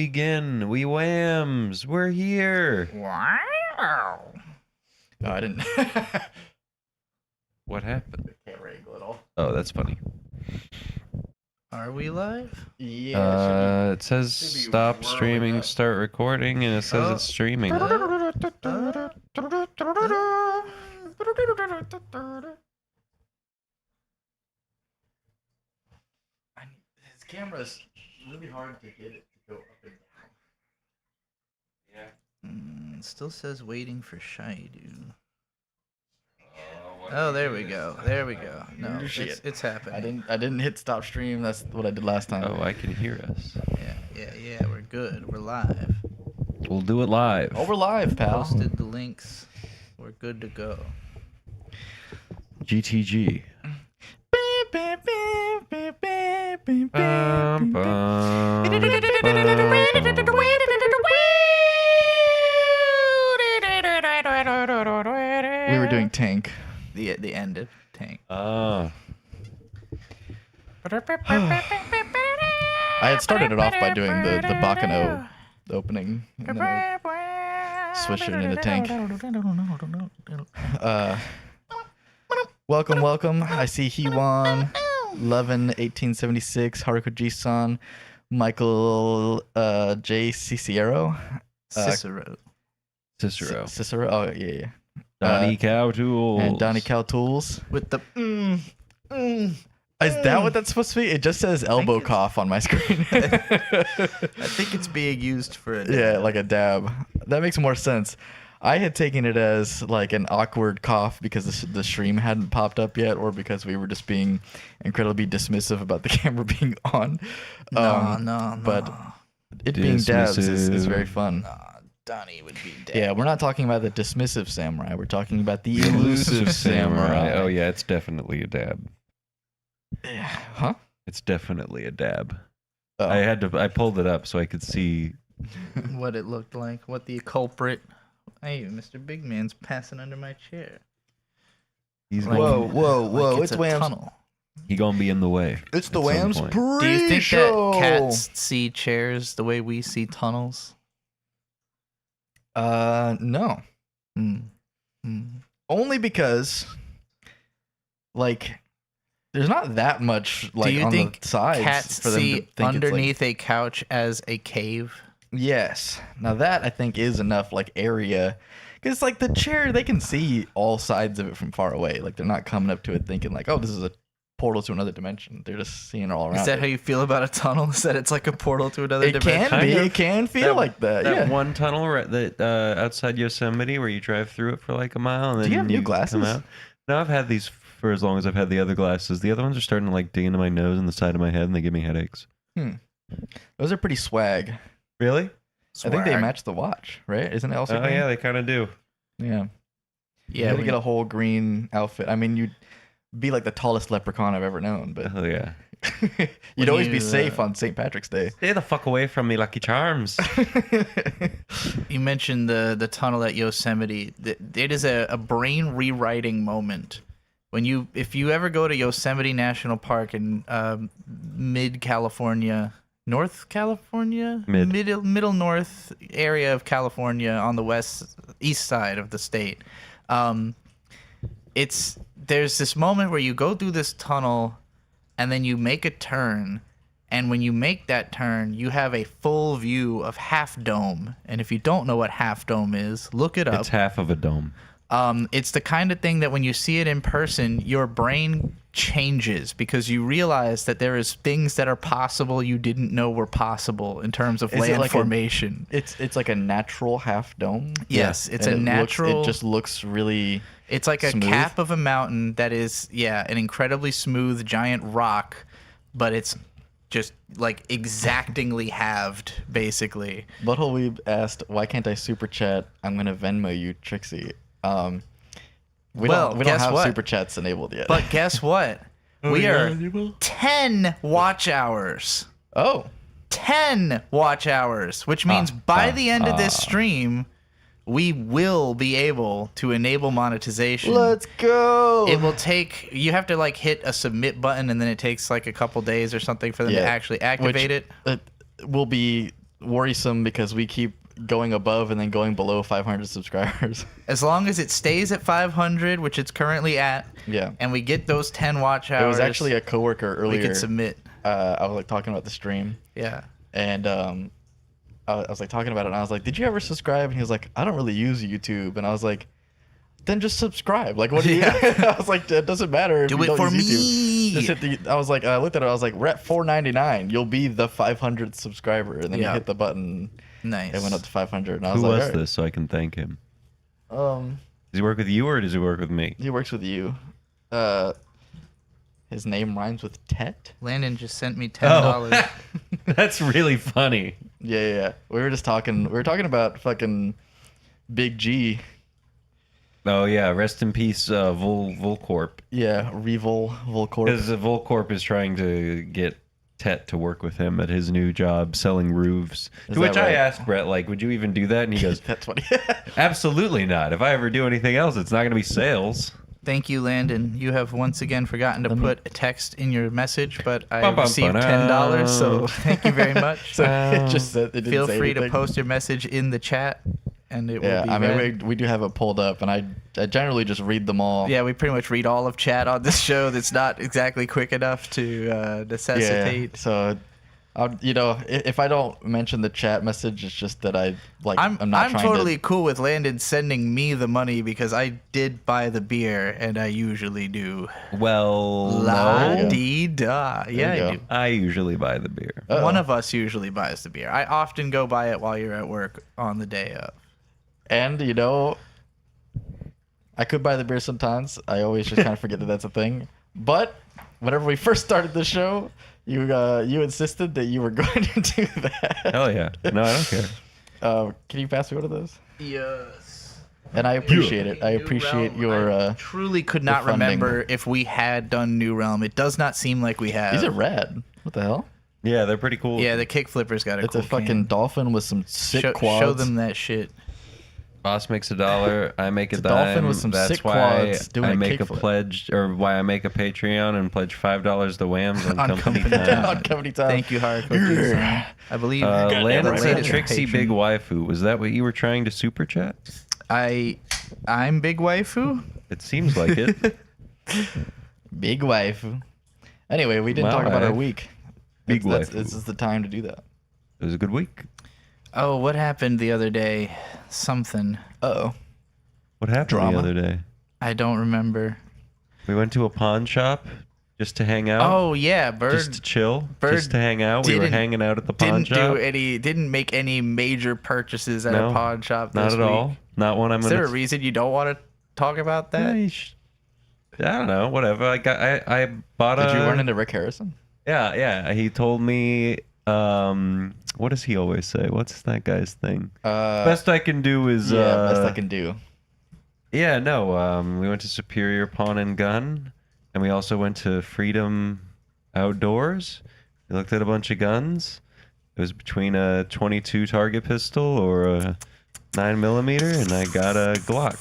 Begin. We WAMMBS. We're here. Wow. Oh, I didn't. What happened? Camera angle at all. Oh, that's funny. Are we live? Yeah. It says should be stop whirling streaming, up. start recording, and it says it's streaming. His camera's really hard to get it to go up and down. It still says waiting for Shy Dude. Oh, there we go. There we go. No, Shit. it's happening. I didn't hit stop stream. That's what I did last time. Oh, I can hear us. Yeah. We're good. We're live. We'll do it live. Oh, we're live, pal. Posted the links. We're good to go. GTG. Bum, bum. We were doing Tank. The end of Tank. Oh. I had started it off by doing the Bakano opening, and then I switched it into Tank. Welcome. I see Hiwan, Levin, 1876, Haruko Ji-san, Michael J. Cicero. Cicero. Cicero. Oh, yeah. Donnie Cow Tools. And Donnie Cow Tools. With the Is that what that's supposed to be? It just says elbow cough on my screen. I think it's being used for a Yeah, like a dab. That makes more sense. I had taken it as like an awkward cough because the stream hadn't popped up yet, or because we were just being incredibly dismissive about the camera being on. No. But it being dabs is very fun. Donnie would be dead. Yeah, we're not talking about the dismissive samurai. We're talking about the elusive samurai. Oh, yeah, it's definitely a dab. Huh? It's definitely a dab. Oh. I pulled it up so I could see. What it looked like, what the culprit. Hey, Mr. Big Man's passing under my chair. He's Like- going, Whoa. It's It's a WAMMBS. tunnel. he gonna be in the way. It's the at some WAMMBS point. pre-show. Do you think that cats see chairs the way we see tunnels? No. Only because, like, there's not that much, like, Do you on think the sides cats for them to see think it's, like- underneath a couch as a cave? Yes. Now that, I think, is enough, like, area. Because, like, the chair, they can see all sides of it from far away. Like, they're not coming up to it thinking, like, oh, this is a portal to another dimension. They're just seeing it all around. Is that how you feel about a tunnel? Is that it's like a portal to another it dimension? can be. Kind of. It can feel like that. That Yeah. one tunnel that outside Yosemite where you drive through it for like a mile and then you have new come glasses? out. No, I've had these for as long as I've had the other glasses. The other ones are starting to like dig into my nose and the side of my head, and they give me headaches. Those are pretty swag. Really? I think they Swag. match the watch, right? Isn't it also Oh green? yeah, they kind of do. Yeah. Yeah, You gotta when- get a whole green outfit. I mean, you'd be like the tallest leprechaun I've ever known, but Oh yeah. you'd When always you, be safe on St. Patrick's Day. Stay the fuck away from me, Lucky Charms. You mentioned the tunnel at Yosemite. It is a brain rewriting moment. If you ever go to Yosemite National Park in mid California, North California, middle north area of California on the east side of the state, there's this moment where you go through this tunnel, and then you make a turn. And when you make that turn, you have a full view of Half Dome. And if you don't know what Half Dome is, look it up. It's half of a dome. It's the kind of thing that when you see it in person, your brain changes because you realize that there is things that are possible you didn't know were possible in terms of Is it land like formation. It's like a natural half dome. Yes, it's And a natural. it just looks really. It's like a smooth? cap of a mountain that is, an incredibly smooth giant rock, but it's just like exactingly halved, basically. Butthole Weeb asked, "Why can't I super chat? I'm gonna Venmo you, Trixie." We don't guess have what? super chats enabled yet. But guess what? We are 10 watch hours. Oh, 10 watch hours, which means by the end of this stream, we will be able to enable monetization. let's go. It will take, you have to like hit a submit button, and then it takes like a couple days or something for them to actually activate it. Will be worrisome because we keep going above and then going below 500 subscribers. As long as it stays at 500, which it's currently at, Yeah. and we get those 10 watch hours, It was actually a coworker we earlier. can submit. I was like talking about the stream, Yeah. and I was like talking about it, and I was like, "Did you ever subscribe?" And he was like, "I don't really use YouTube." And I was like, "Then just subscribe. Like, what do you?" I was like, "It doesn't matter. If Do you it don't for use me. YouTube. Just hit the." I was like, I looked at it. I was like, "We're at $4.99. You'll be the 500th subscriber." And then Yeah. you hit the button. Nice. It went up to 500. And I was Who like, was "All right." this so I can thank him? Does Does he work with you or does he work with me? he works with you. His name rhymes with Tet. Landon just sent me $10. That's really funny. Yeah. We were just talking. We were talking about fucking Big G. Oh yeah, rest in peace, Volcorp. Yeah, Volcorp. Because Volcorp is trying to get Tet to work with him at his new job selling roofs. Is To which that I right? asked Brett, like, would you even do that? And he goes, That's funny. absolutely not. If I ever do anything else, it's not going to be sales. Thank you, Landon. You have once again forgotten to put a text in your message, but I Bum, bum, received $10, so thank you very much. So it just said, it didn't Feel say free to anything. post your message in the chat, and it Yeah, will be I mean, read. we do have it pulled up, and I generally just read them all. Yeah, we pretty much read all of chat on this show. That's not exactly quick enough to necessitate. So, if I don't mention the chat message, it's just that I'm not I'm trying totally to. cool with Landon sending me the money because I did buy the beer, and I usually do. Well, La no. dee da. Yeah, you I go. do. I usually buy the beer. Uh-oh. One of us usually buys the beer. I often go buy it while you're at work on the day of. And I could buy the beer sometimes. I always just kind of forget that that's a thing. But whenever we first started the show, you insisted that you were going to do that. Hell yeah. No, I don't care. Can you pass me one of those? Yes. And I appreciate it. I appreciate your. I truly could not funding. remember if we had done New Realm. It does not seem like we have. These are rad. What the hell? Yeah, they're pretty cool. Yeah, the kick flipper's got a It's cool a fucking can. dolphin with some sick quads. Show them that shit. Boss makes $1, I make a It's a dolphin dime. with some That's sick why quads doing I a make a kickflip. pledge, or why I make a Patreon and pledge $5 to WAMMBS on On company company time. On company time. Thank you, Hard Cookies. I believe Landon the said latest Trixie patron- Big Waifu. Was that what you were trying to super chat? I'm Big Waifu. It seems like it. Big waifu. Anyway, we didn't Wow, talk about our I- week. Big That's- waifu. This is the time to do that. It was a good week. Oh, what happened the other day? Something. Uh-oh. What happened Drama. the other day? I don't remember. We went to a pawn shop just to hang out. Oh yeah, Bird just to chill. Bird just to hang out. We were didn't- hanging out at the pawn shop. didn't make any major purchases at No, a pawn shop. Not this at week. all. Not one I'm Is gonna. there a reason you don't want to talk about that? I don't know. Whatever. I bought a. Did you run into Rick Harrison? Yeah. He told me. What does he always say? What's that guy's thing? Best I can do is. Best I can do. Yeah. No. We went to Superior Pawn and Gun, and we also went to Freedom Outdoors. We looked at a bunch of guns. It was between a 22 target pistol or a 9mm, and I got a Glock.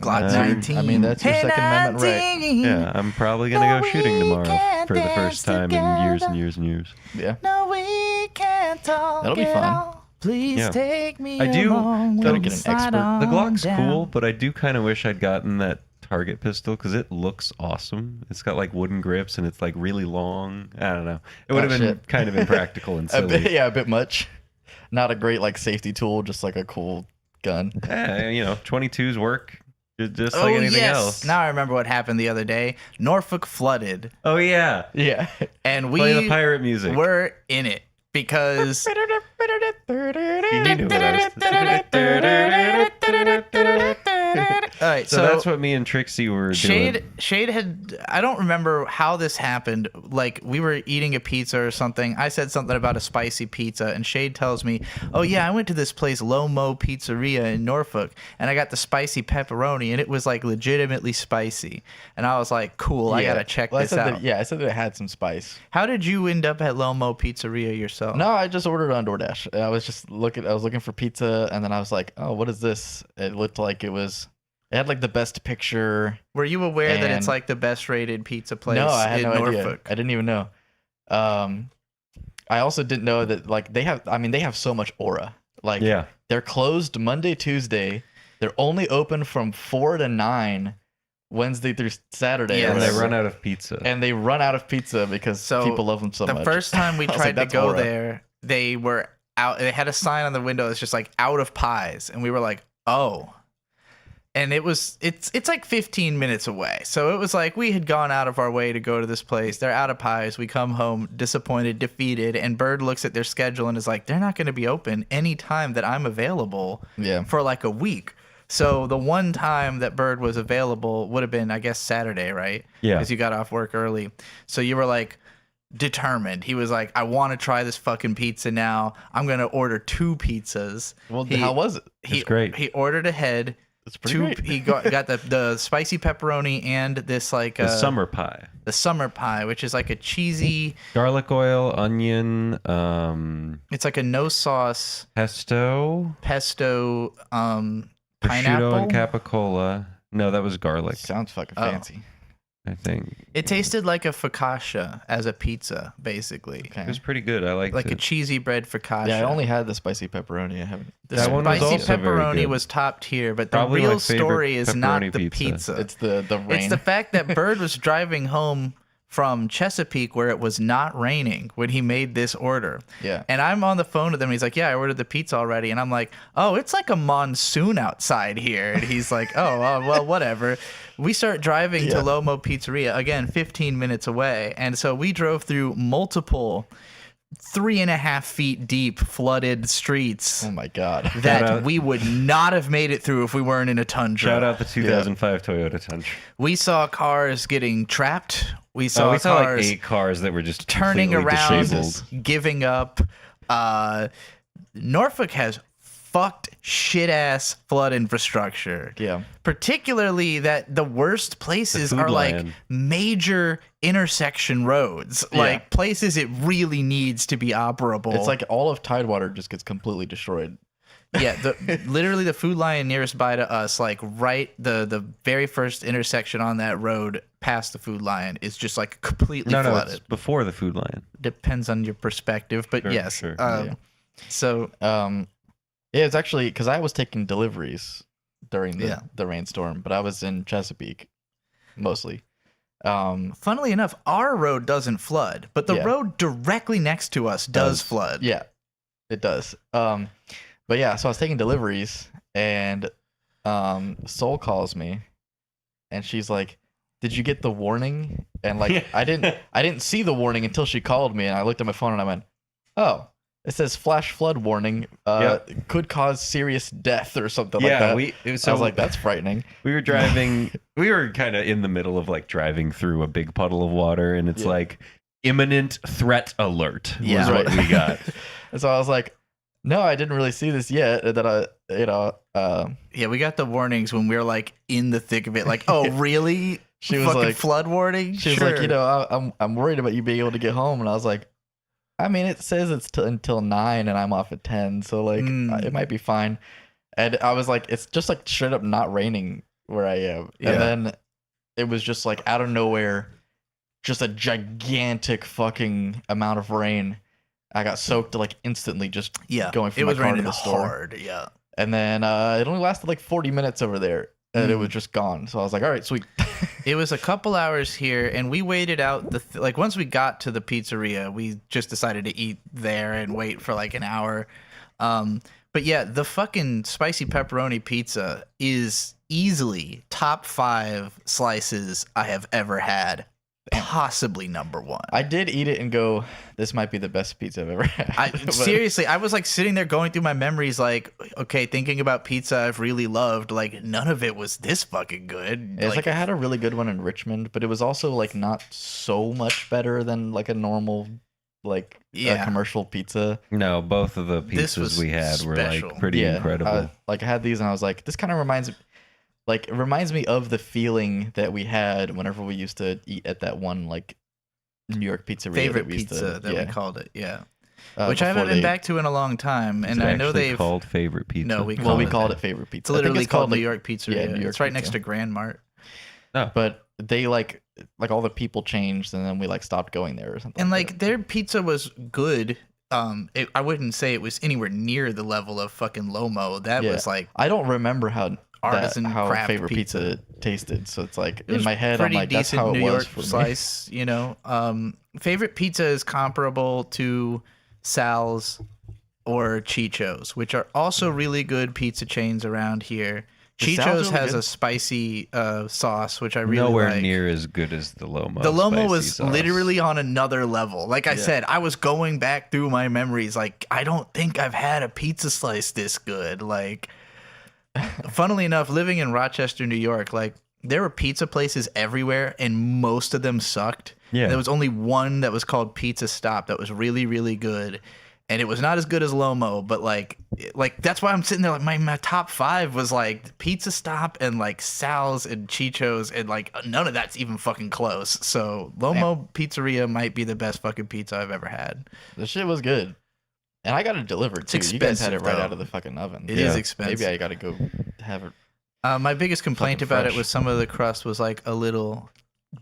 Glock Uh, 19. I mean, that's your Second Amendment right. Yeah, I'm probably gonna go shooting tomorrow for the first time in years and years and years. Yeah. No, we can't talk. That'll be fun. Please Yeah. take me I do- along Gotta when get we an slide expert. on The Glock's down. cool, but I do kind of wish I'd gotten that target pistol because it looks awesome. It's got like wooden grips and it's like really long. I don't know. It would Oh, have been shit. kind of impractical and A bit, silly. yeah, a bit much. Not a great safety tool, just like a cool gun. 22s work just Oh like anything yes! else. Now I remember what happened the other day. Norfolk flooded, Oh yeah, Yeah. and play the we pirate music. were in it because You knew what I was- all right. So that's what me and Trixie were doing. Shade had, I don't remember how this happened. Like we were eating a pizza or something. I said something about a spicy pizza, and Shade tells me, "Oh yeah, I went to this place Lomo Pizzeria in Norfolk, and I got the spicy pepperoni, and it was like legitimately spicy." And I was like, "Cool, I gotta check Well, this I said out." That, I said that it had some spice. How did you end up at Lomo Pizzeria yourself? No, I just ordered on DoorDash. I was just looking. I was looking for pizza, and then I was like, "Oh, what is this?" It looked like it was. It had like the best picture. Were you aware that it's And- like the best rated pizza place No, I had in no Norfolk? idea. I didn't even know. I also didn't know that like they have so much aura. Like Yeah. they're closed Monday, Tuesday. They're only open from 4 to 9 Wednesday through Saturday. Yeah, or And they whatever. run out of pizza. And they run out of pizza because So, people love them so the much. first time we I was tried like, to "That's go aura." there, they were out. They had a sign on the window that's just like out of pies, and we were like, oh. And it's like 15 minutes away. So it was like we had gone out of our way to go to this place. They're out of pies. We come home disappointed, defeated, and Bird looks at their schedule and is like, they're not going to be open any time that I'm available Yeah. for like a week. So the one time that Bird was available would have been, I guess, Saturday, right? Yeah. Because you got off work early. So you were like determined. He was like, I want to try this fucking pizza now. I'm going to order 2 pizzas. Well, how was it? It's great. He ordered ahead. It's pretty great. He got the spicy pepperoni and this like The summer pie. the summer pie, which is like a cheesy. Garlic oil, onion, It's like a no sauce pesto, pesto prosciutto, pineapple. and capicola. No, that was garlic, Sounds fucking Oh. fancy. I think. It tasted like a focaccia as a pizza, basically, Okay. It was pretty good. I liked like it. a cheesy bread focaccia. Yeah, I only had the spicy pepperoni. I haven't. The That one was spicy also very pepperoni good. was top tier, but the Probably my real favorite story is not pepperoni the pizza. pizza. It's the rain. It's the fact that Bird was driving home from Chesapeake where it was not raining when he made this order. Yeah. And I'm on the phone with him. He's like, yeah, I ordered the pizza already. And I'm like, oh, it's like a monsoon outside here. And he's like, oh, well, whatever. We start driving to Yeah. Lomo Pizzeria, again, 15 minutes away. And so we drove through multiple 3.5 feet deep flooded streets Oh my god. that out- we would not have made it through if we weren't in a tundra. Shout out the 2005 Toyota Tundra. We saw cars getting trapped. We Oh, saw we saw like cars 8 cars that were just turning completely around, disabled. giving up. Norfolk has fucked shit ass flood infrastructure. Yeah. Particularly that the worst places food are like line. major intersection roads, Yeah. like places it really needs to be operable. It's like all of Tidewater just gets completely destroyed. Yeah, literally the food line nearest by to us, like right the very first intersection on that road past the food line is just like completely No, flooded. it's before the food line. Depends on your perspective, but Sure, yes. sure. Yeah. So Yeah, it's actually because I was taking deliveries during Yeah. the rainstorm, but I was in Chesapeake mostly. funnily enough, our road doesn't flood, but the Yeah. road directly next to us does flood. Yeah, it does. But yeah, so I was taking deliveries, and Soul calls me, and she's like, "Did you get the warning?" And like, I didn't see the warning until she called me, and I looked at my phone and I went, "Oh, it says flash flood warning. Yep. Could cause serious death or something like that." I was like, "That's frightening." we were driving. We were kind of in the middle of like driving through a big puddle of water, and it's Yeah. like imminent threat alert was Yeah. what we got. And so I was like, "No, I didn't really see this yet." And then Yeah, we got the warnings when we were like in the thick of it. Like, oh, really? She was Fucking like- flood warning? she was Sure. like, I'm worried about you being able to get home. And I was like, I mean, it says it's until 9 and I'm off at 10. So like, it might be fine. And I was like, it's just like straight up not raining where I am. Yeah. And then it was just like out of nowhere, just a gigantic fucking amount of rain. I got soaked like instantly just yeah, going from it my was car to raining the store. hard. Yeah. And then it only lasted like 40 minutes over there. And it was just gone. So I was like, all right, sweet. It was a couple hours here, and we waited out like once we got to the pizzeria, we just decided to eat there and wait for like an hour. But yeah, the fucking spicy pepperoni pizza is easily top 5 slices I have ever had, possibly number 1. I did eat it and go, this might be the best pizza I've ever had. But- Seriously, I was like sitting there going through my memories, like, okay, thinking about pizza I've really loved. Like, none of it was this fucking good. It's like I had a really good one in Richmond, but it was also like not so much better than like a normal like Yeah. commercial pizza. No, both of the This was pizzas we had were special. like pretty incredible. Like I had these and I was like, this kind of reminds me of the feeling that we had whenever we used to eat at that one like New York pizzeria favorite that we used pizza to, that yeah, we called it. Yeah. Which I before haven't been they- back to in a long time. Is And it I know actually they've. called favorite pizza. No, we Well, we it called that. it favorite pizza. It's I think literally called New like- York Pizzeria. New York it's right next Pizza. to Grand Mart. But they like like all the people changed, and then we like stopped going there or something. And like like their pizza was good. I wouldn't say it was anywhere near the level of fucking Lomo. That Yeah. was like I don't remember how artisan how craft favorite pizza. tasted. So it's like in my head, I'm pretty like, that's decent how it New was York for me. slice. You know, favorite pizza is comparable to Sal's or Chicho's, which are also really good pizza chains around here. It sounds Chicho's really has good. a spicy sauce, which I really Nowhere like. near as good as the Lomo. The Lomo spicy was sauce. literally on another level. Like I Yeah. said, I was going back through my memories. Like, I don't think I've had a pizza slice this good. Like, funnily enough, living in Rochester, New York, like, there were pizza places everywhere, and most of them sucked. Yeah. There was only one that was called Pizza Stop that was really, really good. And it was not as good as Lomo, but like that's why I'm sitting there. Like my top 5 was like Pizza Stop and like Sal's and Chicho's, and like none of that's even fucking close. So Lomo Pizzeria might be the best fucking pizza I've ever had. The shit was good. And I got it delivered too. You guys had it expensive, right though. out of the fucking oven. It is expensive. Maybe I gotta go have it. My biggest complaint Fucking about it fresh. was some of the crust was like a little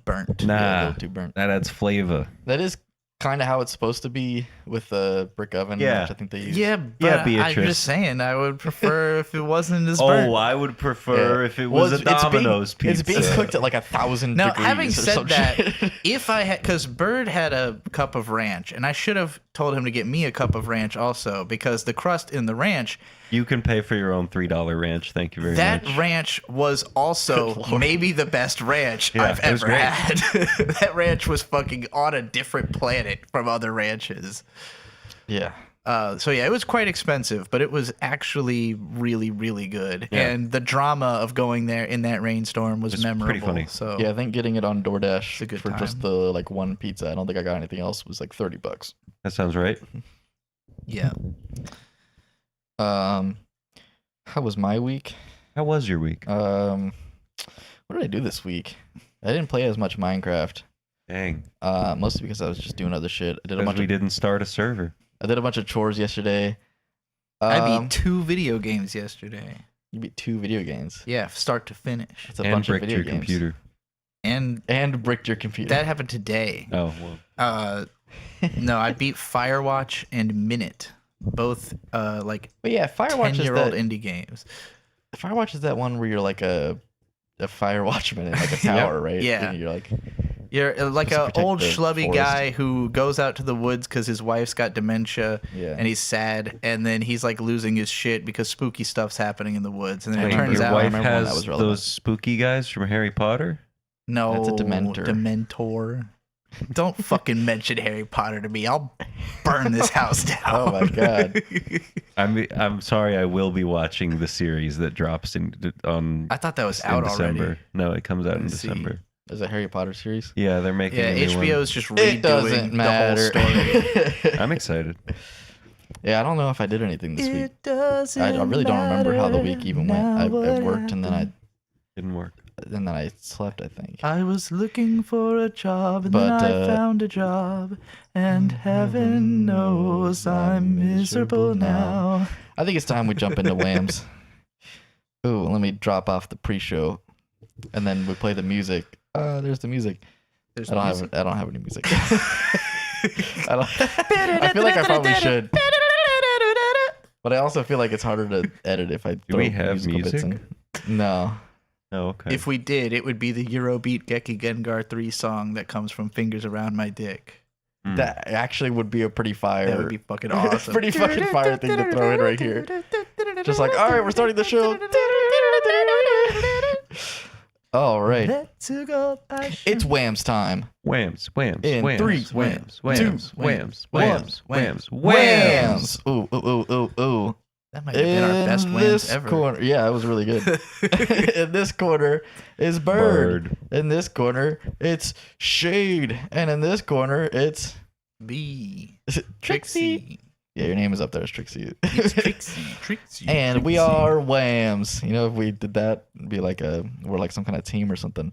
burnt. Nah, Yeah, a little too burnt. that adds flavor. That is kind of how it's supposed to be with the brick oven, Yeah. which I think they use. Yeah, but I'm Beatrice. just saying I would prefer if it wasn't as burnt. Oh, I would prefer Yeah. if it Well, was a Domino's pizza. It's being cooked at like 1,000 Now, degrees. having or said some that, shit. if I had, because Bird had a cup of ranch, and I should have told him to get me a cup of ranch also, because the crust in the ranch, You can pay for your own $3 ranch. Thank you very that much. ranch was also Good Lord. maybe the best ranch Yeah, I've it was ever great. had. That ranch was fucking on a different planet from other ranches. Yeah. So yeah, it was quite expensive, but it was actually really, really good. Yeah. And the drama of going there in that rainstorm was It's memorable. pretty funny. So Yeah, I think getting it on DoorDash a good for just time. the like one pizza, I don't think I got anything else, was like $30. That sounds right. yeah. How was my week? How was your week? What did I do this week? I didn't play as much Minecraft. Dang. Mostly because I was just doing other shit. Because we didn't start a server. I did a bunch of chores yesterday. I beat 2 video games yesterday. You beat 2 video games. Yeah, start to finish. That's a And bunch of bricked video your games. computer. And Bricked your computer. that happened today. Oh, well. No, I beat Firewatch and Minute. Both like But yeah, Firewatch is 10-year-old that. indie games. Firewatch is that one where you're like a fire watchman in like a tower, right? Yeah. And you're like, You're like Supposed to an protect old the schlubby forest. guy who goes out to the woods because his wife's got dementia yeah. and he's sad, and then he's like losing his shit because spooky stuff's happening in the woods, and then Wait, it turns your out wife remember when that has was relevant. those spooky guys from Harry Potter? no, That's a Dementor. Dementor. Don't fucking mention Harry Potter to me. I'll burn this house down. Oh my god. I'm sorry. I will be watching the series that drops on I thought that was in out December. already. No, it comes out in Let's see. December. There's a Harry Potter series. Yeah, they're making Yeah, a new HBO's just It redoing doesn't matter. the whole story. one. I'm excited. Yeah, I don't know if I did anything this week. Doesn't I really don't remember how the week even went. I worked and then Didn't work. I slept, I think. I was looking for a job, and But, then I found a job, and heaven knows I'm miserable now. I think it's time we jump into WAMMBS. Ooh, let me drop off the pre-show, and then we play the music. There's the music. There's I don't have any music. I feel like I probably should, but I also feel like it's harder to edit if I. Do we have musical bits music? in. No. Oh, okay. If we did, it would be the Eurobeat Geki Gengar 3 song that comes from Fingers Around My Dick. Hmm. That actually would be a pretty fire. That would be fucking awesome. Pretty fucking fire thing to throw in right here. Just like, all right, we're starting the show. All right, Let's go passion. it's WAMMBS time. Whams, whams, In whams, 3, whams, 2, whams, whams, whams, whams, whams, WAMMS. Ooh, ooh, ooh, ooh, ooh. That might have been our best In wins this ever. corner, yeah, it was really good. In this corner is Bird. In this corner, it's Shade. And in this corner, it's B. Trixie. Trixie. Yeah, your name is up there, it's Trixie. It's Trixie. Trixie. And we Trixie. are WAMMS. You know, if we did that, it'd be like we're like some kind of team or something.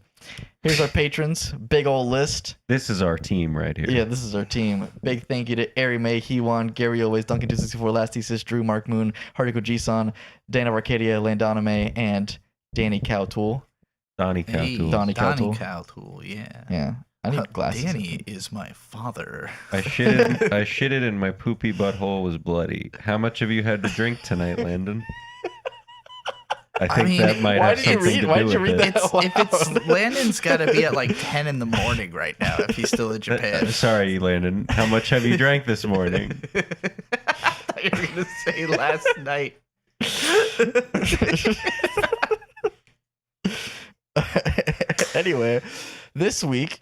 Here's our patrons. Big old list. This is our team right here. Yeah, this is our team. Big thank you to Ari May, Hewan, Gary Always, Duncan264, Last Thesis, Drew, Mark Moon, Hardico G-Son, Dana of Arcadia, Landana May, and Danny Cowtool. Donnie Hey, Cowtool. Donnie Cowtool. Cowtool, yeah. Yeah, I need glasses. Danny is my father. I shitted and my poopy butthole was bloody. How much have you had to drink tonight, Landon? I think mean, that might why have did you something read- to why do did you with read it. that? If it's Landon's got to be at like 10 in the morning right now if he's still in Japan. Sorry, Landon. How much have you drank this morning? I thought you were going to say last night. Anyway, this week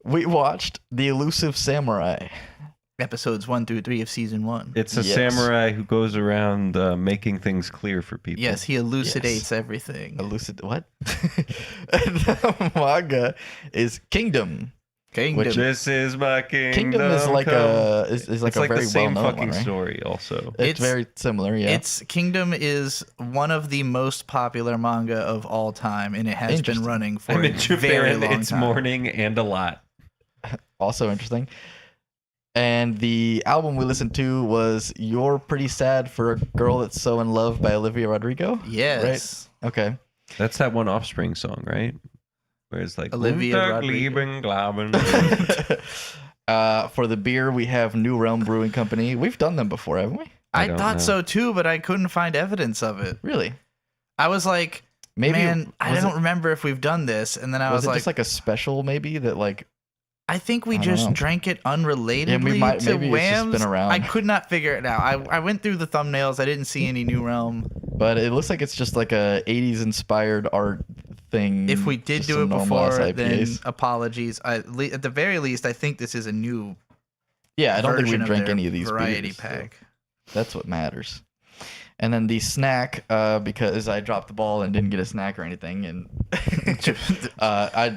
we watched The Elusive Samurai. Episodes 1 through 3 of season 1. It's a Yes. samurai who goes around making things clear for people. Yes, he elucidates everything. What? And the manga is Kingdom. Kingdom. Which this is my kingdom. Kingdom is like come. a is like It's a like very the same well-known fucking one, right? story. Also, It's very similar, yeah. It's Kingdom is one of the most popular manga of all time, and it has been Interesting. running for I'm a in very Japan. long It's time. morning and a lot. Also interesting. And the album we listened to was "You're Pretty Sad for a Girl That's So in Love" by Olivia Rodrigo. Yes. Okay. That's that one Offspring song, right? Where it's like Olivia "Guten Tag, Rodrigo." lieben Glauben." For the beer, we have New Realm Brewing Company. We've done them before, haven't we? I I don't thought know. so too, but I couldn't find evidence of it. Really? I was like, Maybe. man, I was don't it- remember if we've done this. And then I Was was it like, just like a special, maybe that like? I think we I don't just know. drank it unrelatedly Yeah, we might- to maybe it's just WAMMBS. been around. I could not figure it out. I went through the thumbnails. I didn't see any New Realm. But it looks like it's just like a '80s inspired art thing. If we did just do some it normal ass before, then IPAs. apologies. At the very least, I think this is a new Yeah, I don't think we version of drank their any of these variety beers, so pack. that's what matters. And then the snack, because I dropped the ball and didn't get a snack or anything, and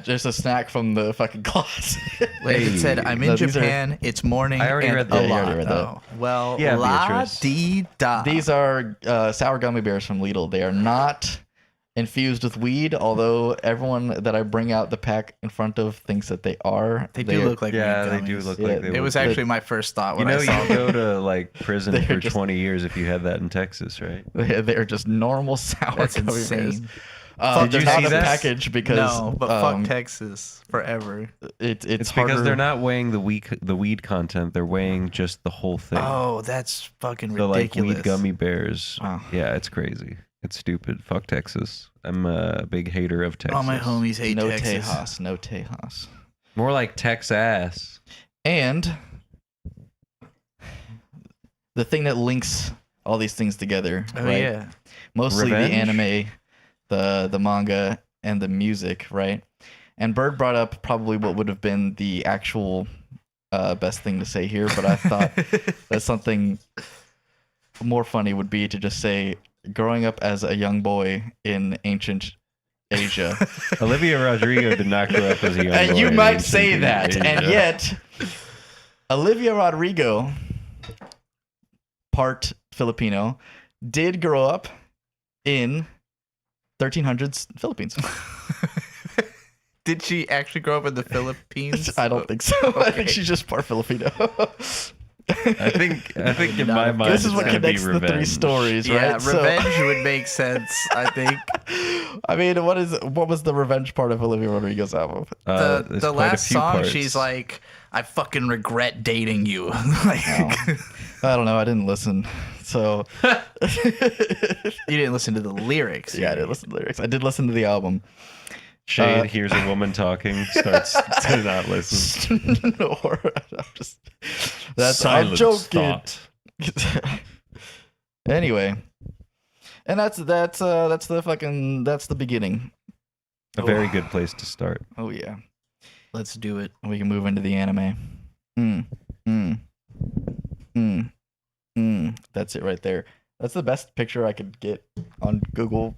just a snack from the fucking closet. Like it said, I'm in No, these are- Japan. It's morning. I already and read a that. Yeah, you lot. already read that. Oh, well, Yeah, la Beatrice. dee da. These are sour gummy bears from Lidl. They are not infused with weed, although everyone that I bring out the pack in front of thinks that they are. They do look like Yeah, weed they do gummies. look Yeah, like they It would was be. actually my first thought You when know, I saw you them. go to like prison They're for just- 20 years if you had that in Texas, right? They're just normal sour That's gummy bears. insane. Did They're you not see a that? package because No, but um, fuck Texas forever. it's It's harder. because they're not weighing the weed content; they're weighing just the whole thing. Oh, that's fucking So like ridiculous. weed gummy bears. Wow. Yeah, it's crazy. It's stupid. Fuck Texas. I'm a big hater of Texas. All my homies hate no Texas. Tejas, no Tejas. More like Texas. And the thing that links all these things together, Oh right? yeah. Mostly Revenge? the anime, the manga, and the music, right? And Bird brought up probably what would have been the actual best thing to say here, but I thought that something more funny would be to just say, growing up as a young boy in ancient Asia. Olivia Rodrigo did not grow up as a young boy. And you in might ancient say that, Asia. and yet Olivia Rodrigo, part Filipino, did grow up in 1300s Philippines. Did she actually grow up in the Philippines? I don't think so. I Okay. think she's just part Filipino. I think in my mind This is it's what gonna be connects the three revenge. stories, Yeah, right? So- revenge would make sense. I think I mean, what was the revenge part of Olivia Rodrigo's album? There's the quite a last few song, parts. she's like, "I fucking regret dating you." Like, I don't know. I didn't listen. So you didn't listen to the lyrics. yeah, I didn't listen to the lyrics. I did listen to the album. Shade hears a woman talking, starts to not listen. Or I'm just I'm Silence joking. thought. Anyway, and that's the beginning. A very good place to start. Oh yeah, Let's do it. we can move into the anime. That's it right there. That's the best picture I could get on Google.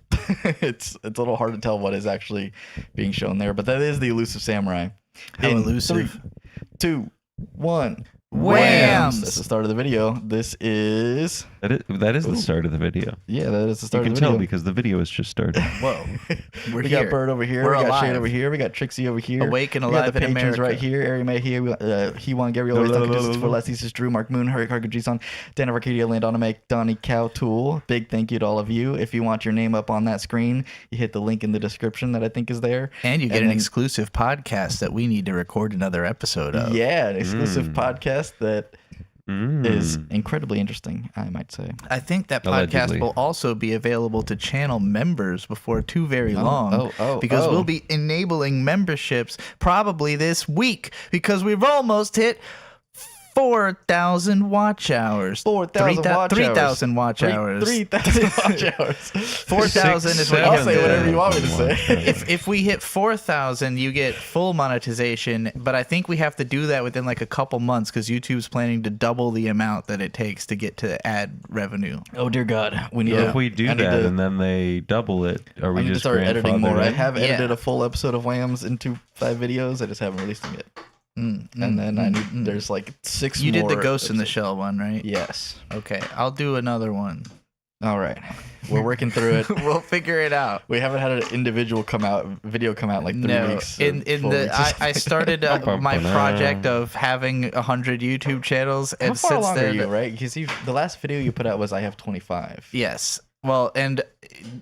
It's a little hard to tell what is actually being shown there, but that is the Elusive Samurai. How In elusive. 3, 2, 1. WAMMBS. That's the start of the video. This is That is the start of the video. Yeah, that is the You start can of the tell video. because the video has just started. Whoa. We're We here. got Bird over here. We're we got Shade alive. over here. We got Trixie over here. Awake and we got alive the in patrons America. right here. Ari May here. We got He1, Gabriel, always Duncan, Jesus for Less, East Drew, Mark Moon, Hurry Cargo, Jason, Dan of Arcadia, Landon, Make, Donnie, Cow, Tool. Big thank you to all of you. If you want your name up on that screen, you hit the link in the description that I think is there. And you get And an then- exclusive podcast that we need to record another episode of. Yeah, an exclusive podcast that is incredibly interesting, I might say. I think that podcast Allegedly. will also be available to channel members before too very long. Because oh. we'll be enabling memberships probably this week because we've almost hit 4,000 watch hours. 4,000 watch 3,000 watch hours. 3,000 watch hours. 4,000 is what you I'll have say to- whatever you want me to say. If we hit 4,000, you get full monetization, but I think we have to do that within like a couple months because YouTube's planning to double the amount that it takes to get to ad revenue. Oh dear God, we need. So to- if we do I need that to- and then they double it, are I we need to just start editing more. I grandfathered in? have edited Yeah. a full episode of WAMMBS into 5 videos. I just haven't released them yet. And then I need. There's like 6 You more. did the Ghost in the episodes. Shell one, right? Yes. Okay, I'll do another one. All right. We're working through it. We'll figure it out. We haven't had an individual video come out in like 3 weeks. or in 4 the weeks or I something. started my project of having 100 YouTube channels, How and far since along are then, you? Right? Because the last video you put out was I have 25. yes. Well, and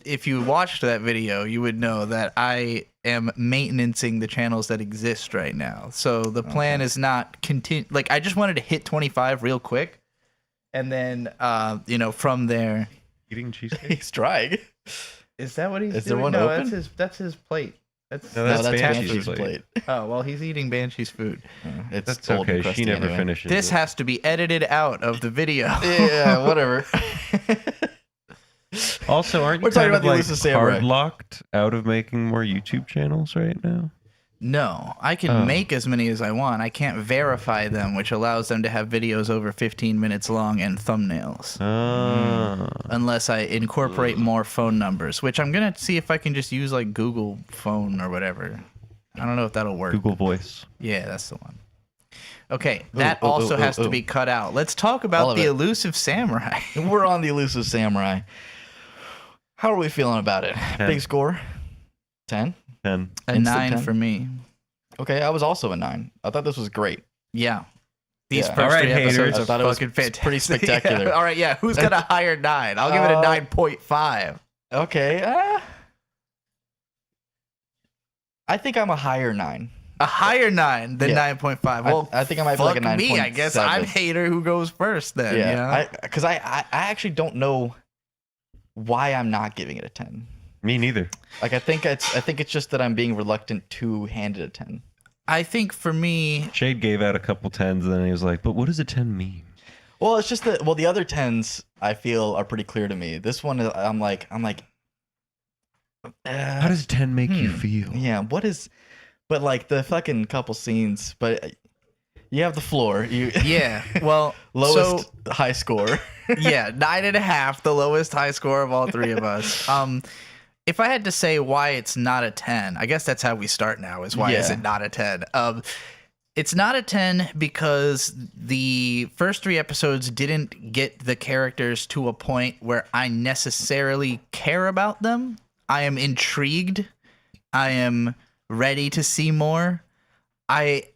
if you watched that video, you would know that I am maintaining the channels that exist right now. So the plan is not continue. Like I just wanted to hit 25 real quick, and then from there. Eating cheesecake? He's trying. Is that what he's Is there doing? one No, open? that's his plate. That's No, No, that's that's Banshee's Banshee's plate. oh well, he's eating Banshee's food. It's That's old and okay. crusty She never anyway. finishes. This it. has to be edited out of the video. Yeah, whatever. Also, aren't you We're talking kind about of the like Elusive Samurai. hard locked out of making more YouTube channels right now? No, I can Oh. make as many as I want. I can't verify them, which allows them to have videos over 15 minutes long and thumbnails. Unless I incorporate more phone numbers, which I'm going to see if I can just use like Google phone or whatever. I don't know if that'll work. Google Voice. Yeah, that's the one. Okay, that ooh, also ooh, has ooh, to ooh. be cut out. Let's talk All about of the it. Elusive Samurai. We're on the Elusive Samurai. How are we feeling about it? 10. Big score? 10? 10. A Instant 9 10? for me. Okay, I was also a 9. I thought this was great. Yeah. These Yeah. first All right, 3 episodes haters. are I thought it was fucking fantastic. pretty spectacular. Yeah. All right, yeah. Who's got a higher 9? I'll give it a 9.5. Okay. I think I'm a higher 9. A higher 9 than Yeah. 9.5. Well, I think I might be like a fuck me. I guess I'm 9.7. hater who goes first then. Yeah. Because I actually don't know why I'm not giving it a 10. Me neither. Like I think it's just that I'm being reluctant to hand it a 10. I think for me, Shade gave out a couple 10s and then he was like, but what does a 10 mean? Well, it's just that the other 10s I feel are pretty clear to me. This one I'm like How does a 10 make you feel? yeah, what is but like the fucking couple scenes, but you have the floor. You yeah. Well, lowest high score. yeah, 9.5, the lowest high score of all 3 of us. If I had to say why it's not a 10, I guess that's how we start now, is why is Yeah. it not a 10? It's not a 10 because the first 3 episodes didn't get the characters to a point where I necessarily care about them. I am intrigued. I am ready to see more. It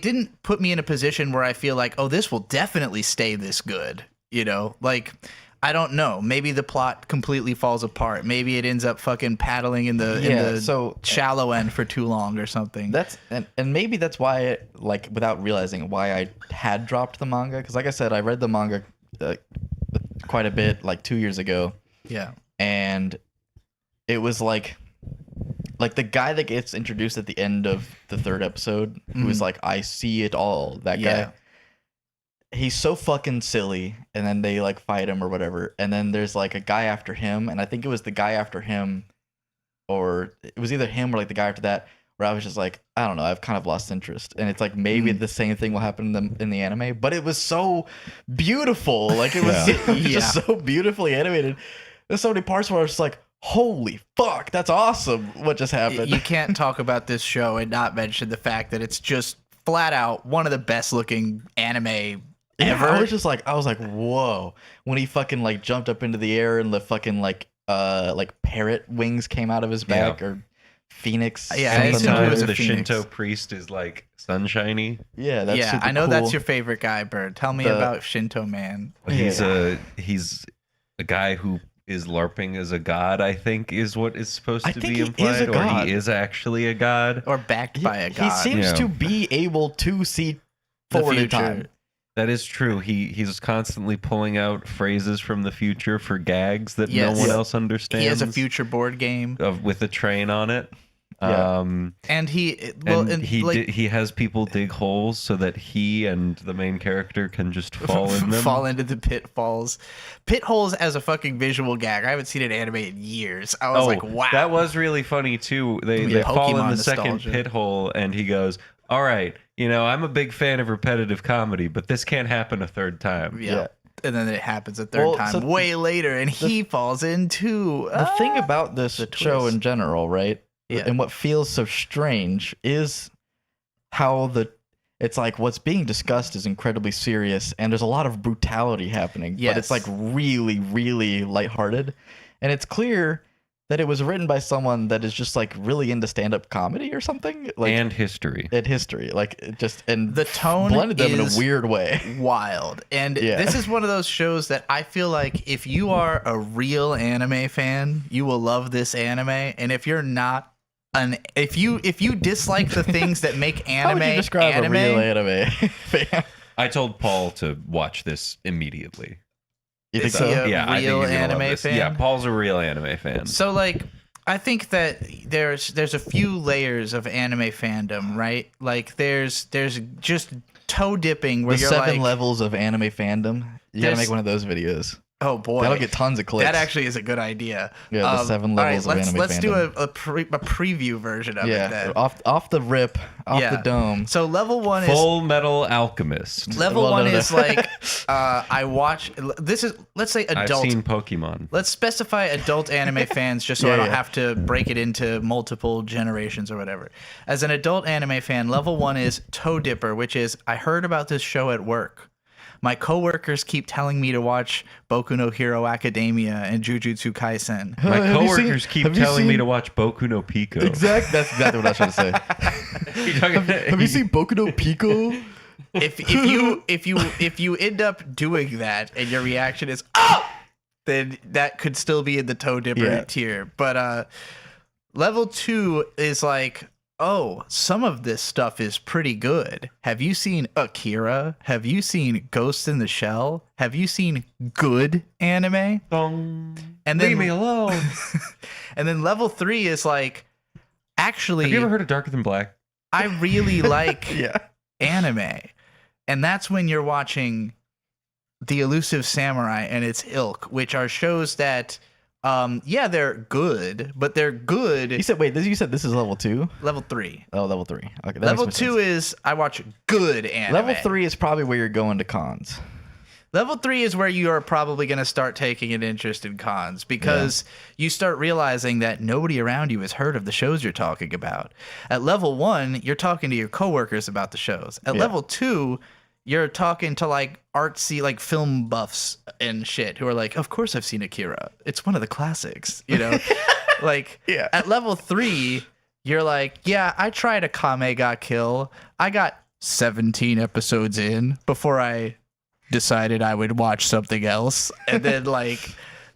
didn't put me in a position where I feel like, oh, this will definitely stay this good. You know, like, I don't know. Maybe the plot completely falls apart. Maybe it ends up fucking paddling in the shallow end for too long or something. That's and maybe that's why, like, without realizing why I had dropped the manga. Because, like I said, I read the manga quite a bit, like 2 years ago, Yeah. and it was like the guy that gets introduced at the end of the 3rd episode, who is like, I see it all. That Yeah. guy. He's so fucking silly, and then they like fight him or whatever, and then there's like a guy after him, and I think it was the guy after him, or it was either him or like the guy after that, where I was just like, I don't know, I've kind of lost interest, and it's like maybe the same thing will happen in the anime, but it was so beautiful, like it was, it was just so beautifully animated. There's so many parts where I was just like, holy fuck, that's awesome! What just happened? You can't talk about this show and not mention the fact that it's just flat out one of the best looking anime Yeah, I was just like, whoa. When he fucking like jumped up into the air and the fucking like parrot wings came out of his back or phoenix. Yeah, I assumed he Anytime was a the phoenix. Shinto priest is like sunshiny. Yeah, that's yeah, super I know cool. that's your favorite guy, Bird. Tell me about Shinto Man. He's a guy who is LARPing as a god, I think, is what is supposed I to think be he is implied, a or god. he is actually a god. Or backed by a god. He seems Yeah. to be able to see The forward in future. time. That is true. He's constantly pulling out phrases from the future for gags that Yes. no one Yeah. else understands. He has a future board game. with a train on it. Yeah. And He has people dig holes so that he and the main character can just fall in them. fall into the pitfalls. Pit holes as a fucking visual gag. I haven't seen it animated in years. I was like, wow. That was really funny too. They Yeah, fall in Pokemon the second nostalgia. pit hole, and he goes, "All right, I'm a big fan of repetitive comedy, but this can't happen a third time." Yeah. Yeah. And then it happens a third time so way later, and he falls into The thing about this the show twist. in general, right? Yeah. And what feels so strange is how it's like what's being discussed is incredibly serious and there's a lot of brutality happening, but Yes. it's like really, really lighthearted. And it's clear that it was written by someone that is just like really into stand-up comedy or something. Like And history. at history. Like it just and The tone blended them in a is weird way. wild. And Yeah. this is one of those shows that I feel like if you are a real anime fan, you will love this anime. And if you're not if you dislike the things that make How anime would you describe anime, a real anime fan? I told Paul to watch this immediately. You think Is so? he a Yeah, I think real he's gonna love anime this. fan? Yeah, Paul's a real anime fan. So like I think that there's a few layers of anime fandom, right? Like there's just toe dipping where The you're 7 like, levels of anime fandom. You gotta There's- make one of those videos. oh boy, That'll get tons of clicks. that actually is a good idea. Yeah, the 7 levels all right, of anime let's do fandom. a preview version of it Yeah, then. off the rip, off Yeah. the dome. So level 1 is Full Metal Alchemist. level Well, 1 no, no. is like I watch this is let's say I've adult. seen Pokemon. Let's specify adult anime fans just so Yeah, I don't yeah. have to break it into multiple generations or whatever. As an adult anime fan, level 1 is Toe Dipper, which is I heard about this show at work. My coworkers keep telling me to watch Boku no Hero Academia and Jujutsu Kaisen. My Have you coworkers seen- keep have you telling me seen- to watch Boku no Pico. That's exactly what I was trying to say. Have you seen Boku no Pico? If you end up doing that and your reaction is oh, then that could still be in the Toe Dipper Yeah. tier. But level 2 is like, oh, some of this stuff is pretty good. Have you seen Akira? Have you seen Ghost in the Shell? Have you seen good anime? Dong. And then Leave me alone. and then level 3 is like, actually, Have you ever heard of Darker Than Black? I really like Yeah. anime. And that's when you're watching The Elusive Samurai and its ilk, which are shows that, they're good, but they're good. You said this is level 2? Level 3. Oh, level 3. Okay, that Level makes 2 more sense. is I watch good anime. Level 3 is probably where you're going to cons. Level 3 is where you are probably going to start taking an interest in cons because you start realizing that nobody around you has heard of the shows you're talking about. At level 1, you're talking to your coworkers about the shows. At Yeah. level 2, you're talking to like artsy like film buffs and shit who are like, of course I've seen Akira. It's one of the classics, you know? Like Yeah. at level 3, you're like, yeah, I tried a Kame ga Kill. I got 17 episodes in before I decided I would watch something else. And then like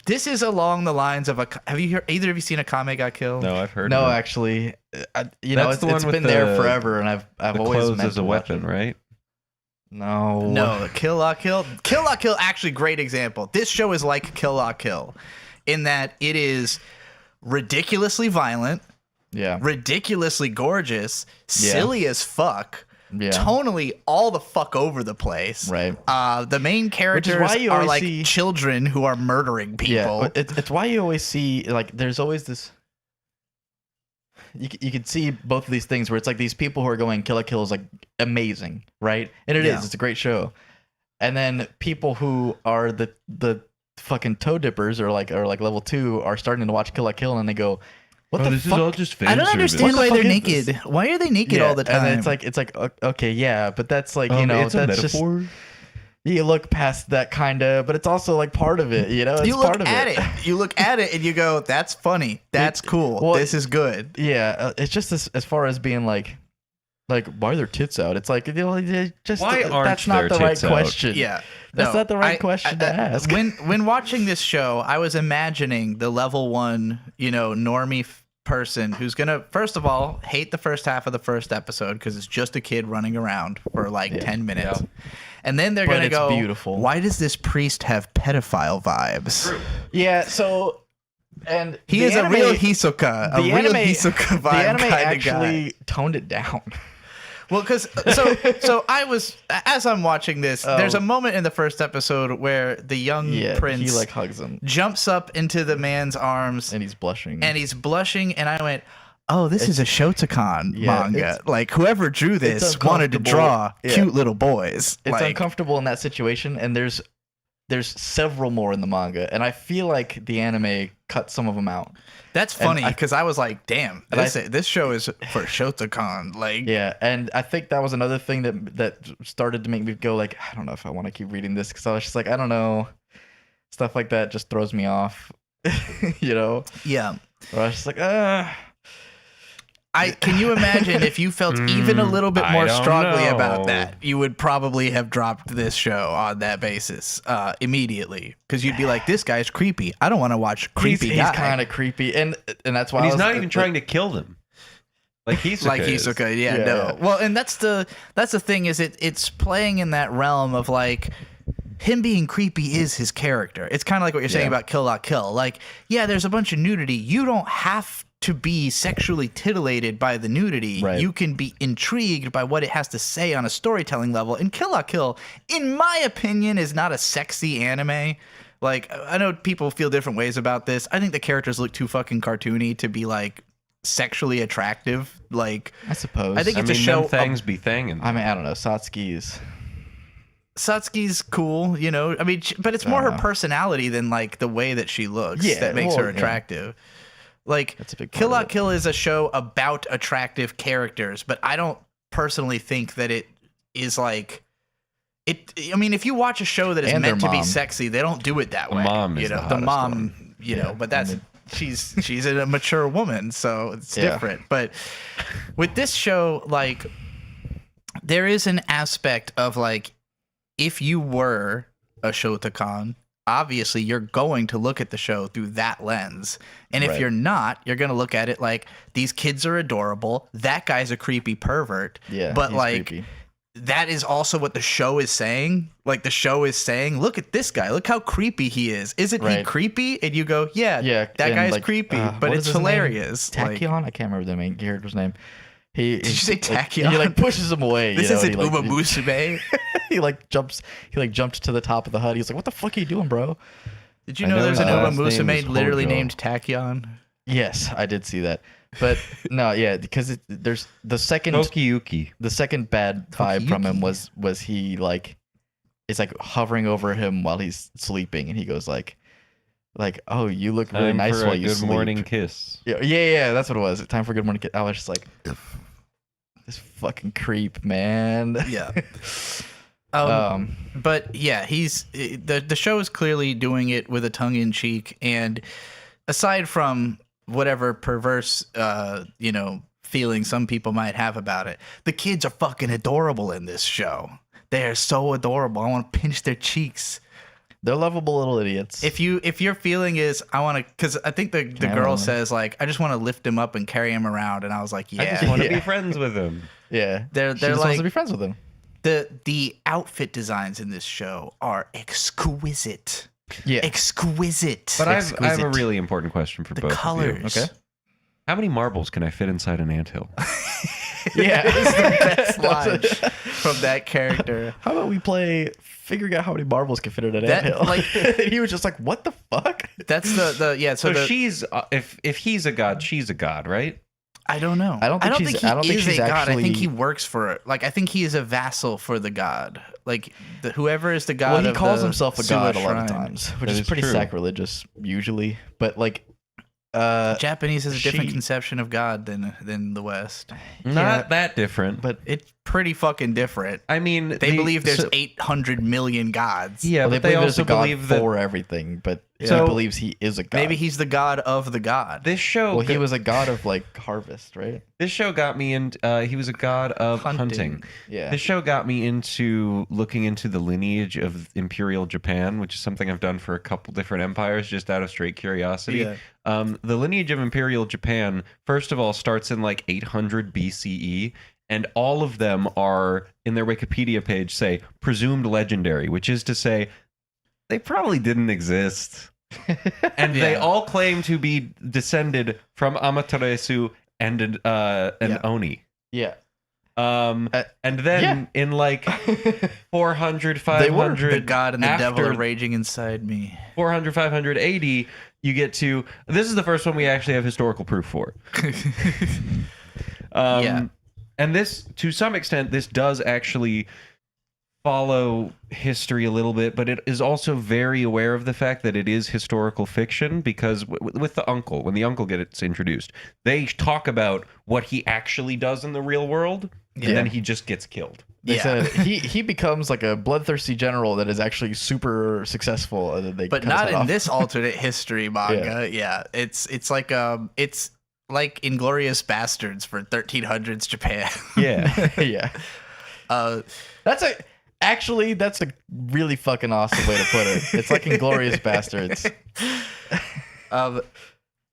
this is along the lines of either of you seen a Kame ga Kill? No, I've heard No, of it. actually, That's it's the one with been there the- forever, and I've The always clothes meant as to a watch weapon, it. right? No, Kill La Kill. Kill La Kill, actually great example. This show is like Kill La Kill in that it is ridiculously violent, yeah, ridiculously gorgeous, Yeah. silly as fuck, yeah, tonally all the fuck over the place. right. The main characters why you are always like see- children who are murdering people. Yeah, it's why you always see like there's always this. You can see both of these things where it's like these people who are going Kill la Kill is like amazing, right? And it is. Yeah. It's a great show. And then people who are the fucking toe dippers or like level 2 are starting to watch Kill la Kill and they go, "What the fuck?" just I don't understand What why the they're fuck is naked. Why are they naked Yeah, all the time? And then it's like okay, yeah, but that's like it's a that's just metaphor. you look past that kind of, but it's also like part of it, you know? It's You look part of at it. You look at it and you go, "That's funny. That's cool. well, this is good." Yeah, it's just as far as being like why are their tits out? It's like, you know, just Why aren't that's not their the right tits out? question. Yeah. That's not the right question to ask. When watching this show, I was imagining the level 1, normie person who's gonna, first of all, hate the first half of the first episode because it's just a kid running around for like 10 minutes. Yeah. And then they're But gonna it's go, beautiful. "Why does this priest have pedophile vibes?" Yeah, so and He the is anime, a real Hisoka, the anime, Hisoka vibe the anime kind of actually guy. toned it down. Well, because so I was, as I'm watching this, there's a moment in the first episode where the young prince he like hugs him jumps up into the man's arms and he's blushing. and I went, "Oh, this is a Shotokan Yeah, manga. Like whoever drew this wanted to uncomfortable. draw Yeah. cute little boys." It's like, uncomfortable in that situation, and there's several more in the manga, and I feel like the anime cut some of them out. That's and funny I- because I was like, "Damn, this show is for Shotokan." Like, Yeah, and I think that was another thing that started to make me go like, I don't know if I want to keep reading this, because I was just like, I don't know, stuff like that just throws me off, you know. yeah. Or I was just like, Can you imagine if you felt even a little bit I more don't strongly know. about that, you would probably have dropped this show on that basis immediately, because you'd be like, "This guy's creepy. I don't want to watch creepy he's guy." kind of creepy, and that's why And I he's was, not even trying to kill them. Like Hisoka like is. Hisoka, yeah, Yeah, no. yeah. Well, and that's the thing, is it's playing in that realm of like, him being creepy is his character. It's kind of like what you're saying Yeah. about Kill La Kill. Like, yeah, there's a bunch of nudity. You don't have to be sexually titillated by the nudity. Right. You can be intrigued by what it has to say on a storytelling level. And Kill La Kill, in my opinion, is not a sexy anime. Like, I know people feel different ways about this. I think the characters look too fucking cartoony to be like sexually attractive. Like, I suppose. I think I it's mean, a show. them things be thangin'. I mean, I don't know. Satsuki's. Satsuki's cool, I mean, but it's more her personality than like the way that she looks that makes her attractive. Like, That's a big part Kill La of it. Kill is a show about attractive characters, but I don't personally think that it is like it. I mean, if you watch a show that is And their meant to be mom. sexy, they don't do it that The way. mom is the the hottest mom, one. but that's. She's a mature woman, so it's Yeah. different. But with this show, like, there is an aspect of like, if you were a Shotokan, obviously you're going to look at the show through that lens. And if Right. you're not, you're going to look at it like, these kids are adorable. That guy's a creepy pervert. Yeah, But he's like, creepy. that is also what the show is saying. Like, the show is saying, look at this guy. Look how creepy he is. Isn't he Right. creepy? And you go, yeah, Yeah, that and, guy's like, creepy, but what it's is his name? hilarious. Like, Tachyon? I can't remember the main character's name. Did you say Tachyon? He like pushes him away. this you know, isn't and he, Uma Musume. he jumped to the top of the hut. He's like, "What the fuck are you doing, bro?" Did you I know know there's an his Uma last name Musume is literally Hojo. named Tachyon? Yes, I did see that. But no, yeah, because there's the second Tokiyuki. bad vibe from him Tokiyuki. was he like, it's like hovering over him while he's sleeping, and he goes like, "Oh, you look really Time nice for while a you good sleep." morning kiss. Yeah, that's what it was. Time for a good morning. I was just like, this fucking creep, man. Yeah. But yeah, the show is clearly doing it with a tongue in cheek, and aside from whatever perverse feeling some people might have about it, the kids are fucking adorable in this show. They are so adorable. I want to pinch their cheeks. They're lovable little idiots. If your feeling is I want to, because I think the girl says like, I just want to lift him up and carry him around, and I was like, I just yeah. want to Yeah. be friends with him. yeah, They're she just wants like- to be friends with him. The outfit designs in this show are exquisite. Yeah, Exquisite. But I have a Exquisite. really important question for the both colors. of you. Okay. How many marbles can I fit inside an anthill? yeah. It's the best line from that character. How about we play figuring out how many marbles can fit in an That, anthill? like- and he was just like, "What the fuck?" That's the yeah. So, So she's if he's a god, she's a god, right? I don't know. I don't think think she's- he I don't think is she's a god. I think actually- he works for it. Like, I think he is a vassal for the god. Like, whoever is the god. Well, he of calls the himself a Suwa god a lot of Shrine. times, which That is is pretty true. sacrilegious usually. But like, Japanese has a different she- conception of God than the West. Not that different. but It's pretty fucking different. I mean, They believe there's 800 million gods. Yeah, well, but they they believe there's also a god believe that for everything, but So- he believes he is a god. Maybe he's the god of the god. this show. Well, he was a god of like harvest, right? This show got me in. He was a god of hunting. Yeah. This show got me into looking into the lineage of Imperial Japan, which is something I've done for a couple different empires just out of straight curiosity. Yeah. The lineage of Imperial Japan, first of all, starts in like 800 BCE, and all of them are, in their Wikipedia page, say presumed legendary, which is to say they probably didn't exist. And they Yeah. all claim to be descended from Amaterasu and an Yeah. Oni. Yeah. And then in like 400, They were 500, The god and the devil after are raging inside me. 400, 500 AD, you get to, this is the first one we actually have historical proof for. Yeah. And this, to some extent, this does actually follow history a little bit, but it is also very aware of the fact that it is historical fiction because with the uncle, when the uncle gets introduced, they talk about what he actually does in the real world, and Yeah. then he just gets killed. They Yeah. said he becomes like a bloodthirsty general that is actually super successful. And then they But cut his not head in off. this alternate history manga. Yeah. It's like Inglorious Bastards for 1300s Japan. Yeah. Yeah. uh That's a really fucking awesome way to put it. It's like Inglorious Bastards.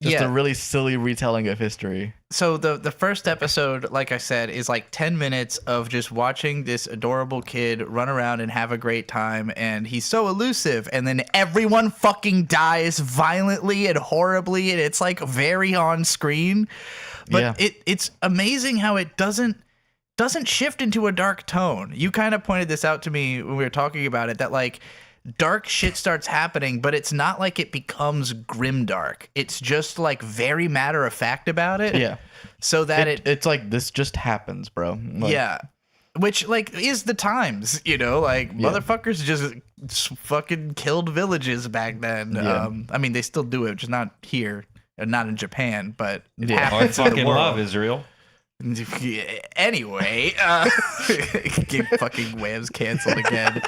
Just yeah. a really silly retelling of history. So the first episode, like I said, is like 10 minutes of just watching this adorable kid run around and have a great time, and he's so elusive, and then everyone fucking dies violently and horribly, and it's like very on screen. But Yeah. it's amazing how it doesn't shift into a dark tone. You kind of pointed this out to me when we were talking about it, that like dark shit starts happening, but it's not like it becomes grimdark. It's just like very matter of fact about it. Yeah. So that It's like this just happens, bro. Like, yeah. Which like is the times, you know, like Yeah. motherfuckers just fucking killed villages back then. Yeah. I mean, they still do it, just not here and not in Japan, but it Yeah. I happens in the fucking world. love Israel. Anyway, get fucking WAMMBS canceled again.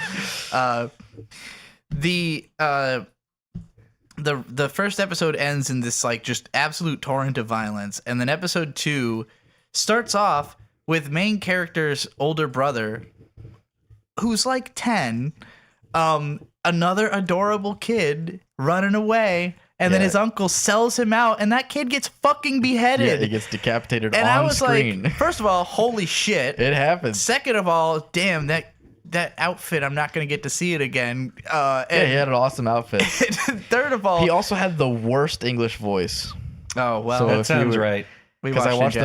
The first episode ends in this like just absolute torrent of violence, and then episode 2 starts off with main character's older brother, who's like 10, another adorable kid running away. And then Yeah. his uncle sells him out, and that kid gets fucking beheaded. Yeah, he gets decapitated And on I was screen. like, first of all, holy shit. It happens. Second of all, damn, that outfit, I'm not going to get to see it again. Yeah, he had an awesome outfit. Third of all, He also had the worst English voice. oh, well, So That if you sounds were- right. we Because watched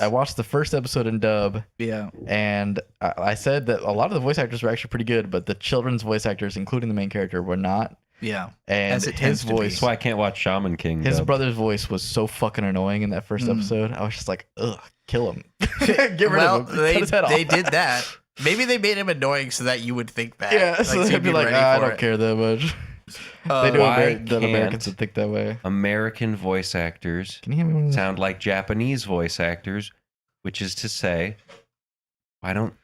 I watched the first episode in dub, Yeah. and I said that a lot of the voice actors were actually pretty good, but the children's voice actors, including the main character, were not. Yeah. And As it his tends to be. voice, That's why I can't watch Shaman King. his dub. brother's voice was so fucking annoying in that first episode. I was just like, ugh, kill him. Get rid Well, of him. they Cut his head off. did that. Maybe they made him annoying so that you would think that. Yeah, so you'd they'd be like, ready I for don't it." care that much. Uh, They do Why that Americans can't- would think that way. American voice actors Can you hear me? One of those? sound like Japanese voice actors, which is to say, why don't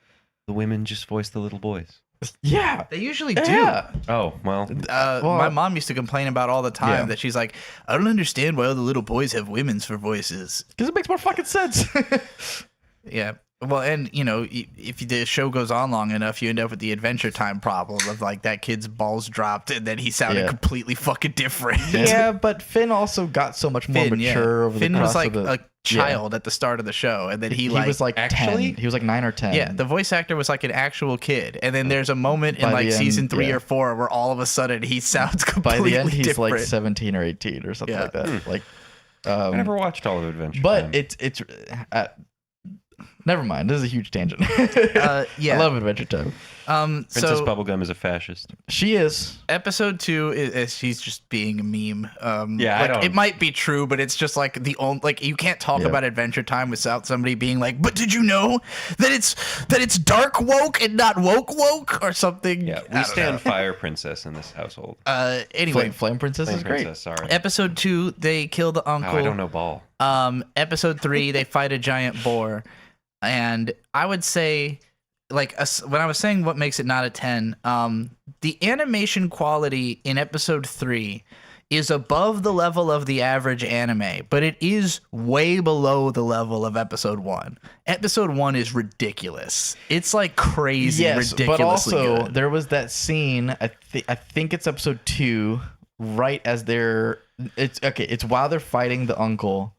the women just voice the little boys? Yeah. They usually do. Yeah. Oh, well, Well, My mom used to complain about all the time Yeah. that she's like, I don't understand why all the little boys have women's for voices. Because it makes more fucking sense. Yeah. Well, and, you know, if the show goes on long enough, you end up with the Adventure Time problem of, like, that kid's balls dropped and then he sounded Yeah. completely fucking different. Yeah, but Finn also got so much more Finn, mature yeah. over Finn the course was like of the... a child at the start of the show, and then he was like actually? 10. He was like 9 or 10. yeah, the voice actor was like an actual kid, and then there's a moment in By like the end, season 3 yeah. or 4 where all of a sudden he sounds By completely the end, he's different. like 17 or 18 or something Yeah. like that. Like, I never watched all of Adventure but Time. it's Never mind. This is a huge tangent. Yeah. I love Adventure Time. Princess So Bubblegum is a fascist. She is. episode 2 is she's just being a meme. Yeah, I like, don't- it might be true, but it's just like the only like you can't talk Yeah. about Adventure Time without somebody being like, "But did you know that it's dark woke and not woke or something?" Yeah, I we don't stand know. Fire Princess in this household. Anyway, Flame Princess Flame is great. Princess, sorry. episode 2 they kill the uncle. Oh, I don't know ball. Episode 3 they fight a giant boar, and I would say, like, when I was saying what makes it not a 10, the animation quality in episode 3 is above the level of the average anime, but it is way below the level of episode 1. Episode 1 is ridiculous. It's like crazy, Yes, ridiculously but also good. there was that scene. I think it's episode 2, right as it's while they're fighting the uncle,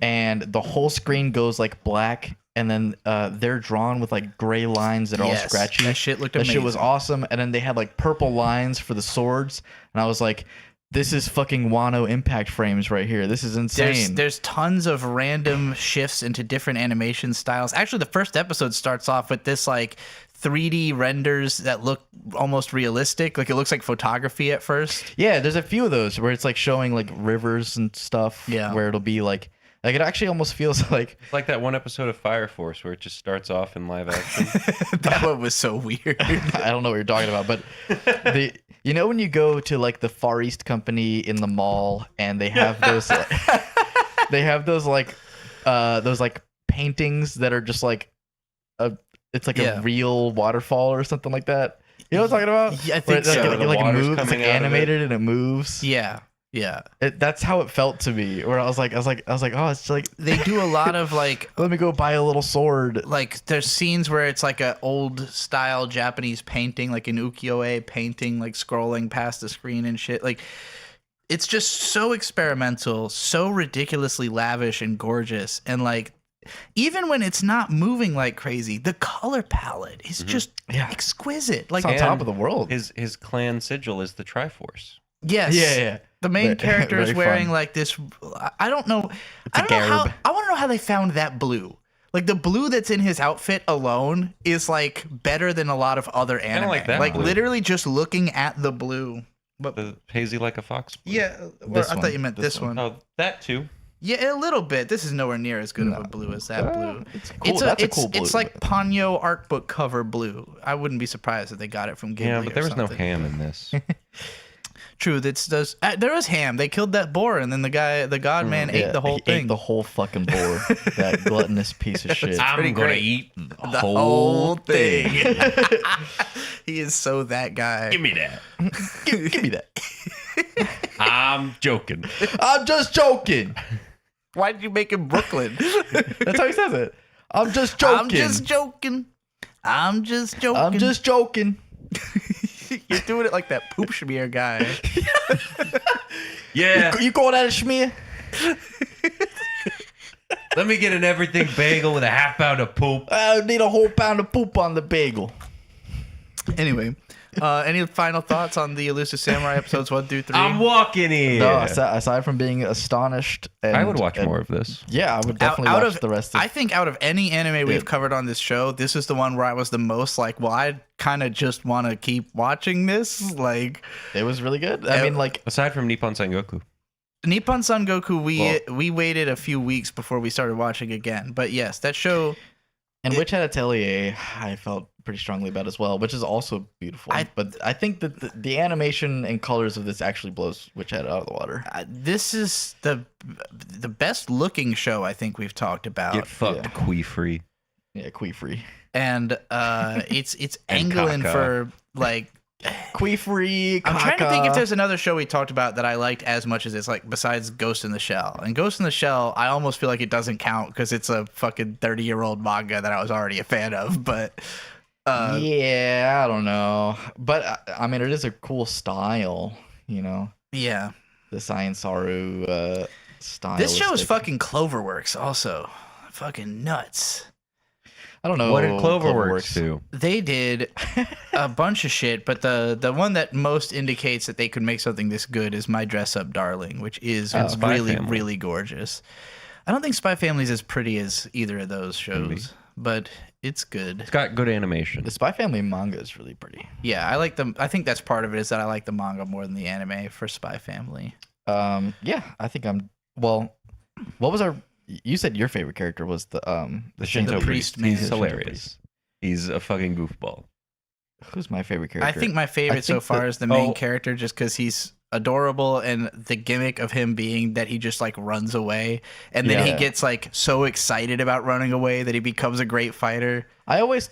and the whole screen goes like black, and then they're drawn with like gray lines that are all Yes, scratchy. that shit looked That shit was amazing. awesome. And then they had like purple lines for the swords, and I was like, this is fucking Wano impact frames right here. This is insane. There's tons of random shifts into different animation styles. Actually, the first episode starts off with this like 3D renders that look almost realistic. Like it looks like photography at first. Yeah, there's a few of those where it's like showing like rivers and stuff. Yeah. Where it'll be like it actually almost feels like It's like that one episode of Fire Force where it just starts off in live action. That one was so weird. I don't know what you're talking about, but you know when you go to like the Far East Company in the mall and they have those like paintings that are just like it's like Yeah. a real waterfall or something like that. You know what I'm talking about? Yeah, I Where think it, so. like, The it like water's moves, it's like coming out of it. animated and it moves. Yeah. Yeah. That's how it felt to me. Where I was like, oh, it's like They do a lot of like let me go buy a little sword. there's scenes where it's like a old style Japanese painting, like an ukiyo-e painting, like scrolling past the screen and shit. Like it's just so experimental, so ridiculously lavish and gorgeous. And like even when it's not moving like crazy, the color palette is just Yeah. exquisite. Like It's on top And of the world. His clan sigil is the Triforce. yes. Yeah. The main Very- character is very wearing fun. like this. I don't know. It's a I don't know how. garb. I want to know how they found that blue. Like the blue that's in his outfit alone is like better than a lot of other anime. like that blue. Literally just looking at the blue. But The hazy like a fox. blue. yeah, I This thought one. you meant This this one. Oh, that too. Yeah, a little bit. This is nowhere near as good of a blue as that blue. It's cool. That's a cool blue. It's like Ponyo art book cover blue. I wouldn't be surprised if they got it from Ghibli. Yeah, but there or was no something. ham in this. True, there was ham. They killed that boar, and then the god man ate the whole he thing. Ate the whole fucking boar. That gluttonous piece of shit. pretty I'm gonna great. eat the The whole thing. He is so that guy. Give me that. Give me that. I'm joking. I'm just joking. Why did you make him Brooklyn? That's how he says it. I'm just joking. I'm just joking. I'm just joking. I'm just joking. You're doing it like that poop schmear guy. Yeah. You call that a schmear? Let me get an everything bagel with a half pound of poop. I need a whole pound of poop on the bagel. Anyway, any final thoughts on the Elusive Samurai episodes 1 through 3? I'm walking here. No, aside from being astonished, and, I would watch more of this. Yeah, I would definitely watch the rest of I think out of any anime we've covered on this show, this is the one where I was the most like, well, I kind of just want to keep watching this. Like, it. Was really good. I mean, like, Aside from Nippon Sengoku. Nippon Son Goku, we waited a few weeks before we started watching again. But yes, that show. and Witch Hat Atelier, I felt pretty strongly about as well, which is also beautiful. But I think that the animation and colors of this actually blows Witch Hat out of the water. This is the best looking show I think we've talked about. Get fucked, Quee free. Yeah, Quee free. And it's And angling caca. for like. Quee free. I'm trying to think if there's another show we talked about that I liked as much as this, like besides Ghost in the Shell. And Ghost in the Shell, I almost feel like it doesn't count because it's a fucking 30-year-old manga that I was already a fan of. But yeah, I don't know, but I mean, it is a cool style, you know, yeah, the Science Saru style. this show is fucking Cloverworks. Also, fucking nuts. I don't know What did Cloverworks do? They did a bunch of shit, but the one that most indicates that they could make something this good is My Dress Up Darling, which is And Spy really, Family. really gorgeous. I don't think Spy Family is as pretty as either of those shows, but it's good. It's got good animation. The Spy Family manga is really pretty. Yeah, I like them. I think that's part of it is that I like the manga more than the anime for Spy Family. Yeah, I think I'm. Well, what was our? You said your favorite character was the Shinto the priest. priest man. He's Shinto hilarious. priest. He's a fucking goofball. Who's my favorite character? I think my favorite so think far that- is the main oh. character, just because he's adorable, and the gimmick of him being that he just like runs away, and then he Yeah. gets like so excited about running away that he becomes a great fighter. I always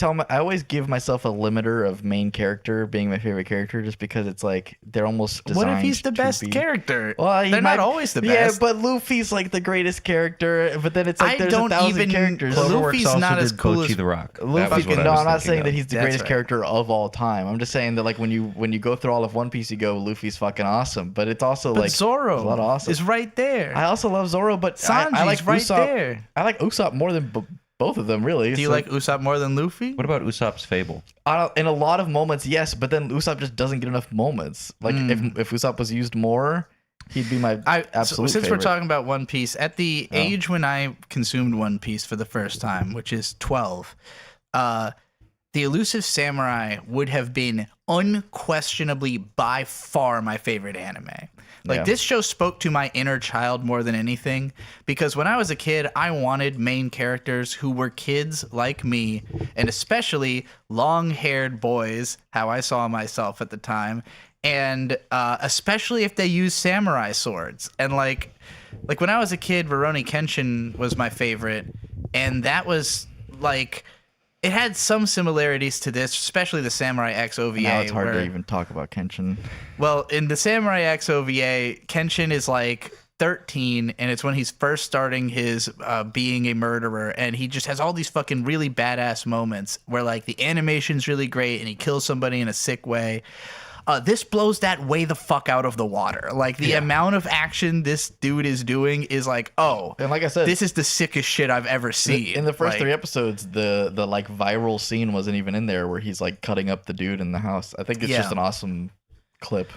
give myself a limiter of main character being my favorite character, just because it's like they're almost What if designed he's the to best be- character? Well, he They're might- not always the Yeah, best. but Luffy's like the greatest character. But then it's like I there's don't 1,000 even- characters. Cloverworks Luffy's also not did as cool Pochi as the Rock. That Luffy, was what no, I was I'm not thinking saying of. that he's the That's greatest right. character of all time. I'm just saying that like when you go through all of One Piece, you go Luffy's fucking awesome. But it's also But like Zoro there's a lot of awesome. is right there. I also love Zoro, but Sanji's I like right Usopp. there. I like Usopp more than both of them, really. Do you So, like Usopp more than Luffy? What about Usopp's Fable? in a lot of moments, yes, but then Usopp just doesn't get enough moments. Like if Usopp was used more, he'd be my absolute Since favorite. we're talking about One Piece, at the age when I consumed One Piece for the first time, which is 12, the Elusive Samurai would have been unquestionably by far my favorite anime. Like Yeah. this show spoke to my inner child more than anything, because when I was a kid, I wanted main characters who were kids like me, and especially long-haired boys, how I saw myself at the time, and especially if they use samurai swords. And like when I was a kid, Rurouni Kenshin was my favorite, and that was like it had some similarities to this, especially the Samurai X OVA. Now it's hard where, to even talk about Kenshin. well, in the Samurai X OVA, Kenshin is like 13, and it's when he's first starting his being a murderer, and he just has all these fucking really badass moments where like the animation's really great, and he kills somebody in a sick way. This blows that way the fuck out of the water. Like the amount of action this dude is doing is like, oh, And like I said, this is the sickest shit I've ever seen. in the first Like, 3 episodes, the like viral scene wasn't even in there where he's like cutting up the dude in the house. I think it's just Yeah. an awesome clip.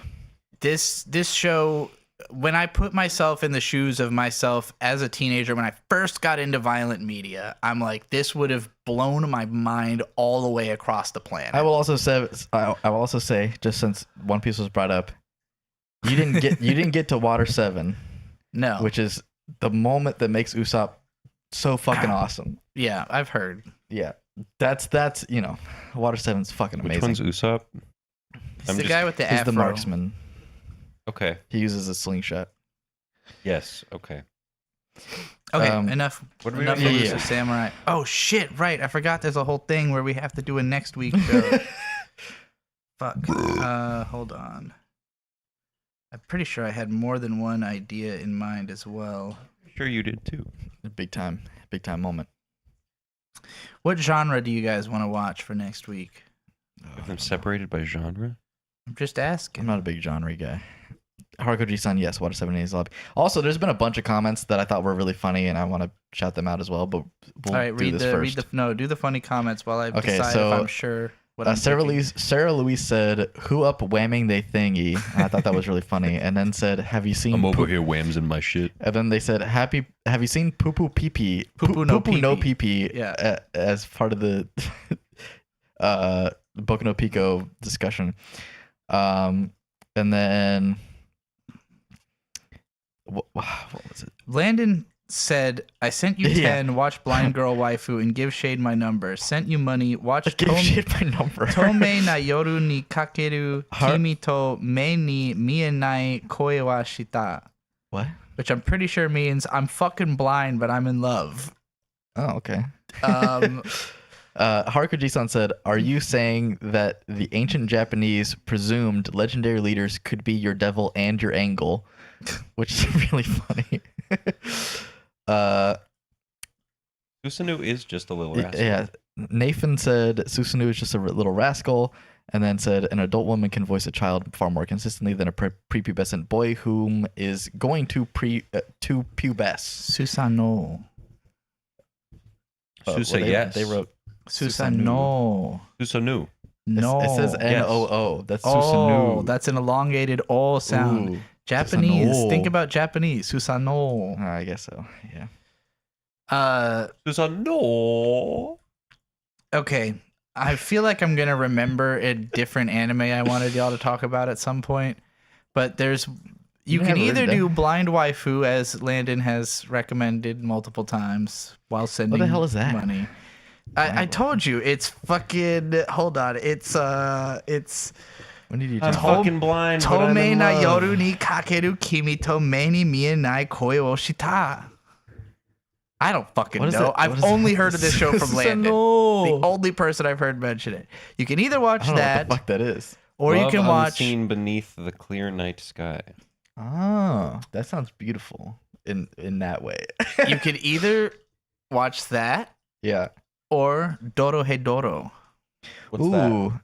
this show, when I put myself in the shoes of myself as a teenager when I first got into violent media, I'm like, this would have blown my mind all the way across the planet. I will also say, just since One Piece was brought up, you didn't get to Water 7, No. which is the moment that makes Usopp so fucking awesome. Yeah, I've heard. Yeah. That's Water 7's fucking Which amazing. one's Usopp? It's I'm the just- guy with the He's afro. the marksman. Okay. He uses a slingshot. Yes. Okay. Okay, Um, enough. What are we Enough doing? Elusive Samurai. Oh shit! Right, I forgot. There's a whole thing where we have to do a next week show. Fuck. Hold on. I'm pretty sure I had more than one idea in mind as well. Sure, you did too. Big time moment. What genre do you guys want to watch for next week? Have them separated by genre? I'm just I'm asking. not a big genre guy. Haruko-G-san, yes, Water 7 is lobby. Also, there's been a bunch of comments that I thought were really funny, and I want to shout them out as well. But we'll All right, do this first. do the funny comments while I Okay, decide so, if I'm sure. What I'm Sarah picking. Louise said, "Who up whamming they thingy?" And I thought that was really funny. And then said, "Have you seen?" here whams in my shit. And then they said, "Have you seen Poo Poo Pee Pee? Poo-poo no No pee-pee. Pee Pee? Yeah. As part of the Boku no Pico discussion." And then what was it? Landon said, "I sent you Yeah. 10. Watch Blind Girl Waifu and give Shade my number. Sent you money. Watch Give shit my number. Tome na yoru ni kakeru Har- kimi to me ni mienai koe wa shita," What? which I'm pretty sure means I'm fucking blind, but I'm in love. Oh, okay. Um, Haruko-Ji-san said, "Are you saying that the ancient Japanese presumed legendary leaders could be your devil and your angle?" Which is really funny. Susanoo is just a little rascal. Yeah. Nathan said Susanoo is just a little rascal, and then said an adult woman can voice a child far more consistently than a prepubescent boy whom is going to pubesce. Susano. Susa, yes. They wrote Susano. Susanoo. No. It says Yes. N-O-O. That's Oh, Susanoo. that's an elongated O sound. Ooh, Japanese. Susano. Think about Japanese. Susano. I guess so. Yeah. Susanoo. Okay. I feel like I'm gonna remember a different anime I wanted y'all to talk about at some point. But you can either do Blind Waifu, as Landon has recommended multiple times while sending What the hell is that? money. I told you it's fucking. Hold on, it's When did you I'm tell me? fucking blind, but I'm Tomei in na love. yoru ni kakeru kimi to mei ni mienai koi wo shita. I don't fucking What is know. it? What I've is only it? heard of this show from Landon. No. The only person I've heard mention it. You can either watch I don't know that, what the fuck that is. or you Love can watch. Unseen beneath the clear night sky. Oh, that sounds beautiful in that way. You can either watch that Yeah. or Doro He Doro. What's that? Ooh,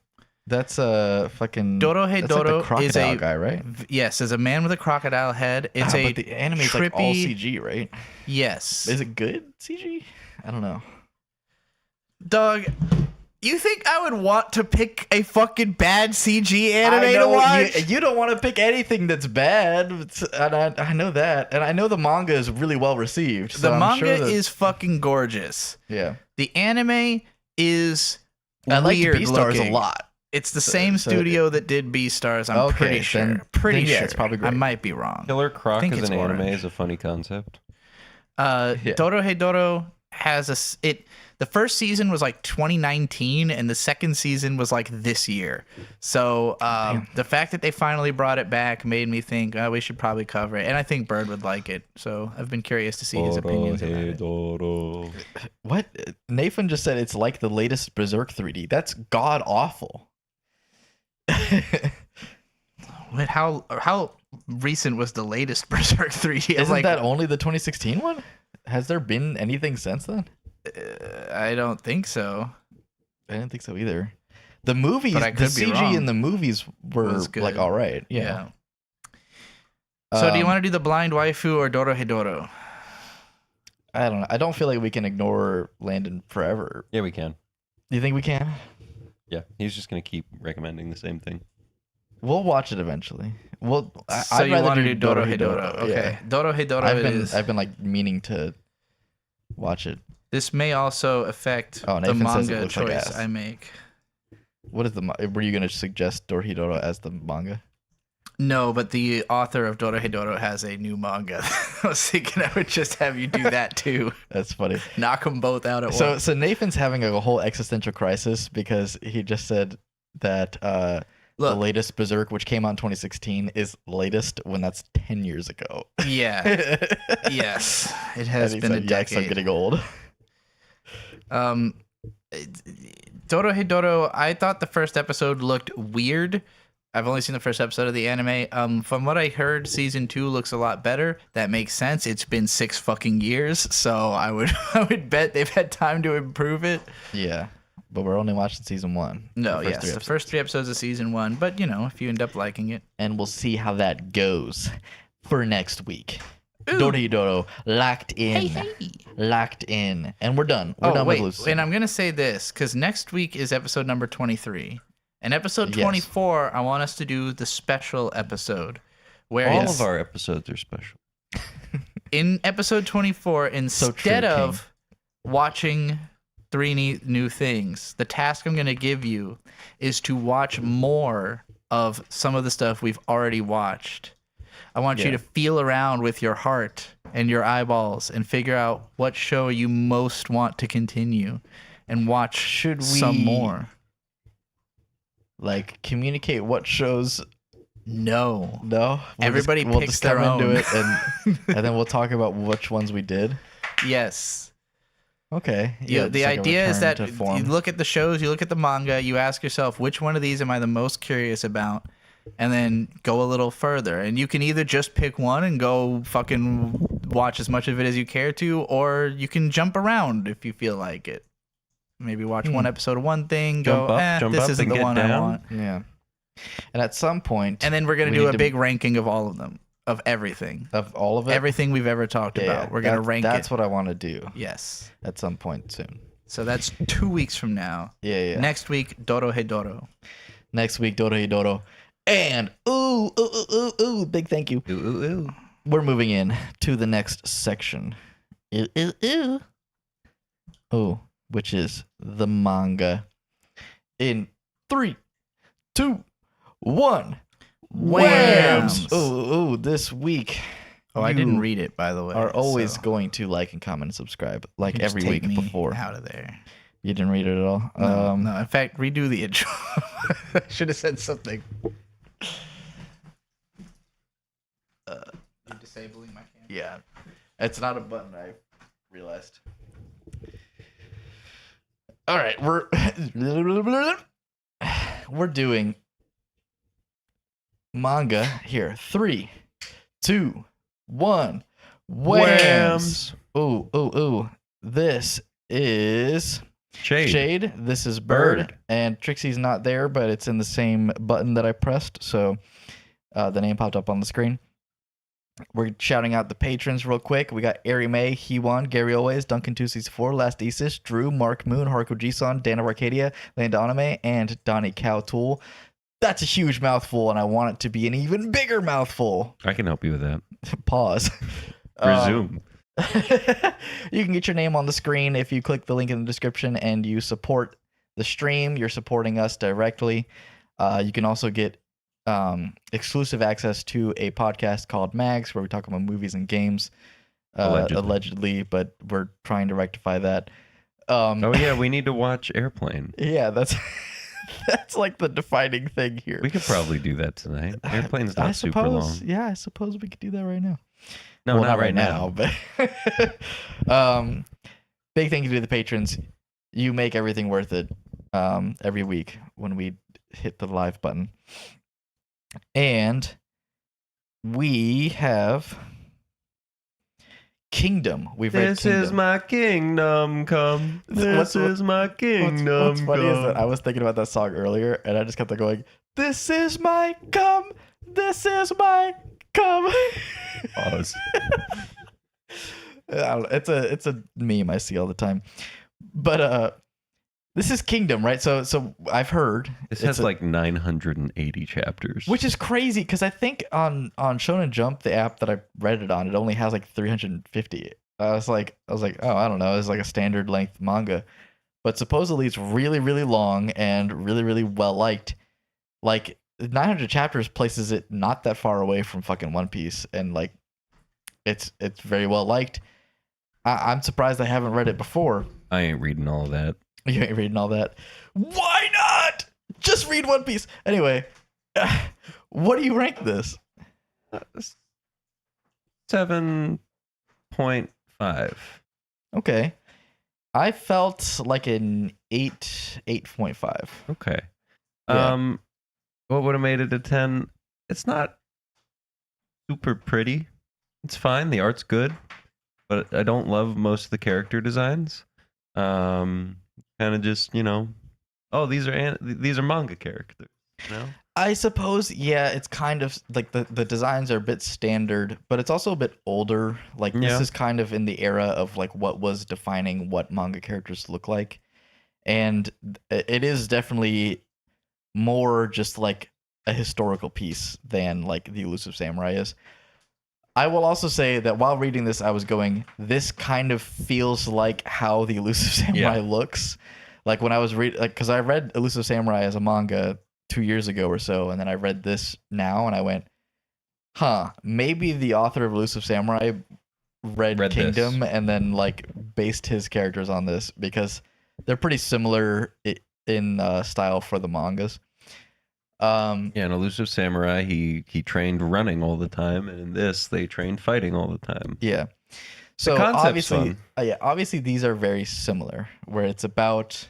that's a fucking. Doro He that's like Doro the crocodile is a guy, right? Yes, is a man with a crocodile head. It's a but the anime is like all trippy- CG, right? Yes. Is it good CG? I don't know. Dog, you think I would want to pick a fucking bad CG anime I to know watch? you don't want to pick anything that's bad, and I know that, and I know the manga is really well received. So The I'm manga sure that, is fucking gorgeous. yeah. The anime is I like weird Beastars looking. a lot. It's the same so studio that did Beastars. I'm Okay, pretty sure. then- pretty then yeah, sure. it's probably I great. might be wrong. Killer Croc think as it's an anime orange. is a funny concept. Yeah. Doro He Doro has the first season was like 2019 and the second season was like this year. So the fact that they finally brought it back made me think we should probably cover it. And I think Bird would like it. So I've been curious to see his opinions about it. Doro. What Nathan just said, it's like the latest Berserk 3D. That's god awful. Wait, how recent was the latest Berserk 3D? I'm Isn't like, that only the 2016 one? Has there been anything since then? I don't think so. I didn't think so either. The movies, But I the could be CG wrong. in the movies were Was good. like all right. Yeah. So do you want to do the Blind Waifu or Doro He Doro? I don't know. I don't feel like we can ignore Landon forever. Yeah, we can. You think we can? Yeah, he's just gonna keep recommending the same thing. We'll watch it eventually. Well, So I'd you rather want to do Doro He Doro? Okay, Yeah. Doro He Doro I've it been is. I've been like meaning to watch it. This may also affect Oh, the Nathan says it manga looks like choice ass. I make. What is were you gonna suggest Dorhidoro as the manga? No, but the author of Doro He Doro has a new manga. I was thinking I would just have you do that too. That's funny. Knock them both out at once. So Nathan's having a whole existential crisis because he just said that the Look, latest Berserk, which came out in 2016, is latest when that's 10 years ago. yeah, yes, it has And he been a said, "Yikes, I'm decade. getting old." Doro He Doro, I thought the first episode looked weird. I've only seen the first episode of the anime. From what I heard, season 2 looks a lot better. That makes sense. It's been 6 fucking years, so I would bet they've had time to improve it. Yeah, but we're only watching season 1. No, the first yes, 3 the episodes. first 3 episodes of season 1. But if you end up liking it, And we'll see how that goes for next week. Ooh. Dorhidoro locked in, locked in, and we're done. We're done with Elusive and Samurai. I'm gonna say this because next week is episode number 23, and episode Yes. 24. I want us to do the special episode where All it's- of our episodes are special. in episode 24, instead true, of watching 3 new things, the task I'm going to give you is to watch more of some of the stuff we've already watched. I want you Yeah. to feel around with your heart and your eyeballs and figure out what show you most want to continue and watch Should some we- more. Like communicate what shows. No. No, Everybody we'll picks just their come into own. it, and then we'll talk about which ones we did. Yes. Okay. The just like a idea is return that to form. you look at the shows, you look at the manga, you ask yourself, which one of these am I the most curious about? And then go a little further. And you can either just pick one and go fucking watch as much of it as you care to, or you can jump around if you feel like it. Maybe watch one episode of one thing, Jump go, up, jump this up, isn't and the get one I down. want. Yeah. And at some point, And then we're going to we do need a to- big ranking of all of them, of everything. of all of it, Everything we've ever talked about. We're going to rank That's it. what I want to do Yes. at some point soon. So that's 2 weeks from now. Yeah. Next week, Doro He Doro. Next week, Dorhidoro, and big thank you. Ooh, ooh, ooh. We're moving in to the next section. Ooh. which is the manga. In 3, 2, 1. Whams! Ooh, this week. Oh, I didn't you read it, by the way. Are always so going to like and comment and subscribe, like you just every take week me before. out of there. You didn't read it at all? No, no. In fact, redo the intro. I should have said something. You're disabling my camera. Yeah. It's not a button, I realized. All right, we're doing manga here. 3, 2, 1. Whams! Ooh. This is Shade. This is Bird. And Trixie's not there, but it's in the same button that I pressed, so the name popped up on the screen. We're shouting out the patrons real quick. We got Ari May, Hewan, Gary Always, Duncan264, Last Isis, Drew, Mark Moon, Haruko Jisan, Dana Arcadia, Landoname, and Donnie Cowtool. That's a huge mouthful, and I want it to be an even bigger mouthful. I can help you with that. Pause. Resume. You can get your name on the screen if you click the link in the description and you support the stream. You're supporting us directly. You can also get exclusive access to a podcast called Mags, where we talk about movies and games. Allegedly, but we're trying to rectify that. Oh yeah, we need to watch Airplane. Yeah, that's that's like the defining thing here. We could probably do that tonight. Airplane's not super long. Yeah, I suppose we could do that right now. No, Well, not right now. but big thank you to the patrons. You make everything worth it every week when we hit the live button. And we have Kingdom. We've read This Kingdom. is my kingdom come. This is my kingdom What's funny is that come. I was thinking about that song earlier, and I just kept going, "This is my come. This is my come." Pause. I don't know, it's a meme I see all the time. But this is Kingdom, right? So I've heard This has like 980 chapters. which is crazy because I think on Shonen Jump, the app that I read it on, it only has like 350. I was like, oh, I don't know, it's like a standard length manga, but supposedly it's really, really long and really, really well liked. Like 900 chapters places it not that far away from fucking One Piece, and like it's very well liked. I'm surprised I haven't read it before. I ain't reading all of that. You ain't reading all that. Why not? Just read One Piece. Anyway, what do you rank this? 7.5. Okay. I felt like an 8.5. Okay. Yeah. What would have made it a 10? It's not super pretty. It's fine. The art's good, but I don't love most of the character designs. Kind of just, oh, these are manga characters, I suppose, yeah, it's kind of like the designs are a bit standard, but it's also a bit older. Like this Yeah. is kind of in the era of like what was defining what manga characters look like. And it is definitely more just like a historical piece than like the Elusive Samurai is. I will also say that while reading this, I was going, this kind of feels like how the Elusive Samurai looks. Like when I was reading, like, because I read Elusive Samurai as a manga 2 years ago or so, and then I read this now, and I went, maybe the author of Elusive Samurai read Kingdom this. and then like based his characters on this, because they're pretty similar in style for the mangas. in Elusive Samurai, he trained running all the time, and in this, they trained fighting all the time. Yeah. So concept's obviously these are very similar, where it's about,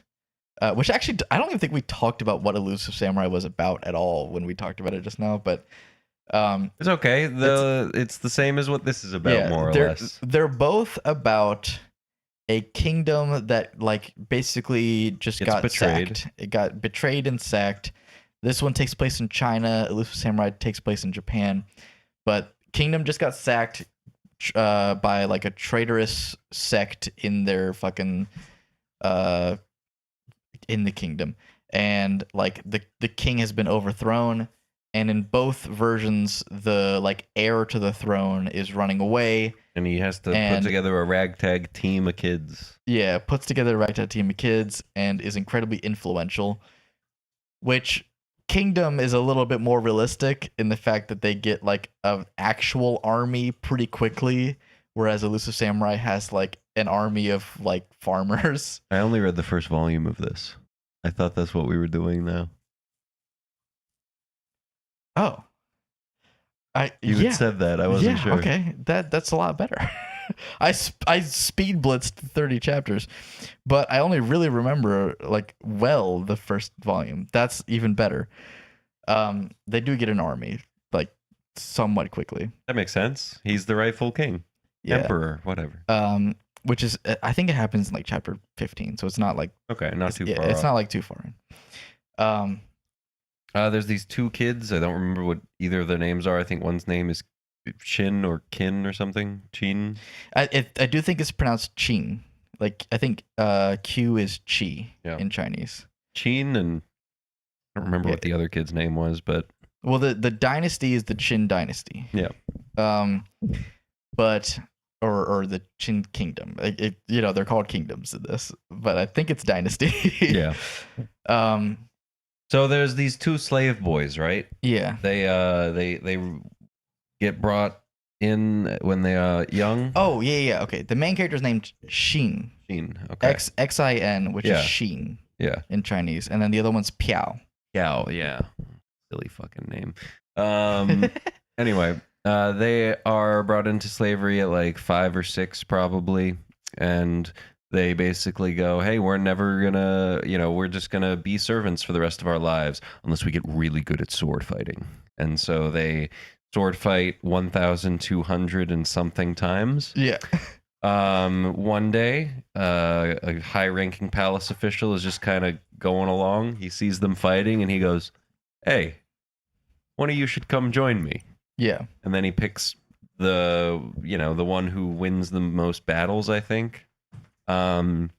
which actually I don't even think we talked about what Elusive Samurai was about at all when we talked about it just now, but it's okay. It's the same as what this is about, more or less. They're both about a kingdom that like basically just got betrayed. sacked. It got betrayed and sacked. This one takes place in China. Elusive Samurai takes place in Japan, but Kingdom just got sacked by like a traitorous sect in their fucking in the kingdom, and like the king has been overthrown, and in both versions, the like heir to the throne is running away. And he has to put And- together a ragtag team of kids. Yeah, puts together a ragtag team of kids and is incredibly influential. Which Kingdom is a little bit more realistic in the fact that they get like an actual army pretty quickly, whereas Elusive Samurai has like an army of like farmers. I only read the first volume of this. I thought that's what we were doing now. Oh, You yeah. had said that. I wasn't Yeah, sure. okay, that's a lot better. I speed blitzed 30 chapters, but I only really remember like the first volume. That's even better. They do get an army like somewhat quickly. That makes sense. He's the rightful king, Yeah. emperor, whatever. Which is I think it happens in like chapter 15, so it's not like Okay, not too far. it's off. not like too far in. There's these two kids. I don't remember what either of their names are. I think one's name is Shin or Kin or something. Chin. I do think it's pronounced Qin. Like I think Q is Chi in Chinese. Chin, and I don't remember what the other kid's name was, but Well, the dynasty is the Qin dynasty. Yeah. But or the Qin kingdom. They're called kingdoms in this, but I think it's dynasty. yeah. Um. So there's these two slave boys, right? Yeah. They get brought in when they are young. Oh yeah. Okay. The main character's named Xin. Xin. Okay. Xin, which Yeah. is Xin Yeah. in Chinese, and then the other one's Piao. Yao. Yeah. Silly fucking name. Anyway, they are brought into slavery at like 5 or 6 probably, and they basically go, hey, we're never gonna, we're just gonna be servants for the rest of our lives unless we get really good at sword fighting. And so they sword fight 1,200 and something times. Yeah. One day, a high-ranking palace official is just kind of going along. He sees them fighting and he goes, hey, one of you should come join me. Yeah. And then he picks the one who wins the most battles, I think. And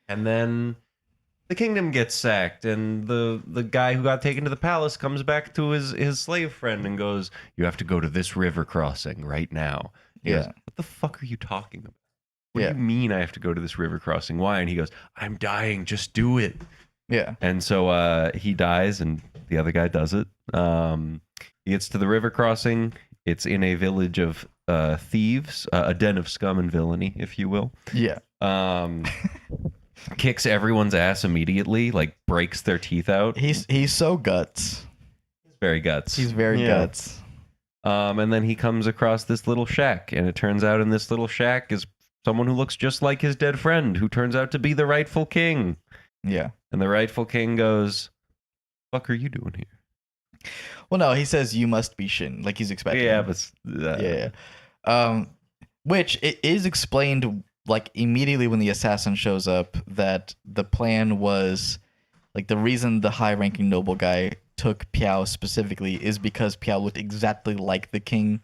then the kingdom gets sacked, and the guy who got taken to the palace comes back to his slave friend and goes, you have to go to this river crossing right now. He goes, what the fuck are you talking about? What do you mean I have to go to this river crossing? Why? And he goes, I'm dying, just do it. Yeah. And so he dies, and the other guy does it. He gets to the river crossing. It's in a village of thieves, a den of scum and villainy, if you will. Yeah. Kicks everyone's ass immediately, like breaks their teeth out. He's so guts. Very guts. He's very guts. And then he comes across this little shack, and it turns out in this little shack is someone who looks just like his dead friend, who turns out to be the rightful king. Yeah. And the rightful king goes, "Fuck are you doing here?" Well, no, he says you must be Shin, like he's expecting. Yeah, but yeah. Which it is explained like immediately when the assassin shows up that the plan was like the reason the high-ranking noble guy took Piao specifically is because Piao looked exactly like the king,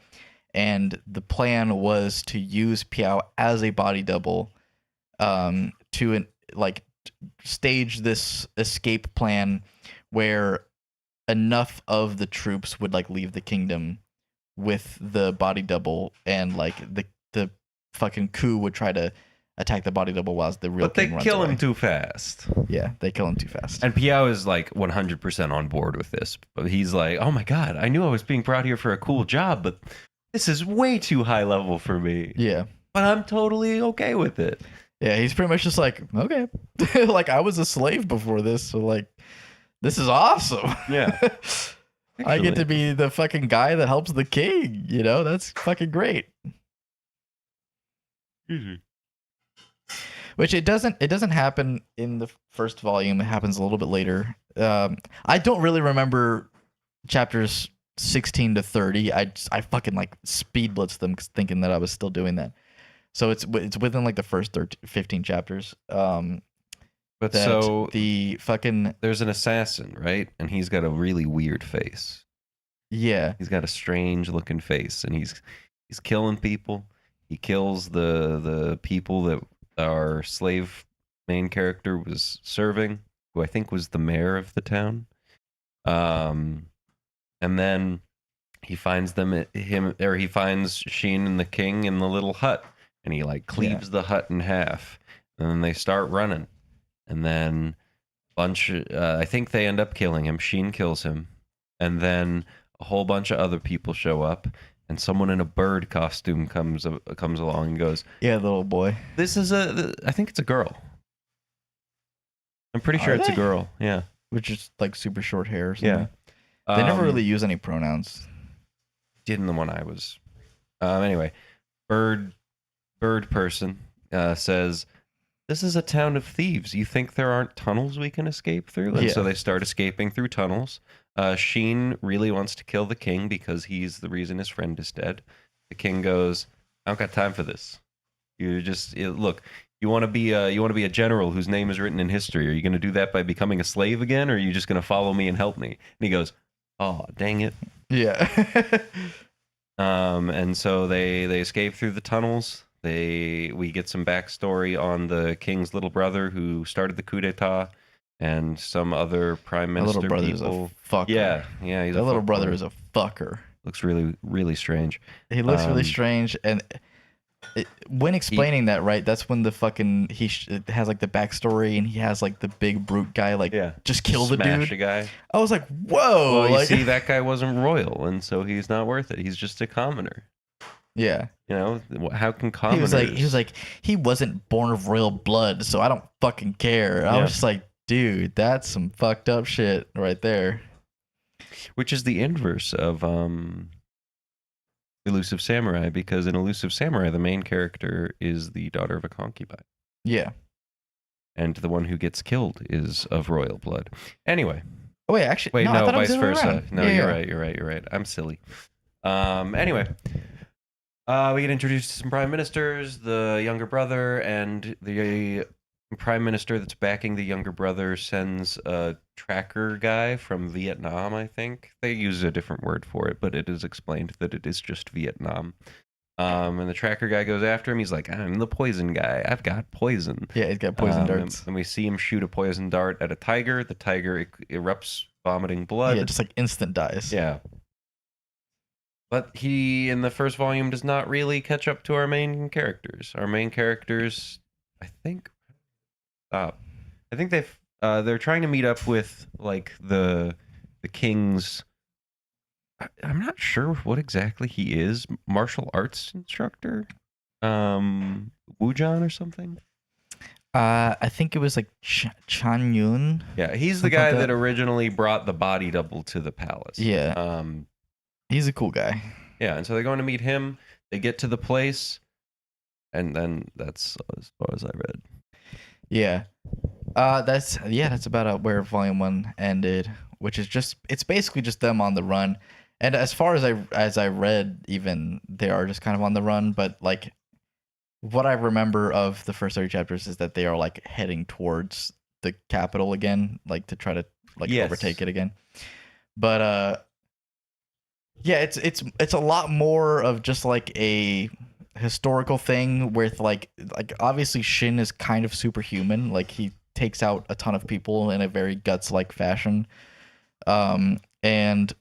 and the plan was to use Piao as a body double, to like stage this escape plan where enough of the troops would like leave the kingdom with the body double, and like the fucking coup would try to attack the body double while the real but they king runs kill him away. too fast. Yeah, they kill him too fast. And Piao is like 100% on board with this. But he's like, oh my God, I knew I was being brought here for a cool job, but this is way too high level for me. Yeah. But I'm totally okay with it. Yeah, he's pretty much just like, okay. Like, I was a slave before this, so like, this is awesome. Yeah. I get to be the fucking guy that helps the king, That's fucking great. Mm-hmm. Which it doesn't happen in the first volume. It happens a little bit later. I don't really remember chapters 16 to 30. I fucking like speed blitzed them thinking that I was still doing that. So it's within like the first 15 chapters. But that so the fucking there's an assassin, right? And he's got a really weird face. yeah. He's got a strange looking face, and he's killing people. He kills the people that our slave main character was serving, who I think was the mayor of the town. and then he finds he finds Sheen and the king in the little hut, and he like cleaves the hut in half, and then they start running, and then I think they end up killing him. Sheen kills him, and then a whole bunch of other people show up, and someone in a bird costume comes along and goes, Yeah, the little boy. "This is I think it's a girl. I'm pretty sure Are it's a they? girl. Yeah, Which is like super short hair or something. yeah. They never really use any pronouns. Didn't the one I was. Anyway, bird person says, "This is a town of thieves. You think there aren't tunnels we can escape through?" And so Yeah. they start escaping through tunnels. Sheen really wants to kill the king because he's the reason his friend is dead. The king goes, "I don't got time for this. Look. You want to be a general whose name is written in history. Are you going to do that by becoming a slave again, or are you just going to follow me and help me?" And he goes, "Oh, dang it." Yeah. And so they escape through the tunnels. We get some backstory on the king's little brother who started the coup d'état, and some other prime My minister little brother's people. a fucker. Yeah, he's That a little brother fuckboy. is a fucker. Looks really, really strange. He looks really Um, strange, and when explaining that, right, that's when the fucking it has like the backstory, and he has like the big brute guy like Yeah, just kill the smash dude. a guy. I was like, whoa, Well, you like, see, that guy wasn't royal, and so he's not worth it. He's just a commoner. yeah. You know, how can He commoners? was like, he wasn't born of royal blood, so I don't fucking care. I Yeah. was just like, dude, that's some fucked up shit right there. Which is the inverse of Elusive Samurai, because in Elusive Samurai, the main character is the daughter of a concubine, Yeah. and the one who gets killed is of royal blood. Anyway, Oh wait, actually, wait, no, I no, thought it was vice the other way versa. around. No, Yeah, you're yeah. right. You're right. I'm silly. Anyway, we get introduced to some prime ministers, the younger brother, and the prime minister that's backing the younger brother sends a tracker guy from Vietnam, I think. They use a different word for it, but it is explained that it is just Vietnam. And the tracker guy goes after him. He's like, "I'm the poison guy. I've got poison." Yeah, he's got poison darts. And we see him shoot a poison dart at a tiger. The tiger erupts, vomiting blood. Yeah, just like instant dies. Yeah. But he, in the first volume, does not really catch up to our main characters. Our main characters, I think, I think they're trying to meet up with like the king's. I'm not sure what exactly he is. Martial arts instructor, Wujan or something. I think it was like Chan Yun. Yeah, he's the Something guy like that that. originally brought the body double to the palace. Yeah. He's a cool guy. Yeah, and so they're going to meet him. They get to the place, and then that's as far as I read. Yeah. That's about where volume 1 ended, which is it's basically just them on the run. And as far as I read, even they are just kind of on the run, but like what I remember of the first 30 chapters is that they are like heading towards the capital again, like to try to like Yes. overtake it again. But yeah, it's a lot more of just like a historical thing with like obviously Shin is kind of superhuman, like he takes out a ton of people in a very guts like fashion. And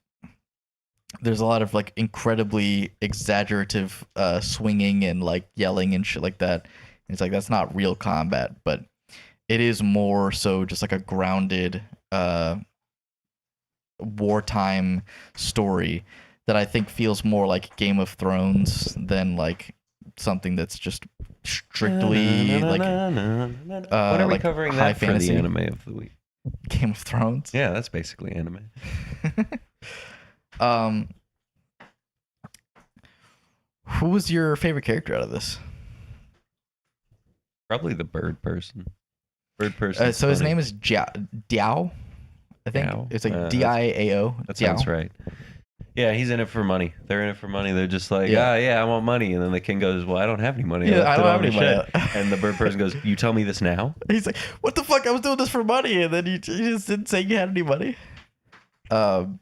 there's a lot of like incredibly exaggerative swinging and like yelling and shit like that. And it's like that's not real combat, but it is more so just like a grounded wartime story that I think feels more like Game of Thrones than like something that's just strictly like When are we like covering high that for fantasy. the anime of the week? Game of Thrones. Yeah, that's basically anime. Who was your favorite character out of this? Probably the bird person. Bird person. So his name is Diao. I think Diao? it's like That's- Diao. That sounds right. Yeah, he's in it for money. They're in it for money. They're just like, yeah, I want money. And then the king goes, "Well, I don't have any money. Yeah, left I it don't on have the any money." shed." And the bird person goes, "You tell me this now?" He's like, "What the fuck? I was doing this for money, and then you just didn't say you had any money." And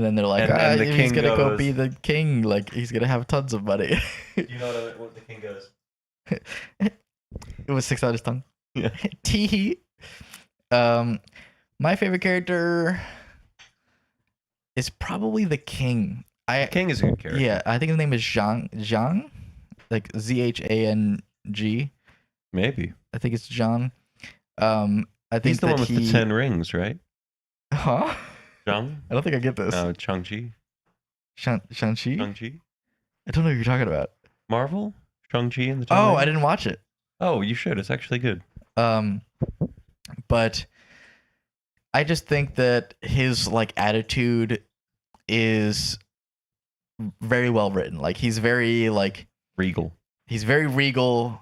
then they're like, And the he's king gonna go goes- be the king. Like he's gonna have tons of money. You know what the king goes? It was 6 out of his tongue. Yeah. Tee. My favorite character. is probably the king. King is a good character. Yeah, I think his name is Zhang, like Zhang. Maybe. I think it's Zhang. I think He's the that one with the 10 rings, right? Huh? Zhang? I don't think I get this. No, Shang-Chi. Shang-Chi? Shang-Chi? I don't know what you're talking about. Marvel? Shang-Chi and the 10 Oh, rings? I didn't watch it. Oh, you should. It's actually good. But I just think that his like attitude is very well written. Like he's very like Regal. he's very regal.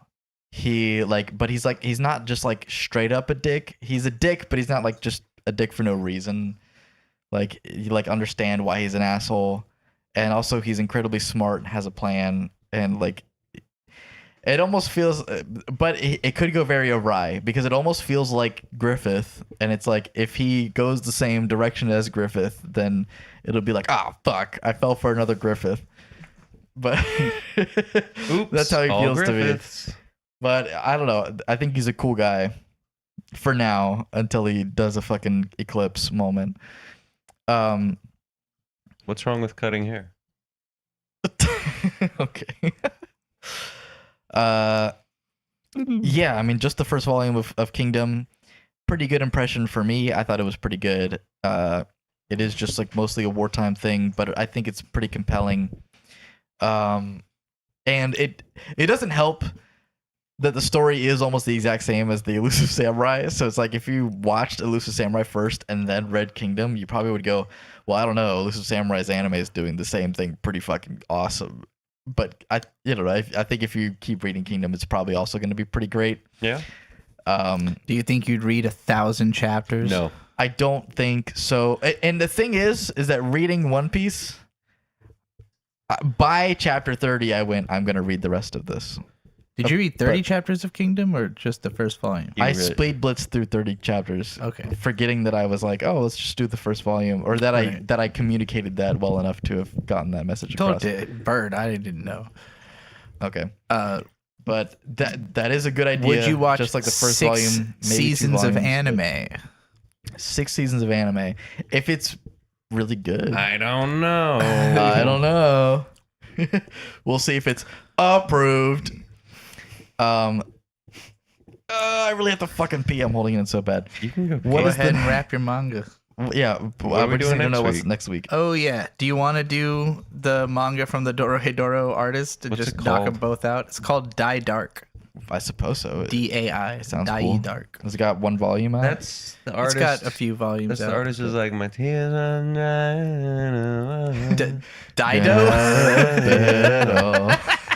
He like, but he's not just like straight up a dick. He's a dick, but he's not like just a dick for no reason. Like you like understand why he's an asshole, and also he's incredibly smart and has a plan, and like it almost feels, but it could go very awry because it almost feels like Griffith, and it's like if he goes the same direction as Griffith, then it'll be like, oh fuck, I fell for another Griffith. But Oops, that's how he all feels Griffiths. to me. But I don't know. I think he's a cool guy for now until he does a fucking eclipse moment. What's wrong with cutting hair? Okay. Yeah, I mean, just the first volume of Kingdom, pretty good impression for me. I thought it was pretty good. It is just like mostly a wartime thing, but I think it's pretty compelling. And it doesn't help that the story is almost the exact same as the Elusive Samurai. So it's like if you watched Elusive Samurai first and then read Kingdom, you probably would go, well, I don't know, Elusive Samurai's anime is doing the same thing pretty fucking awesome. But I think if you keep reading Kingdom, it's probably also going to be pretty great. Yeah. Do you think you'd read 1,000 chapters? No. I don't think so. And the thing is that reading One Piece, by chapter 30, I'm going to read the rest of this. Did you read 30 chapters of Kingdom or just the first volume? I speed blitzed through 30 chapters. Okay. Forgetting that I was like, oh, let's just do the first volume, or that Right. I communicated that well enough to have gotten that message across. Told it, Bird. I didn't know. Okay. But that is a good idea. Would you watch just like the first 6 volume, maybe 2 seasons of volumes, anime? but 6 seasons of anime. If it's really good, I don't know. I don't know. We'll see if it's approved. I really have to fucking pee. I'm holding it in so bad. You can go. What Go is ahead the- and wrap your manga. Yeah, What are we we just doing need to know next what's week? next week. Oh yeah. Do you want to do the manga from the Dorohedoro artist and What's just it knock called? them both out? It's called Die Dark. I suppose so. DAI. sounds Die cool. Dark. It's got 1 volume out. That's the artist. It's got a few volumes That's out. the artist is like my tears on Dido?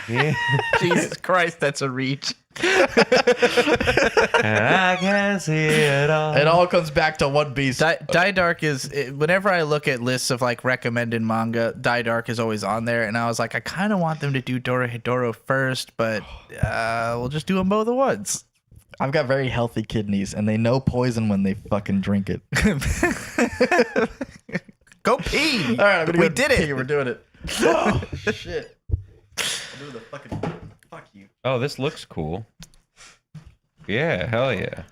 Yeah. Jesus Christ, that's a reach. And I can see it all. It all comes back to One Piece. Die Dark is, whenever I look at lists of like recommended manga, Die Dark is always on there, and I was like, I kind of want them to do Dorohedoro first, but we'll just do them both at once. I've got very healthy kidneys, and they know poison when they fucking drink it. Go pee. All right, I'm gonna We go did it. pee. We're doing it. Oh shit! I'm doing the fucking fuck you. Oh, this looks cool. Yeah, hell yeah.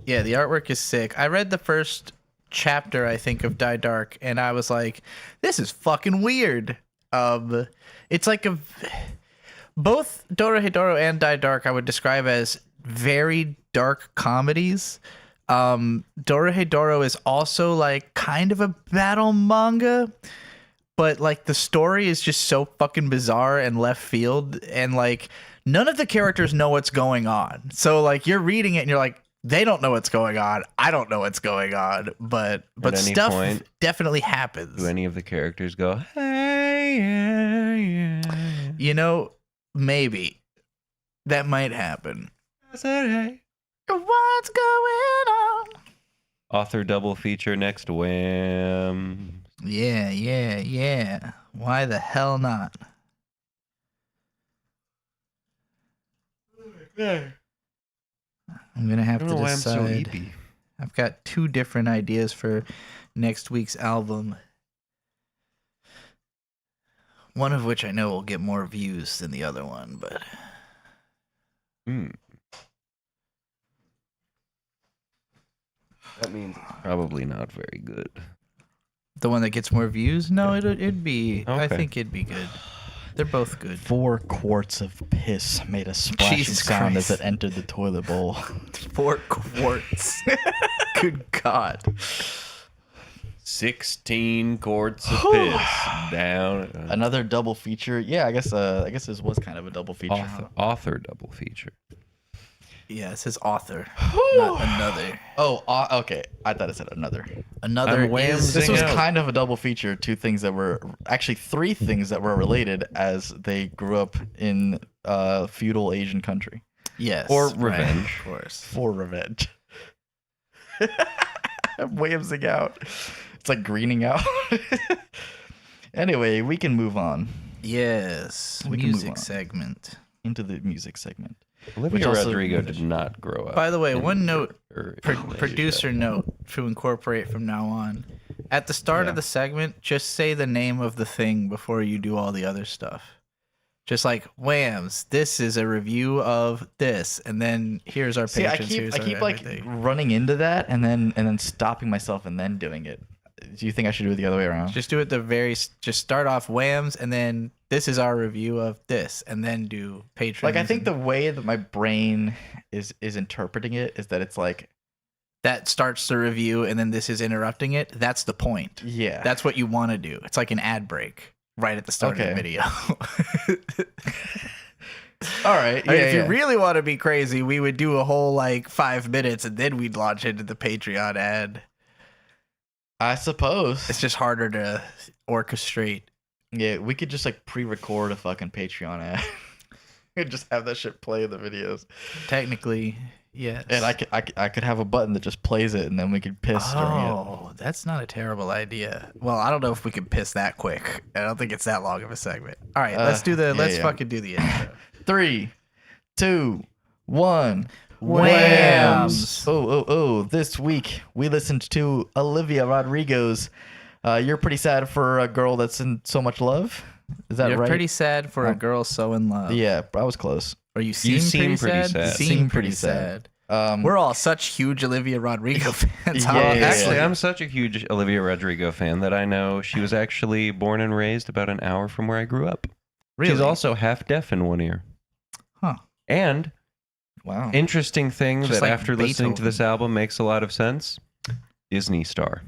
Yeah, the artwork is sick. I read the first chapter, I think, of Die Dark, and I was like, this is fucking weird. It's like both Dorohedoro and Die Dark I would describe as very dark comedies. Dorohedoro is also like kind of a battle manga, but like the story is just so fucking bizarre and left field, and like none of the characters know what's going on. So like you're reading it and you're like, they don't know what's going on. I don't know what's going on, but At any stuff point, definitely happens. Do any of the characters go, hey, yeah, yeah. You know, maybe that might happen. I said, hey. What's going on? Author double feature next WAMMBS. Yeah. Why the hell not? I'm gonna I have don't to know why I'm so decide. eepy. I've got 2 different ideas for next week's album. One of which I know will get more views than the other one, but That means it's probably not very good. The one that gets more views? No, it'd be. I Okay. think it'd be good. They're both good. 4 quarts of piss made a splashing Jesus sound Christ. as it entered the toilet bowl. 4 quarts. Good God. 16 quarts of piss down. Another double feature. Yeah, I guess this was kind of a double feature. Author double feature. Yeah, it says author, not another. Oh, okay. I thought it said another. Another I'm whamsing is This was out. kind of a double feature. 2 things that were actually 3 things that were related as they grew up in feudal Asian country yes, Or right, revenge. of course. for revenge. I'm whamsing out. It's like greening out. Anyway, we can move on Yes, We can move music on. segment. into the music segment. Olivia also- Rodrigo did not grow up. By the way, in- one note, or in Asia. producer note to incorporate from now on. At the start Yeah. of the segment, just say the name of the thing before you do all the other stuff. Just like WAMMBS, this is a review of this, and then here's our See, I patrons. keep here's I our keep like everything. running into that and then stopping myself and then doing it. Do you think I should do it the other way around? Just do it just start off WAMMBS, and then this is our review of this, and then do patrons. Like I think and the way that my brain is interpreting it is that it's like, that starts the review, and then this is interrupting it. That's the point. yeah. That's what you want to do. It's like an ad break right at the start of Okay. the video. all right. I mean, Yeah, if yeah. you really want to be crazy, we would do a whole like 5 minutes, and then we'd launch into the Patreon ad. I suppose. It's just harder to orchestrate. Yeah, we could just like pre-record a fucking Patreon ad. And just have that shit play in the videos. Technically, yes. And I could have a button that just plays it and then we could piss during it. Oh, that's not a terrible idea. Well, I don't know if we can piss that quick. I don't think it's that long of a segment. All right, let's fucking do the intro. 3, 2, 1. WAMMBS. Oh. This week we listened to Olivia Rodrigo's You're Pretty Sad for a Girl That's in So Much Love. Is that You're right? pretty sad for Oh. a girl so in love. Yeah, I was close. Or you seem, seem pretty pretty sad? sad. Seem pretty sad. Um, We're all such huge Olivia Rodrigo fans. Yeah, obviously. yeah, Actually, I'm such a huge Olivia Rodrigo fan that I know she was actually born and raised about an hour from where I grew up. Really? She's also half deaf in one ear. Huh. And wow. interesting thing Just that like after listening to Beethoven. this album makes a lot of sense. Disney star.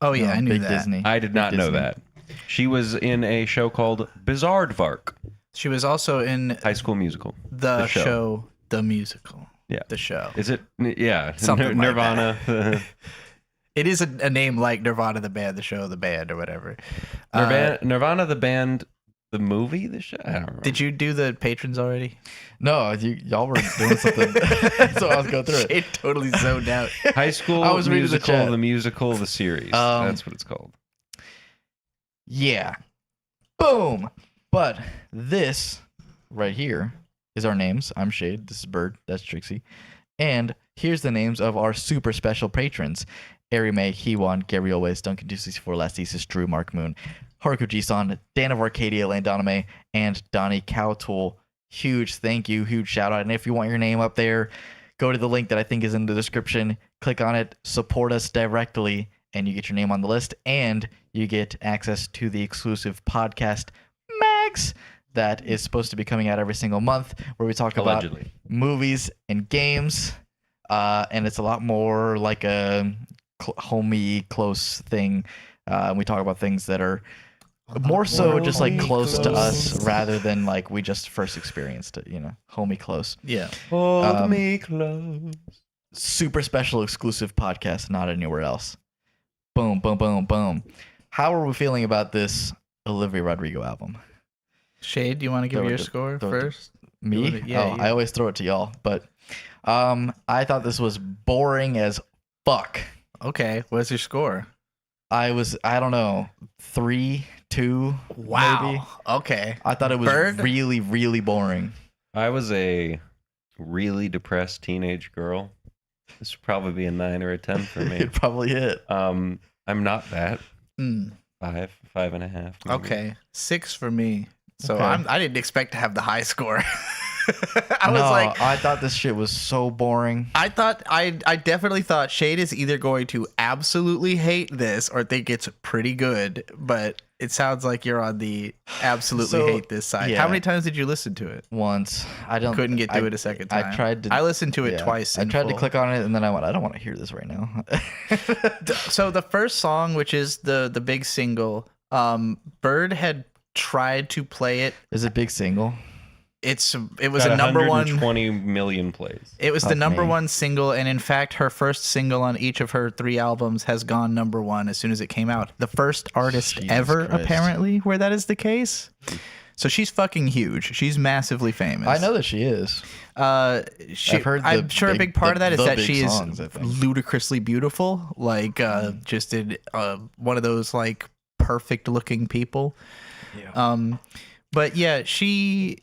Oh yeah, No, I knew big that. Disney. I did not know Disney. that. She was in a show called Bizarrevark, She was also in High School Musical. the the show. show, the musical. Yeah. The show. Is it? Yeah. Something like Nirvana. It is a name like Nirvana the band, the show, the band, or whatever. Nirvana the band, the movie, the show. I don't remember. Did you do the patrons already? No, y'all were doing something. So I was going through it. It totally zoned out. High School I was reading the Musical, chat. the musical, the series. Um, That's what it's called. Yeah. Boom. But this right here is our names. I'm Shade. This is Bird. That's Trixie. And here's the names of our super special patrons. Ari May, Hewan, Gary Always, Duncan 264, Lastisis, Drew, Mark Moon, Haruko Jisan, Dan of Arcadia, Landoname, and Donnie Cowtool. Huge thank you, huge shout out. And if you want your name up there, go to the link that I think is in the description, click on it, support us directly, and you get your name on the list, and you get access to the exclusive podcast Mags that is supposed to be coming out every single month, where we talk about Allegedly. movies and games, and it's a lot more like a homey, close thing. We talk about things that are more so just like close to us rather than like we just first experienced it, homey close. Yeah. Hold me close. Super special exclusive podcast, not anywhere else. Boom, boom, boom, boom. How are we feeling about this Olivia Rodrigo album? Shade, do you want to give Throw it your to- score throw it to- first? Me? Yeah, you. I always throw it to y'all, but I thought this was boring as fuck. Okay. What's your score? I don't know, 3, 2, Wow. maybe. Okay. I thought it was Bird? really, really boring. I was a really depressed teenage girl. This would probably be a 9 or a 10 for me. It probably hit. I'm not that. Mm, 5.5. maybe. okay. 6 for me. So Okay. I didn't expect to have the high score. I was no, like, I thought this shit was so boring. I definitely thought Shade is either going to absolutely hate this or think it's pretty good, but it sounds like you're on the absolutely So, hate this side. yeah. How many times did you listen to it? Once Couldn't get through it a second time. I tried to. I listened to it twice. I tried to full. click on it, and then I went, I don't want to hear this right now. So the first song, which is the big single, Bird had tried to play it. Is it big single? It was Got a number one. 120 million plays. It was the Fuck number me. one single, and in fact, her first single on each of her 3 albums has gone number one as soon as it came out. The first artist Jesus ever, Christ. apparently, where that is the case. So she's fucking huge. She's massively famous. I know that she is. I'm sure a big part of that is that big she is songs, I think. ludicrously beautiful, like just in one of those like perfect looking people. Yeah. But yeah, she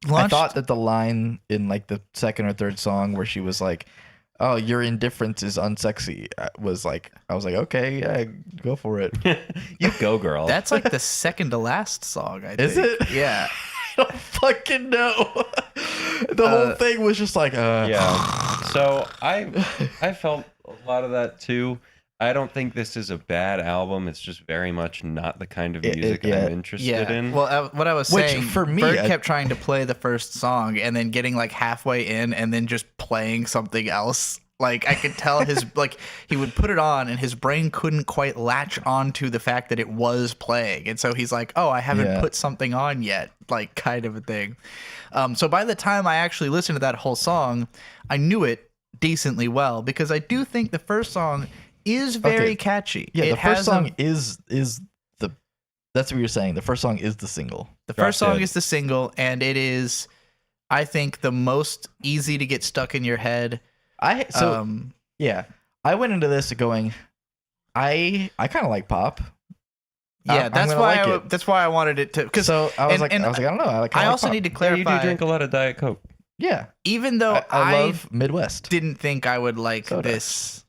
I launched. thought that the line in like the second or third song where she was like, "Oh, your indifference is unsexy," was like, I was like, okay, yeah, go for it. You go, girl. That's like the second to last song, I think. Is it? Yeah. I don't fucking know. The whole thing was just like, Yeah. So I felt a lot of that too. I don't think this is a bad album. It's just very much not the kind of music yeah. Yeah. I'm interested in. Well, what I was Which, saying, for me, Bird I- kept trying to play the first song and then getting like halfway in and then just playing something else. Like I could tell his like he would put it on and his brain couldn't quite latch onto the fact that it was playing, and so he's like, "Oh, I haven't Yeah. put something on yet," like kind of a thing. So by the time I actually listened to that whole song, I knew it decently well because I do think the first song is very Okay. catchy. yeah, It the has first song is the. That's what you're saying. The first song is the single. The first Drop song Dead. is the single, and it is, I think, the most easy to get stuck in your head. Yeah, I went into this going, I kind of like pop. Yeah, I'm that's gonna why. like it. That's why I wanted it to. Because So I was and I don't know. I, I also need to Yeah, you clarify. do drink a lot of Diet Coke. Yeah, even though I love Midwest. didn't think I would like Soda. this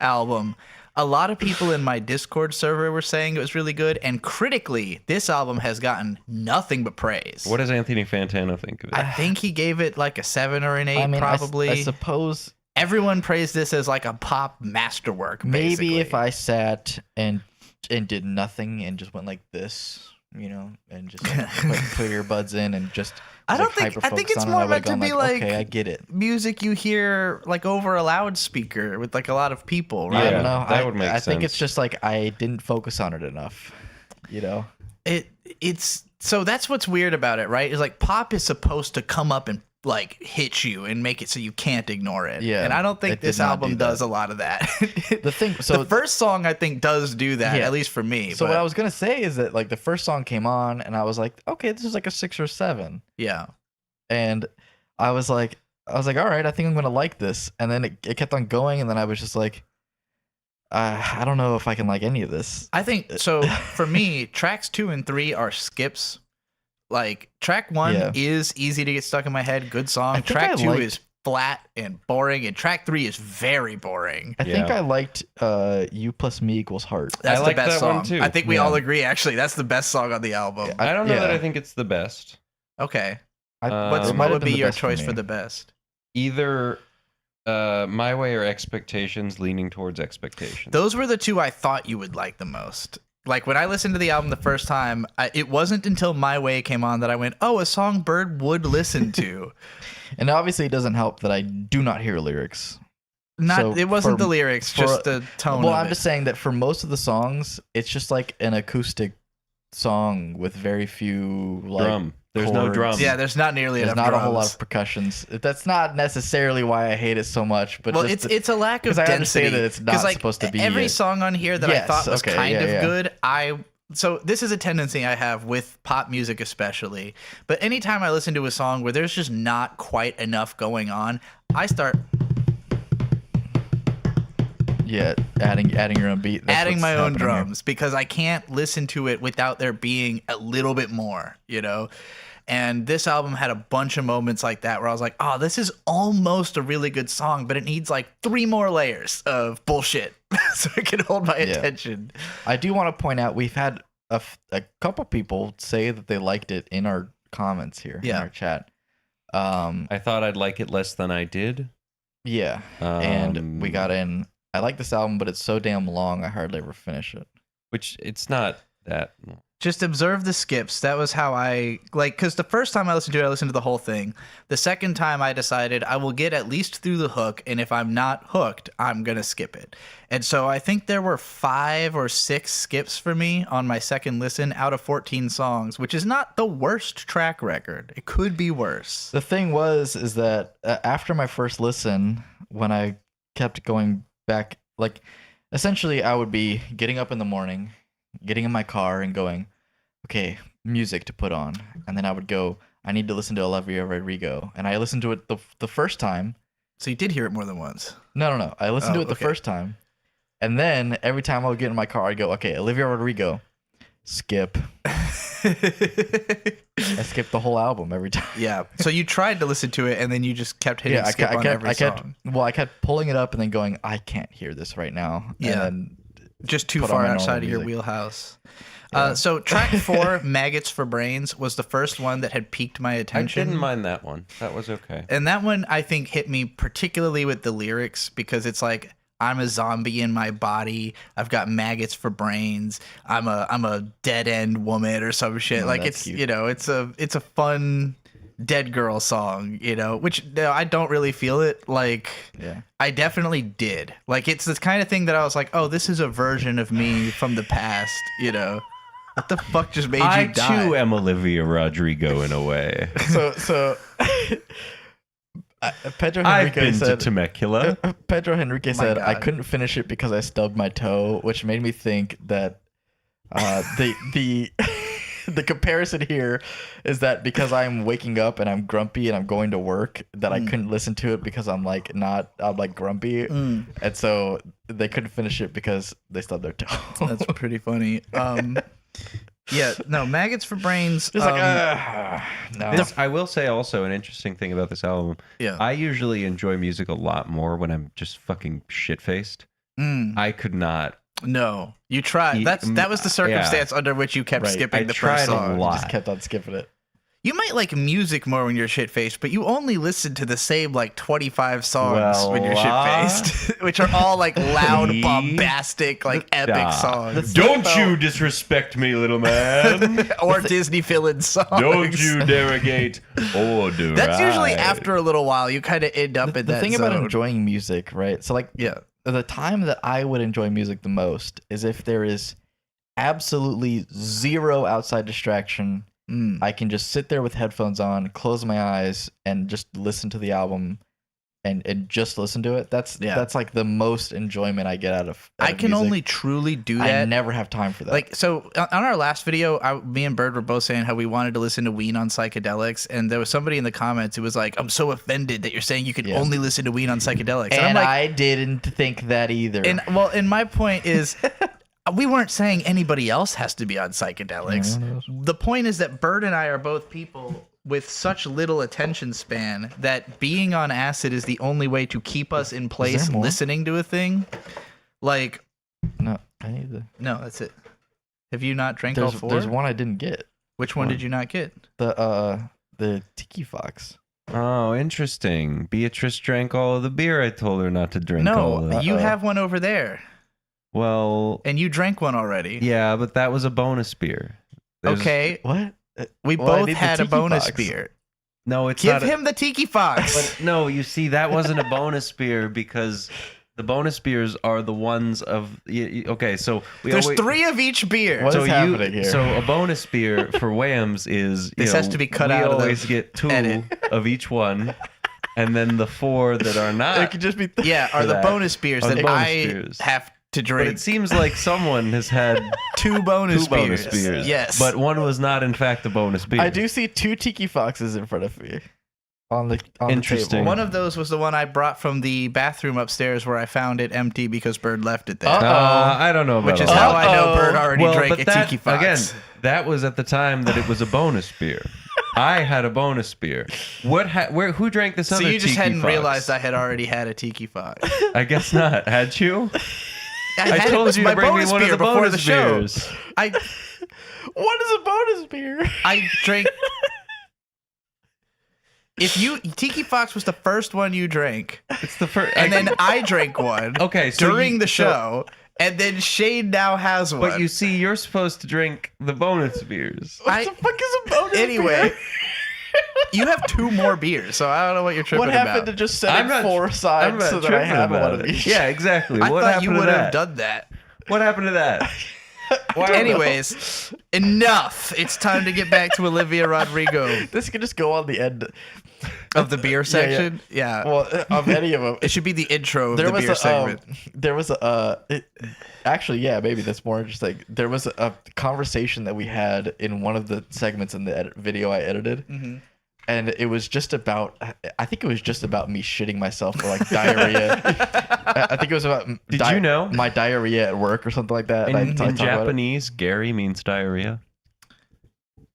album, a lot of people in my Discord server were saying it was really good, and critically, this album has gotten nothing but praise. What does Anthony Fantano think of it? I think he gave it like a 7 or an 8, I mean, probably. I suppose Everyone praised this as like a pop masterwork. maybe basically. if I sat and did nothing and just went like this, and just like, put earbuds in and just. I was, don't like, think- I think hyper-focused it's on it, more I would've meant to gone be like- okay, I get it. music you hear like over a loudspeaker with like a lot of people, right? I Yeah, don't know. that would make I think it's sense. just like I didn't focus on it enough. It's so that's what's weird about it, right? Is like pop is supposed to come up and like hit you and make it so you can't ignore it. Yeah, and I don't think it did this not album do that. does a lot of that. The thing, so the first song I think does do that, Yeah. at least for me. So but what I was gonna say is that like the first song came on and I was like, okay, this is like a 6 or 7, yeah, and I was like, all right, I think I'm gonna like this, and then it kept on going, and then I was just like, I don't know if I can like any of this. I think so. For me, tracks 2 and 3 are skips. Like track 1 Yeah. is easy to get stuck in my head, good song. I think Track I 2 liked- is flat and boring, and track 3 is very boring. I think Yeah. I liked "You Plus Me Equals Heart." That's I the like best that song. one, too. I think we Yeah. all agree. Actually, that's the best song on the album. I don't know that yeah. I think it's the best. Okay, It what might have would been be the your best choice me. for the best? Either My Way or Expectations, leaning towards Expectations. Those were the 2 I thought you would like the most. Like when I listened to the album the first time, it wasn't until My Way came on that I went, "Oh, a song Bird would listen to." And obviously, it doesn't help that I do not hear lyrics. Not So it wasn't for- the lyrics, for- just the tone. Well, of I'm it. just saying that for most of the songs, it's just like an acoustic song with very few like Drum. There's no chords. drum. Yeah, there's not nearly There's enough not drums. a whole lot of percussions. That's not necessarily why I hate it so much, but Well, just it's a lack of 'cause I density. understand that it's not 'Cause, like, supposed to be every a- song on here that I Yes, thought was okay, kind yeah, of yeah. good. So this is a tendency I have with pop music especially. But anytime I listen to a song where there's just not quite enough going on, I start adding your own beat. That's adding what's my own happening here. drums because I can't listen to it without there being a little bit more, And this album had a bunch of moments like that where I was like, "Oh, this is almost a really good song, but it needs like 3 more layers of bullshit so it can hold my attention." I do want to point out we've had a couple people say that they liked it in our comments here in Yeah. our chat. I thought I'd like it less than I did. Yeah, and we got in. I like this album, but it's so damn long. I hardly ever finish it. Which it's not that. Just observe the skips. That was how I like, because the first time I listened to it, I listened to the whole thing. The second time I decided I will get at least through the hook, and if I'm not hooked, I'm gonna skip it. And so I think there were 5 or 6 skips for me on my second listen out of 14 songs, which is not the worst track record. It could be worse. The thing is that after my first listen, when I kept going back, like essentially I would be getting up in the morning, getting in my car and going, okay, music to put on. And then I would go, I need to listen to Olivia Rodrigo. And I listened to it the first time. So you did hear it more than once. No. I listened to it the okay. first time. And then every time I would get in my car, I'd go, okay, Olivia Rodrigo, skip. I skipped the whole album every time. Yeah. So you tried to listen to it, and then you just kept hitting skip on every song. I kept pulling it up and then going, I can't hear this right now. Yeah. And then just too put on far my normal outside of your music. wheelhouse. Yeah. So track 4, Maggots for Brains, was the first one that had piqued my I attention. didn't mind that one. That was okay. And that one, I think, hit me particularly with the lyrics, because it's like, I'm a zombie in my body. I've got maggots for brains. I'm a dead end woman or some shit. Oh, like that's it's cute. you know, it's a fun dead girl song, you know, which no, I don't really feel it. Like Yeah. I definitely did. Like it's this kind of thing that I was like, oh, this is a version of me from the past, you know. What the fuck just made I you die? too am Olivia Rodrigo in a way. So Pedro I've Henrique been said, to Temecula. Pedro Henrique said, I God. couldn't finish it because I stubbed my toe, which made me think that the the comparison here is that because I'm waking up and I'm grumpy and I'm going to work, that I couldn't listen to it because I'm like grumpy, and so they couldn't finish it because they stubbed their toe. That's pretty funny. Yeah, no, Maggots for Brains. Just no. I will say also an interesting thing about this album. Yeah. I usually enjoy music a lot more when I'm just fucking shit-faced. I could not. No, you tried. That was the circumstance under which you kept Right. skipping I the tried first a song. lot. Just kept on skipping it. You might like music more when you're shit faced, but you only listen to the same like 25 songs when you're shit faced, which are all like loud, bombastic, like epic songs. Don't you disrespect me, little man. Or Disney villain songs. Don't you derogate or deride. That's usually after a little while. You kind of end up in The that thing zone. about enjoying music, right? So like Yeah. the time that I would enjoy music the most is if there is absolutely zero outside distraction. I can just sit there with headphones on, close my eyes, and just listen to the album and just listen to it. That's like the most enjoyment I get out of I can music. only truly do that. I never have time for that. Like, so on our last video, me and Bird were both saying how we wanted to listen to Ween on psychedelics, and there was somebody in the comments who was like, I'm so offended that you're saying you can only listen to Ween on psychedelics. and I'm like, I didn't think that either. and my point is, we weren't saying anybody else has to be on psychedelics. The point is that Bird and I are both people with such little attention span that being on acid is the only way to keep us in place more? listening to a thing. Like, no, I need the. no, that's it. Have you not drank all 4? There's one I didn't get. Which one did you not get? The Tiki Fox. Oh, interesting. Beatrice drank all of the beer I told her not to drink all No, of. you have one over there, Well, and you drank one already. yeah, but that was a bonus beer. Okay, What? we Well, I both need the had a Tiki bonus Fox. beer. No, it's Give not. him the Tiki Fox. But no, you see, that wasn't a bonus beer because the bonus beers are the ones of. Okay, so There's 3 of each beer. What so is happening here? So a bonus beer for WAMMBS is This has to be cut out of We the always get 2 edit. of each one, and then the 4 that are It not. could just be. Yeah, are the that. bonus beers Are the that bonus I beers. have to But drink. it seems like someone has had 2 bonus 2 bonus beers. beers. Yes, But one was not, in fact, a bonus beer. I do see 2 Tiki Foxes in front of me. On the Interesting. table. one of those was the one I brought from the bathroom upstairs where I found it empty because Bird left it there. I don't know about Which is all how that. I know Bird already Well, drank but a that, Tiki Fox. again, that was at the time that it was a bonus beer. I had a bonus beer. Who drank this so other you just Tiki hadn't Fox? realized I had already had a Tiki Fox. I guess not. Had you? I had it told as you my to bring me bonus one of beer the before bonus the show. beers. What is a bonus beer? I drank. Tiki Fox was the first one you drank, It's the first. and then I drank one. Okay, so during the so- show, and then Shane now has one. But you see, you're supposed to drink the bonus beers. What the fuck is a bonus anyway. beer? You have 2 more beers, so I don't know what you're tripping What happened about. to just setting 4 sides so that I have one of each? Yeah, exactly. I What thought happened you to would have that? done that. What happened to that? Anyways, enough. It's time to get back to Olivia Rodrigo This could just go on the end. of the beer section. Yeah. Well, of any of them. It should be the intro of There the was beer a segment. there was actually, yeah, maybe that's more interesting. There was a conversation that we had in one of the segments in the video I edited. Mm-hmm. And it was just about, I think it was just about me shitting myself or like diarrhea. I think it was about Did you know? my diarrhea at work or something like that. And In talked about it. Japanese, Gary means diarrhea.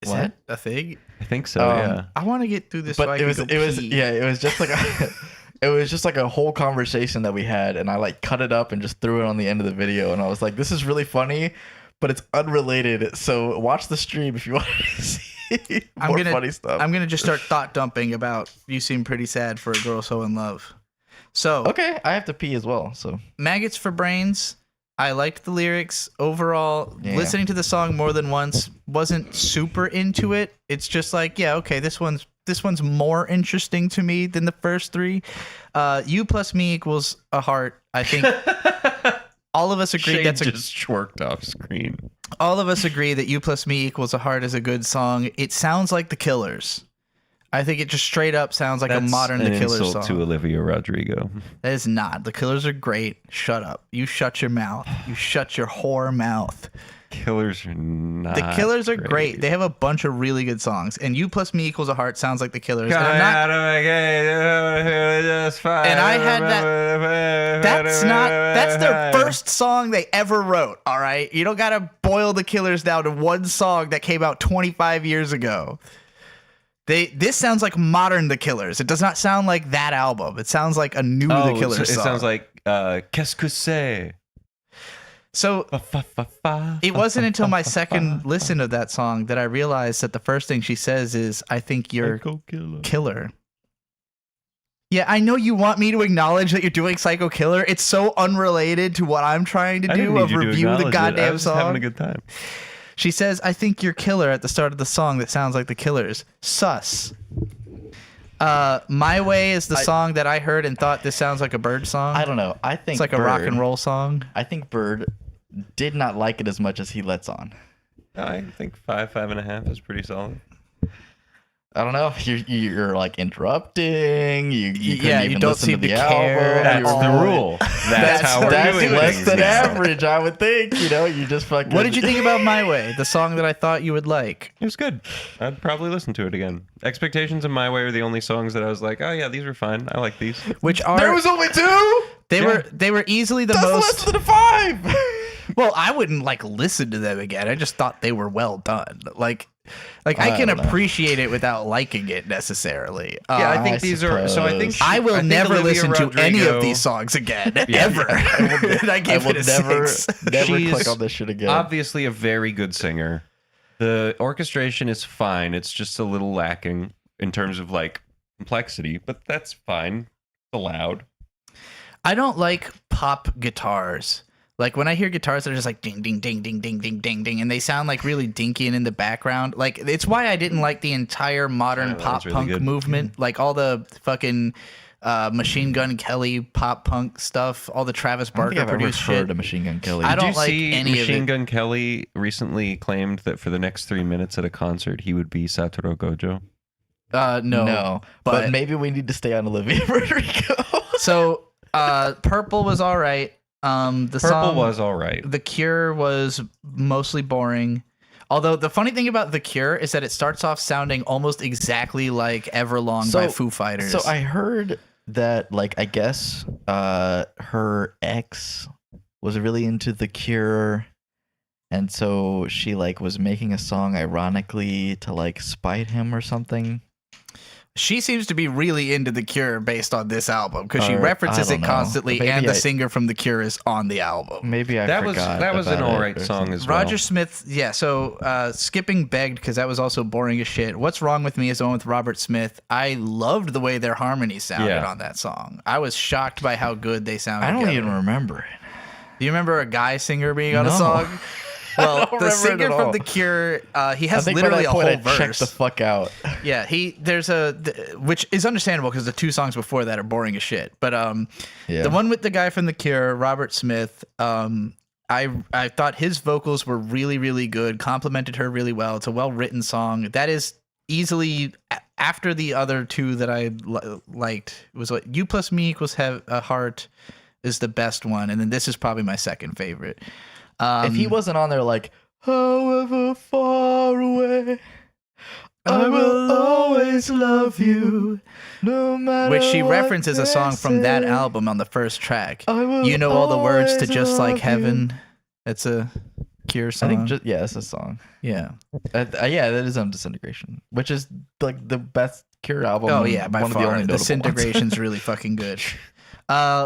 Is what? that a thing? I think so, Um, yeah. I want to get through this. So I But can it was go pee. it was just like it was just like a whole conversation that we had, and I like cut it up and just threw it on the end of the video, and I was like, this is really funny, but it's unrelated. So watch the stream if you want to see more funny stuff. I'm gonna just start thought dumping about you seem pretty sad for a girl so in love. So Okay, I have to pee as well. So Maggots for Brains. I liked the lyrics overall. Yeah. Listening to the song more than once, wasn't super into it. It's just like, yeah, okay, this one's more interesting to me than the first 3. You plus me equals a heart. I think all of us agree Shane that's a just shorked off screen. all of us agree that You Plus Me Equals a Heart is a good song. It sounds like The Killers. I think it just straight up sounds like a modern The Killers insult song. to Olivia Rodrigo. That is not. The Killers are great. Shut up. You shut your mouth. You shut your whore mouth. Killers are not. The Killers are great. They have a bunch of really good songs. And You Plus Me Equals a Heart sounds like The Killers. And I'm not, and I had that. That's their first song they ever wrote. All right. You don't got to boil The Killers down to one song that came out 25 years ago. This sounds like modern The Killers. It does not sound like that album. It sounds like a new The Killers it song. sounds like Qu'est-ce que c'est? So it wasn't until my second listen of that song that I realized that the first thing she says is, I think you're killer. Yeah, I know you want me to acknowledge that you're doing Psycho Killer. It's so unrelated to what I'm trying to I didn't do need of you to review the acknowledge it. I goddamn was song. having a good time. She says, I think you're killer at the start of the song that sounds like The Killers. Sus. My Way is the song that I heard and thought this sounds like a Bird song. I don't know. I think It's like a rock and roll song. I think Bird did not like it as much as he lets on. I think 5.5 is pretty solid. I don't know. You're like interrupting. You Yeah, couldn't you even don't listen seem to to the care album. at That's the all. rule. That's how we're That's doing less things than now. average, I would think. You know, you just fucking. What did you think about My Way, the song that I thought you would like? It was good. I'd probably listen to it again. Expectations and My Way are the only songs that I was like, oh yeah, these were fine. I like these. Which are There was only 2. they were easily the That's most. less than 5. Well, I wouldn't like listen to them again. I just thought they were well done. Like I can don't know. appreciate it without liking it necessarily. Yeah, I think I these are. So I think I will think never Olivia listen to any Rodrigo- of these songs again, ever. And I gave I it will a never 6. She's click on this shit again. Obviously, a very good singer. The orchestration is fine. It's just a little lacking in terms of like complexity, but that's fine. It's allowed. I don't like pop guitars. Like when I hear guitars that are just like ding ding ding ding ding ding ding ding, and they sound like really dinky and in the background. Like it's why I didn't like the entire modern Yeah, that pop was really punk good. movement. Like all the fucking Machine Gun Kelly pop punk stuff, all the Travis I don't Barker think I've ever produced heard shit. of Machine Gun Kelly. I Did don't you like see any of Machine it. Gun Kelly recently claimed that for the next 3 minutes at a concert, he would be Satoru Gojo? No, but maybe we need to stay on Olivia Rodrigo. So Purple was all right. The Purple song was all right. The Cure was mostly boring. Although the funny thing about The Cure is that it starts off sounding almost exactly like Everlong by Foo Fighters. So I heard that, like, I guess her ex was really into The Cure, and so she like was making a song ironically to like spite him or something. She seems to be really into The Cure based on this album because she Or, references I it don't know. constantly, Maybe and the I- singer from The Cure is on the album. Maybe I That was forgot. that was an about it alright or song something. as well. Roger Smith, yeah. So skipping Begged because that was also boring as shit. What's Wrong with Me is the one with Robert Smith. I loved the way their harmonies sounded Yeah. on that song. I was shocked by how good they sounded. I don't together. even remember it. Do you remember a guy singer being on a No. song? Well, don't the remember it singer at from all. The Cure, he I has think literally a by that whole point I checked verse. the fuck out. Yeah, there's which is understandable because the two songs before that are boring as shit. But Yeah. the one with the guy from The Cure, Robert Smith, I thought his vocals were really, really good, complimented her really well. It's a well written song. That is easily after the other two that I liked. It was what You Plus Me Equals Have a Heart is the best one, and then this is probably my second favorite. If he wasn't on there, like, however far away, I will always love you, no matter. Which she what references a song from that they say. album on the first track. I will You know all the words to always Just Like love Heaven. It's a Cure I song. think, it's a song. yeah. Yeah, that is Disintegration, which is like the best Cure album. Oh and yeah, by one of far. the only notable Disintegration's ones. really fucking good.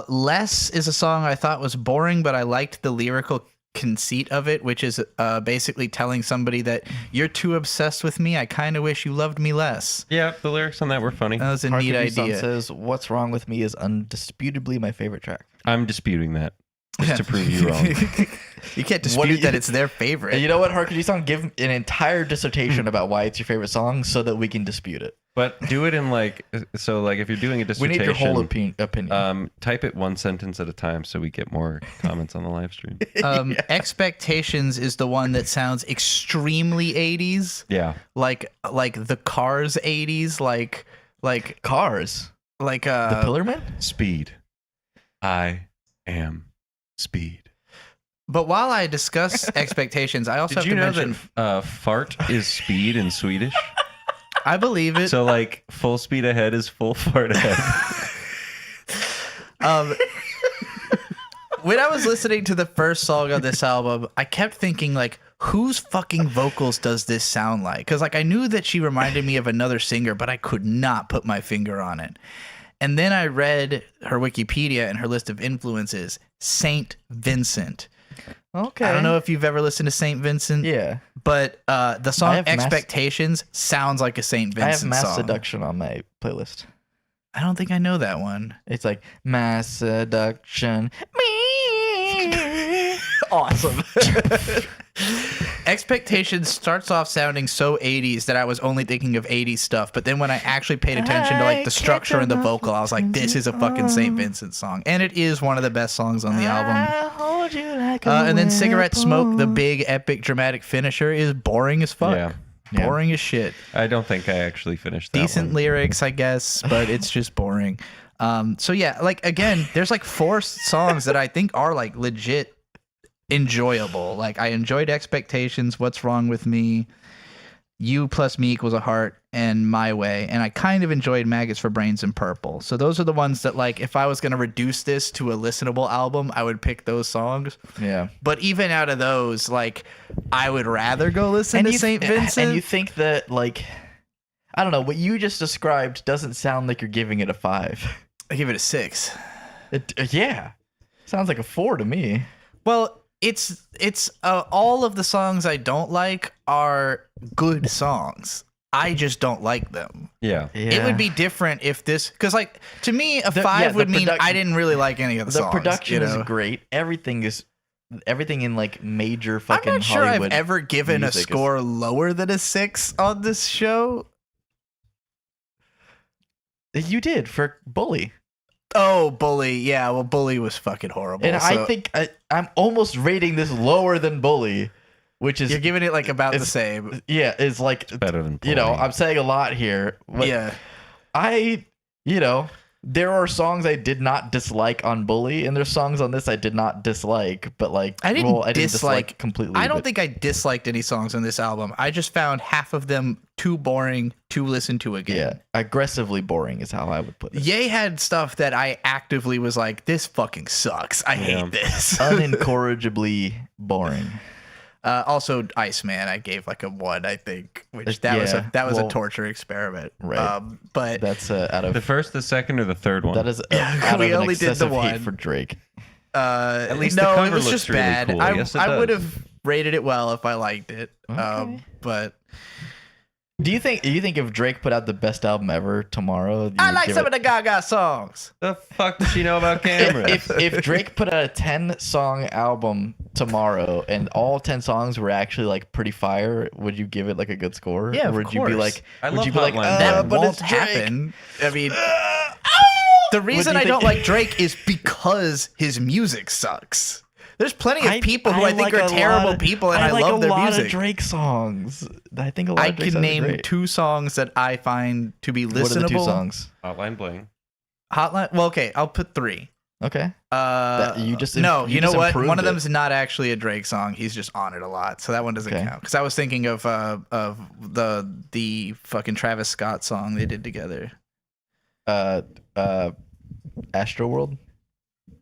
Less is a song I thought was boring, but I liked the lyrical conceit of it, which is basically telling somebody that you're too obsessed with me. I kind of wish you loved me less. Yeah, the lyrics on that were funny. That was a Hark neat If You Song idea. says, "What's Wrong with Me" is undisputably my favorite track. I'm disputing that just to prove you wrong. You can't What do dispute you- that it's their favorite. And you know what, Hark If You Song, give an entire dissertation about why it's your favorite song so that we can dispute it. But do it in like if you're doing a We dissertation, need your whole opinion. type it one sentence at a time so we get more comments on the live stream. Expectations is the one that sounds extremely 80s, Yeah. like the Cars 80s, like Cars. The Pillarman? Speed. I am speed. But while I discuss expectations, I also Did you know have to mention that fart is speed in Swedish? I believe it. So like full speed ahead is full fart ahead. When I was listening to the first song on this album, I kept thinking like, whose fucking vocals does this sound like? Because like I knew that she reminded me of another singer, but I could not put my finger on it. And then I read her Wikipedia and her list of influences, Saint Vincent. Okay. I don't know if you've ever listened to Saint Vincent, Yeah. but the song have Mass- Expectations sounds like a Saint I have Vincent Mass song. Seduction on my playlist. I don't think I know that one. It's like Mass Seduction. Awesome. Expectations starts off sounding so 80s that I was only thinking of 80s stuff, but then when I actually paid attention to like the structure and the vocal, I was like, this is a fucking St. Vincent song. And it is one of the best songs on the album. Hold you like And then Cigarette Smoke, the big epic dramatic finisher, is boring as fuck. Yeah. Boring as shit. I don't think I actually finished that Decent one. lyrics, I guess, but it's just boring. So yeah, like again, there's like 4 songs that I think are like legit enjoyable. Like I enjoyed Expectations, What's Wrong with Me, You Plus Me Equals a Heart, and My Way. And I kind of enjoyed Maggots for Brains and Purple. So those are the ones that like if I was going to reduce this to a listenable album, I would pick those songs. Yeah. But even out of those, like I would rather go listen to St. Vincent. And you think that, like, I don't know, what you just described doesn't sound like you're giving it a 5. I give it a 6. Yeah. Sounds like a 4 to me. Well, it's all of the songs I don't like are good songs. I just don't like them. Yeah. It would be different if this, because like to me, a The- 5 yeah, the would mean I production- didn't really like any of the The songs. production you know? is great. Everything in like major I'm fucking not sure Hollywood. I've ever given a music is- score lower than a 6 on this show. You did for Bully. Oh, Bully. Yeah, well, Bully was fucking horrible. And I think I'm almost rating this lower than Bully, which is you're giving it like about the it's- same. yeah, is like Better than you know, Bully. I'm saying a lot here. But Yeah. There are songs I did not dislike on Bully, and there's songs on this I did not dislike, but like I didn't dislike completely. I don't but- think I disliked any songs on this album. I just found half of them too boring to listen to again. Yeah, aggressively boring is how I would put it. Ye had stuff that I actively was like, this fucking sucks. I hate this. Unincorrigibly boring. Also, Iceman, I gave like a 1, I think, which that was a torture experiment. Right. But That's out of The first, the second, or the third one? that is out we of an only did the excessive hate one. for Drake. At least the no, cover it was looks just really bad. cool. Yes, it I does. would have rated it well if I liked it. Okay. But Do you think if Drake put out the best album ever tomorrow? you I would like give some it- of the Gaga songs. The fuck does she know about cameras? if Drake put out a 10-song album tomorrow and all 10 songs were actually like pretty fire, would you give it like a good score? Yeah, of Or would you be course. like, I would love you be like, Hotline That but won't it's Drake. happen. I mean, the reason do you I don't think- like Drake is because his music sucks. There's plenty of people who I think like are a terrible lot of- people, and I like love their a lot music. of Drake songs. I think a lot I of Drake can songs are name great. 2 songs that I find to be listenable. What are the 2 songs? Hotline Bling. Hotline. Well, okay, I'll put 3. Okay. You just no, you you know just what? improved One of it. them's not actually a Drake song. He's just on it a lot, so that one doesn't Okay. count. Because I was thinking of the fucking Travis Scott song they did together. Astro World?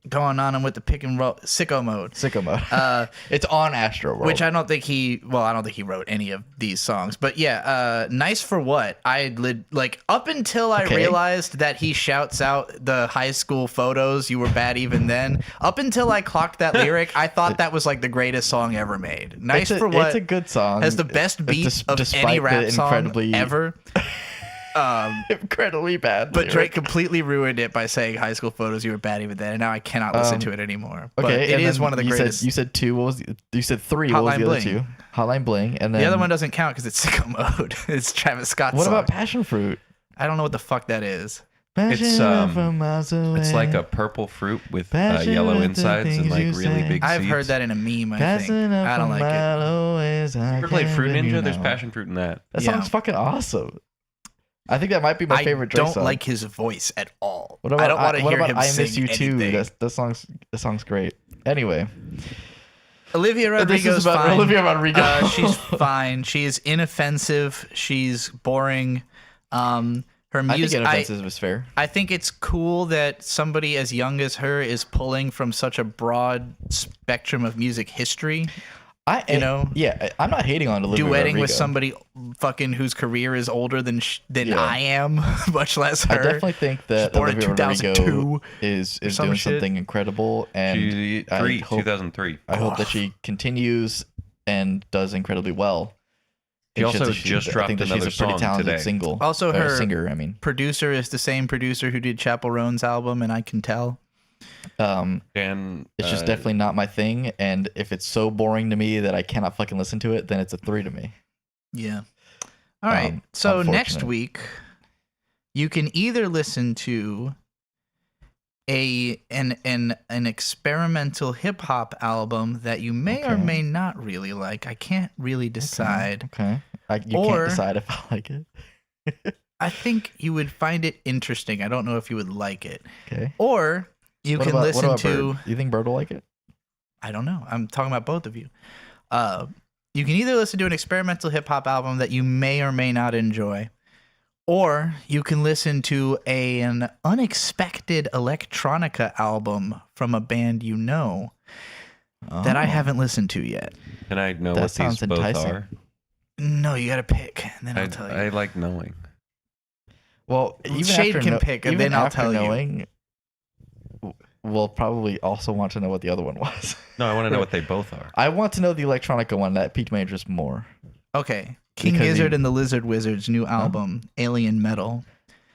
Going on and with the pick and roll, sicko mode. Sicko Mode. It's on Astro World. Which I don't think he wrote any of these songs, but yeah, Nice for What? Up until I Okay. realized that he shouts out the high school photos, you were bad even then. Up until I clocked that lyric, I thought that was like the greatest song ever made. Nice for What It's a good song. has the best beat of despite any the rap song incredibly- ever. incredibly bad. But lyric. Drake completely ruined it by saying high school photos, you were bad even then, and now I cannot listen to it anymore. But Okay, it and is then one of the you greatest. you said 2. What was you said 3? What was Hotline the other Bling. 2? Hotline Bling, and then The other one doesn't count because it's sicko mode. It's Travis Scott's What song. about Passion Fruit? I don't know what the fuck that is. It's It's like a purple fruit with Passion yellow with the insides and things like you really say. big I've seeds. heard that in a meme, I think. I don't like it. You ever played Fruit Ninja? There's passion fruit in that. That Yeah. song's fucking awesome. I think that might be my favorite Drake don't song. like his voice at all. What about I don't want to what hear about him I sing Miss You Too? anything. That song's great. Anyway, Olivia this Rodrigo's is about fine. Olivia Rodrigo. She's fine. She's inoffensive. She's boring. Her I think music. Inoffensive is fair. I think it's cool that somebody as young as her is pulling from such a broad spectrum of music history. I'm not hating on Olivia Duetting Rodrigo. with somebody fucking whose career is older than Yeah. I am, much less her. I definitely think that She's born in Olivia Rodrigo 2002 is some doing shit. something incredible, and I hope 2003. I hope that she continues and does incredibly well. She It's also that just I dropped think that another she's a pretty song talented today. single. Also, her singer. I mean, producer is the same producer who did Chappell Roan's album, and I can tell. And it's just definitely not my thing. And if it's so boring to me that I cannot fucking listen to it, then it's a 3 to me. Yeah. All right. So next unfortunate. week, you can either listen to an experimental hip hop album that you may or Okay. may not really like. I can't really decide. Okay. You Or- can't decide if I like it. I think you would find it interesting. I don't know if you would like it. Okay. Or you What can about- what listen about to. Bird? You think Bird will like it? I don't know. I'm talking about both of you. You can either listen to an experimental hip hop album that you may or may not enjoy, or you can listen to an unexpected electronica album from a band you know that I Oh. haven't listened to yet. and I know That what sounds these both enticing. are. No, you got to pick, and then I'll tell you. I like knowing. Well, even Shade after can pick, and even then I'll after tell you. knowing, we'll probably also want to know what the other one was. No, I want to know what they both are. I want to know the electronica one. That piqued my interest more. Okay. King Because Gizzard you- and the Lizard Wizard's new album, Alien Metal,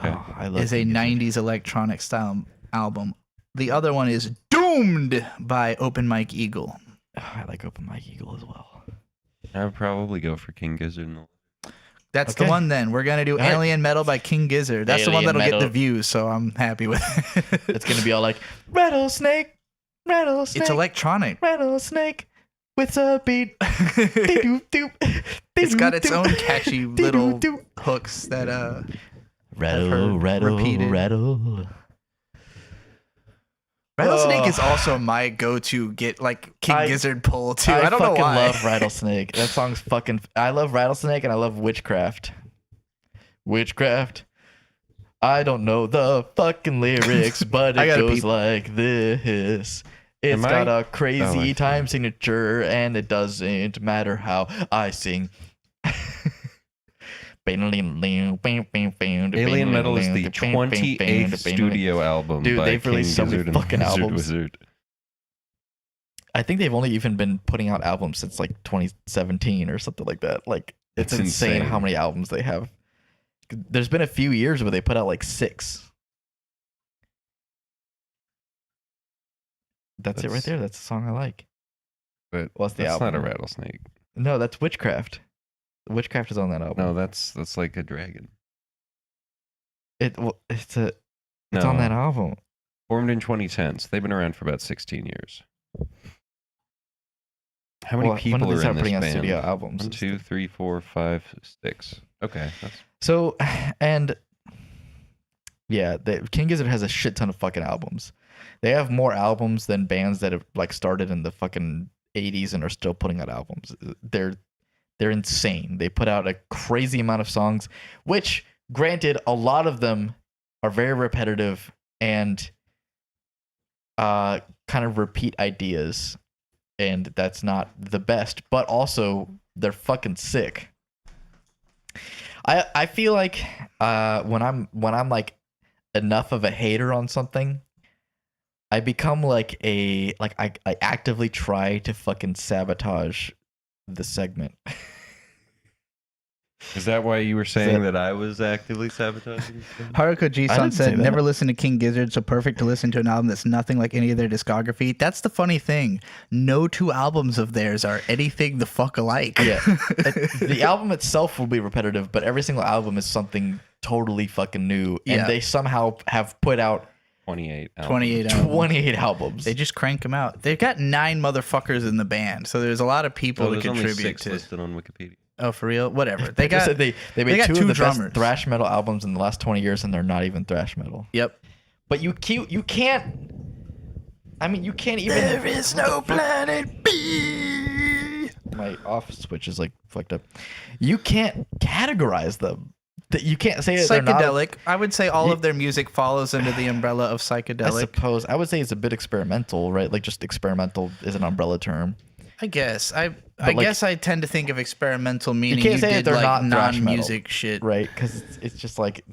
Okay. Oh, I love is a King Gizzard. 90s electronic style album. The other one is Doomed by Open Mike Eagle. Oh, I like Open Mike Eagle as well. I would probably go for King Gizzard. And That's the Okay. one then. We're going to do All right. Alien Metal by King Gizzard. That's the one Alien that'll get the Metal. views, so I'm happy with it. It's gonna be all like rattlesnake, rattlesnake, It's electronic. rattlesnake with a beat. It's got its own catchy little hooks that rattle, heard rattle, repeated. rattle. Rattlesnake is also my go-to get like King I- Gizzard pull too. I don't know fucking why. love Rattlesnake. That song's fucking. I love Rattlesnake and I love Witchcraft. Witchcraft. I don't know the fucking lyrics, but I it gotta goes peep. like this. It's Am got I- a crazy Oh, I see. time signature, and it doesn't matter how I sing. Alien Metal is the 28th studio album Dude, by they've King released so many Gizzard and fucking Lizard albums. Wizard. I think they've only even been putting out albums since like 2017 or something like that. Like, it's That's insane how insane. many albums they have. There's been a few years where they put out like 6. That's it right That's- there. That's the song I like. But What's the that's album? not a rattlesnake. No, that's Witchcraft. Witchcraft is on that album. No, that's like a dragon. It's on No. that album. Formed in 2010, so they've been around for about 16 years. How many Well, people when did they are start in this putting out band? studio albums? 1, 2, 3, 4, 5, 6. Okay, that's So, and yeah, King Gizzard has a shit ton of fucking albums. They have more albums than bands that have like started in the fucking 80s and are still putting out albums. They're insane. They put out a crazy amount of songs, which, granted, a lot of them are very repetitive and kind of repeat ideas, and that's not the best, but also they're fucking sick. I feel like when I'm like enough of a hater on something, I become like I actively try to fucking sabotage the segment. Is that why you were saying that I was actively sabotaging? Haruko I G-san didn't say said, that. never listen to King Gizzard, so perfect to listen to an album that's nothing like any of their discography. That's the funny thing. No 2 albums of theirs are anything the fuck alike. Yeah. The album itself will be repetitive, but every single album is something totally fucking new. And Yeah. they somehow have put out 28. 28 albums. 28 albums. They just crank them out. They've got 9 motherfuckers in the band, so there's a lot of people Oh, to there's only contribute 6 to. listed on Wikipedia. Oh, for real? Whatever. They said they made got 2 2 of the drummers. best thrash metal albums in the last 20 years, and they're not even thrash metal. Yep. But you can't. I mean, you can't even. There is no planet B. My off switch is like fucked up. You can't categorize them. That you can't say that they're not. Psychedelic. I would say all of their music follows under the umbrella of I psychedelic. suppose I would say it's a bit experimental, right? Like just experimental is an umbrella term. I guess. I like- guess I tend to think of experimental meaning can't you say that did they're like not thrash metal. non-music shit. Right, because it's just like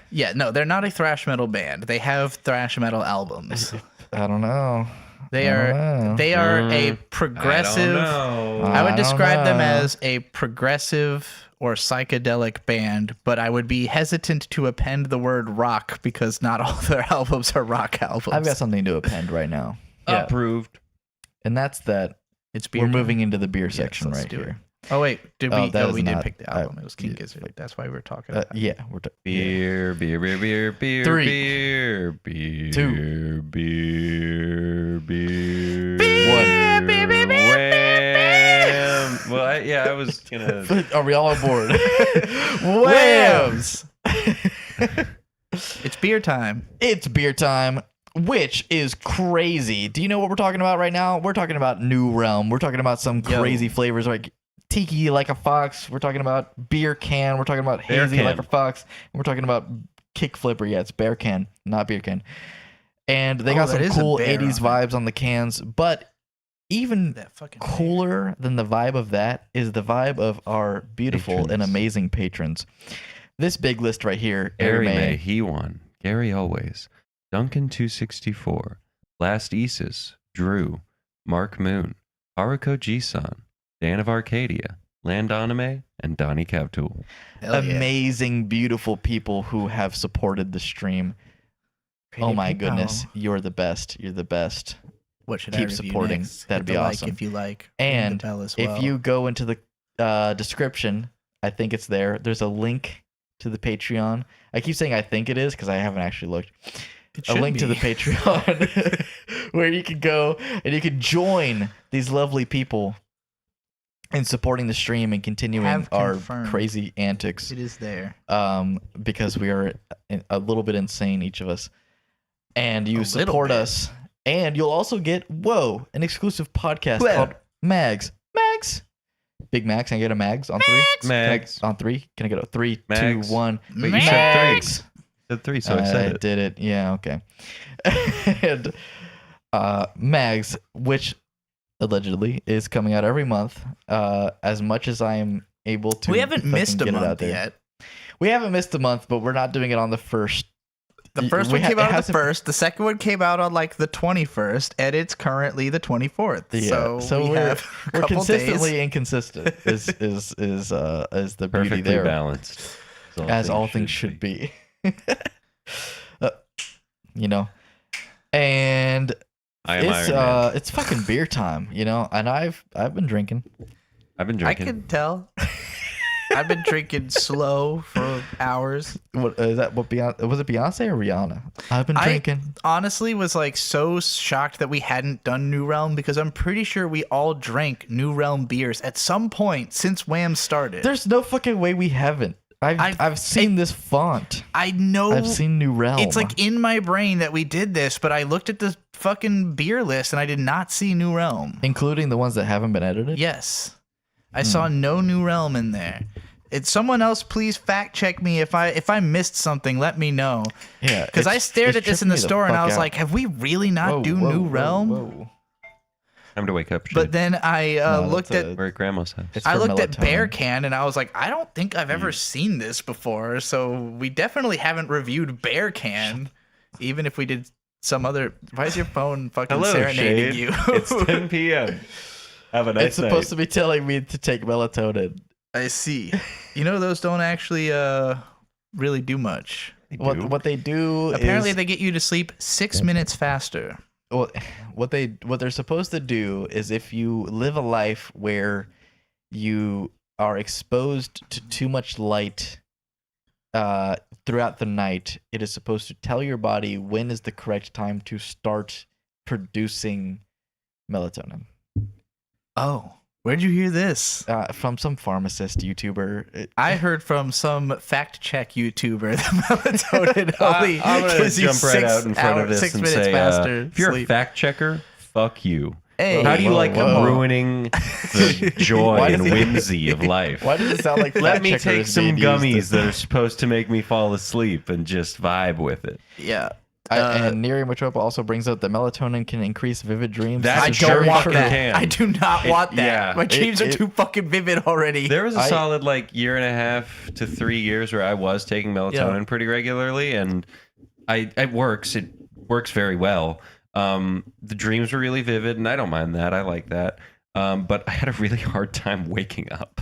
Yeah, no, they're not a thrash metal band. They have thrash metal albums. I don't know. They I don't are know. they are a I progressive. don't know. I I would don't describe them know. as a progressive or psychedelic band, but I would be hesitant to append the word rock because not all their albums are rock albums. I've got something to append right now, Yeah. Approved. and that's that. It's beer We're time. moving into the beer section let's right do it. here. Oh wait, did we? Oh, that Oh, is we did not- pick the album. It was King yeah, Gizzard. That's why we were talking about. Yeah, we're Beer, beer, beer, beer, beer, 3, beer, beer, 2, beer, beer, One. Wham! Well, I was gonna. Are we all on board? Whams! It's beer time. It's beer time, which is crazy. Do you know what we're talking about right now? We're talking about New Realm. We're talking about some Yo. crazy flavors like tiki like a fox. We're talking about beer can. We're talking about Bear hazy can. like a fox. And we're talking about kick flipper. Yeah, it's bear can, not beer can. And they Oh, got that some is a cool bear 80s on it. vibes on the cans. But even That fucking cooler than the vibe of that is the vibe of our beautiful and Patrons. amazing patrons. This big list right here, Gary Air May, May, he won. Gary always. Duncan 264. Last Isis. Drew. Mark Moon. Haruko Jisan. Dan of Arcadia. Land Anime, and Donnie Cavtool. Hell yeah. amazing, beautiful people who have supported the stream. Pretty Oh my people. goodness, you're the best. You're the best. What should Keep I review supporting. next? That'd Hit be the awesome. Like if you like. Ring the And bell as well. if you go into the description, I think it's there. There's a link to the Patreon. I keep saying I think it is because I haven't actually looked. It A should link to the be. Patreon where you can go and you can join these lovely people in supporting the stream and continuing Have our confirmed. crazy antics. It is there. Because we are a little bit insane, each of us. And you A little support bit. us. And you'll also get, an exclusive podcast Whoa. called Mags. Mags. Big Max. Can I get a Mags on 3? Mags. On 3? Can I get a 3, 2, Mags. 1? Wait, you said 3. Mags. Said 3, so I said it. did it. Yeah, okay. And Mags, which allegedly is coming out every month. As much as I am able to, We haven't fucking missed a get it out month there. yet. We haven't missed a month, but we're not doing it on the first. The first We one came it out on the hasn't- first. The second one came out on like the 21st, and it's currently the 24th. Yeah, So we we're, have a we're couple consistently days. inconsistent. Is the beauty Perfectly there, balanced. as all things should be. Uh, you know, and I am it's Iron Man. it's fucking beer time. You know, and I've been drinking. I've been I drinking. can tell. I've been drinking slow for hours. What is that? What Beyonce was it? Beyonce or Rihanna? I've been I- drinking. Honestly, was like so shocked that we hadn't done New Realm because I'm pretty sure we all drank New Realm beers at some point since WAMMBS started. There's no fucking way we haven't. I've seen this font. I know I've seen New Realm. it's like in my brain that we did this, but I looked at the fucking beer list and I did not see New Realm. including the ones that haven't been edited. Yes. I saw no New Realm in there. It's someone else please fact check me if I missed something, let me know. Yeah, Cuz I stared it's at this in the tripping me store and fuck I was out. like, have we really not Whoa, do whoa, New whoa, Realm? whoa. Time to wake up. Shit. But then I No, looked that's at We're at grandma's house. It's I for looked at melatonin. Bear Can and I was like, I don't think I've ever seen this before. So we definitely haven't reviewed Bear Can, even if we did some other. Why is your phone fucking Hello, serenading Shade. you? It's 10 p.m. Have a nice It's supposed to be telling me to take melatonin. I see. You know, those don't actually really do much. What they do Apparently, is they get you to sleep 6 minutes faster. well, what they're supposed to do is if you live a life where you are exposed to too much light throughout the night, it is supposed to tell your body when is the correct time to start producing melatonin. Oh, where'd you hear this? From some pharmacist YouTuber. I heard from some fact check YouTuber that melatonin only I'm gonna gives you jump right out in front of this 6 and minutes say, faster. if you're sleep. a fact checker, fuck you. Hey, How do you whoa, like whoa. ruining the joy Why and does it- whimsy of life? Why does it sound like Let fact me checker take is some being used gummies as- that are supposed to make me fall asleep and just vibe with it. yeah. And Neri Matropa also brings up that melatonin can increase vivid dreams. That I This is sure don't very want fucking true. that. can. I do not It- want that. yeah. My dreams are It- too fucking vivid already. There was a I- solid year and a half to 3 years where I was taking melatonin pretty regularly, and it works. It works very well. The dreams were really vivid, and I don't mind that. I like that. But I had a really hard time waking up.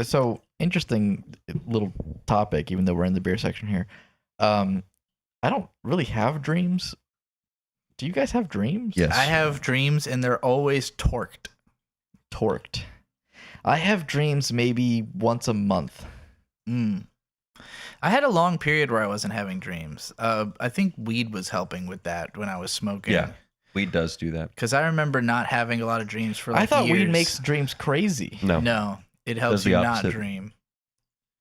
So interesting little topic, even though we're in the beer section here. I don't really have dreams. Do you guys have dreams? Yes. I have dreams and they're always torqued. Torqued. I have dreams maybe once a month. Mm. I had a long period where I wasn't having dreams. I think weed was helping with that when I was smoking. Yeah. Weed does do that. Because I remember not having a lot of dreams for like I thought years. weed makes dreams crazy. No. No, it helps Does the you not opposite. dream.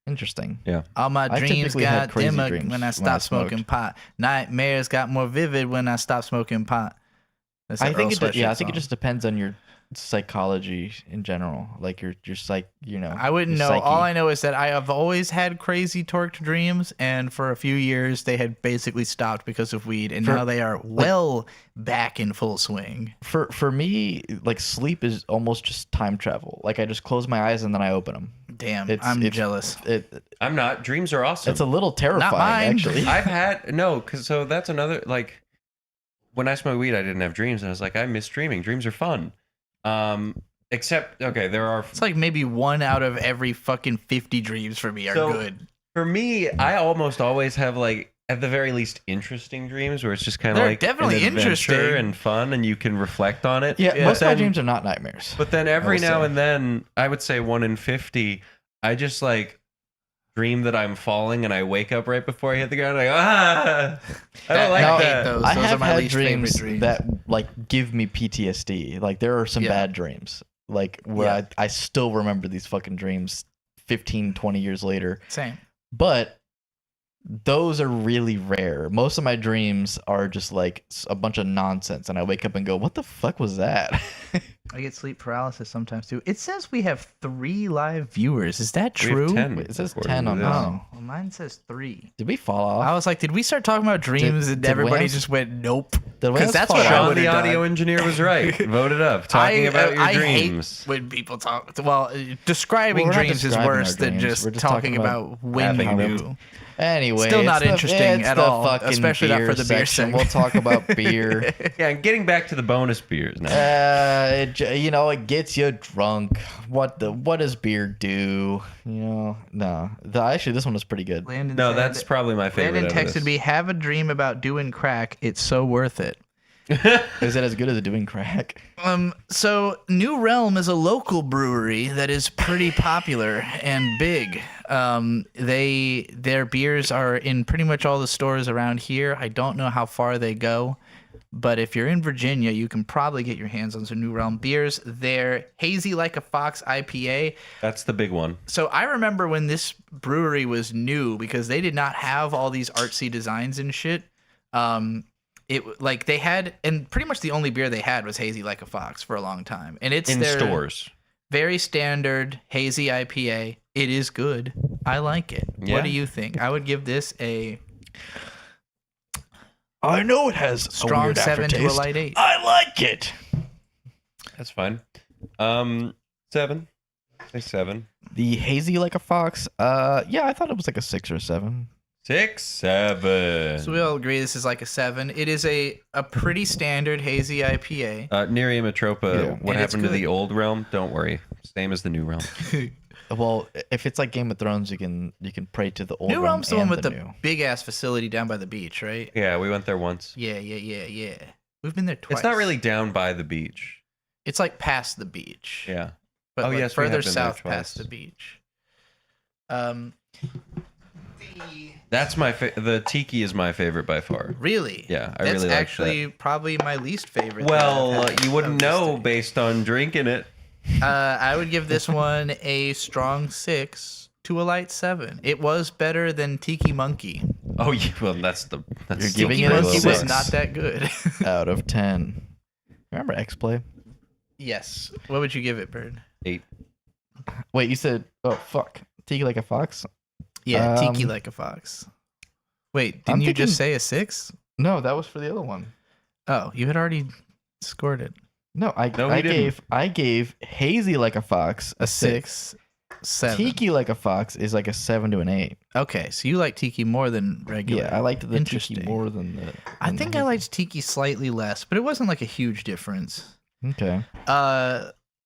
Interesting. All my I dreams typically had got crazy dimmer dreams when I when I stopped smoking smoked. pot. Nightmares got more vivid when I stopped smoking pot. That's an I think Earl it. Yeah, I Sweatshirt think it song. just depends on your psychology in general. Like your psych. You know. I wouldn't your know. psyche. All I know is that I have always had crazy torqued dreams, and for a few years they had basically stopped because of weed, and now they are well back in full swing. For me, like sleep is almost just time travel. Like I just close my eyes and then I open them. Damn, It's- I'm it's- jealous. I'm not. Dreams are awesome. It's a little terrifying, mine. actually. I've had so that's another when I smoked weed, I didn't have dreams, and I was like, I miss dreaming. Dreams are fun. Except there are It's like maybe 1 out of every fucking 50 dreams for me are So- good. for me. I almost always have at the very least interesting dreams where it's just kind of They're like definitely an adventure interesting. and fun, and you can reflect on it. Yeah, Yeah. most of my Then- dreams are not nightmares. But then every will now say. and then, I would say 1 in 50, I just dream that I'm falling and I wake up right before I hit the ground. I go, I don't like Now, that. those. I Those are have my had least favorite dreams dreams. that give me PTSD. Like there are some Yeah. bad dreams. Like where Yeah. I still remember these fucking dreams 15, 20 years later. Same. But those are really rare. Most of my dreams are just like a bunch of nonsense and I wake up and go, "What the fuck was that?" I get sleep paralysis sometimes too. It says we have 3 live viewers. Is that We have true? 10 Wait, it says according 10 to on this. Oh, well, mine says 3. Did we fall off? I was like, did we start talking about dreams and did everybody WAMMBS just went nope? Did Because WAMMBS that's fall what off? I Sean, would the have audio done. engineer, was right. Vote it up. Talking about your I dreams. hate when people talk. Well, describing Well, we're not dreams is describing our worse than dreams. just We're just talking talking about when having you them. do. Anyway, Still not it's interesting it's at the all, fucking especially not for the beer section. segment. We'll talk about beer. Yeah, and getting back to the bonus beers now. It gets you drunk. What does beer do? No. Actually, this one was pretty good. Landon No, said- that's probably my favorite. Landon out of texted this. me, "Have a dream about doing crack. It's so worth it." Is it as good as doing crack? So New Realm is a local brewery that is pretty popular and big. Their beers are in pretty much all the stores around here. I don't know how far they go, but if you're in Virginia, you can probably get your hands on some New Realm beers. They're hazy like a fox IPA. That's the big one. So I remember when this brewery was new because they did not have all these artsy designs and shit. They had, and pretty much the only beer they had was hazy like a fox for a long time, and it's In their stores. very standard hazy IPA. It is good. I like it. Yeah. What do you think? I would give this a I know it has strong a weird 7 to a aftertaste. light 8. I like it. That's fine. 7. Say 7. The hazy like a fox. Yeah, I thought it was like a 6 or a 7. 6, 7. So we all agree this is like a 7. It is a pretty standard hazy IPA. Nerium Atropa, Yeah. what And it's happened to the good. old realm? Don't worry. Same as the new realm. Well, if it's like Game of Thrones, you can pray to the old New realm Realm's the one and with the new. big ass facility down by the beach, right? Yeah, we went there once. Yeah. We've been there twice. It's not really down by the beach. It's like past the beach. Yeah. But Oh, like yes, we have further been there south past twice. the beach. That's the tiki is my favorite by far. Really? Yeah, I That's really like actually probably my least favorite. Well, that I've had you wouldn't of this know thing. based on drinking it. I would give this one a strong 6 to a light 7. It was better than Tiki Monkey. Oh, yeah, well, that's You're Tiki giving Tiki it a Monkey was 6. not that good. Out of 10. Remember X-Play? Yes. What would you give it, Bird? 8. Wait, you said, oh, fuck. Tiki like a fox? Yeah, Tiki Um, like a fox. Wait, I'm didn't you just thinking- say a 6? No, that was for the other one. Oh, you had already scored it. No, No, he didn't. I gave hazy like a fox A 6, 7. Tiki like a fox is like a 7 to an 8. Okay, so you like Tiki more than regular. Yeah, I liked the tiki Interesting. more than the. I than the think I hazy. liked Tiki slightly less, but it wasn't like a huge difference. Okay.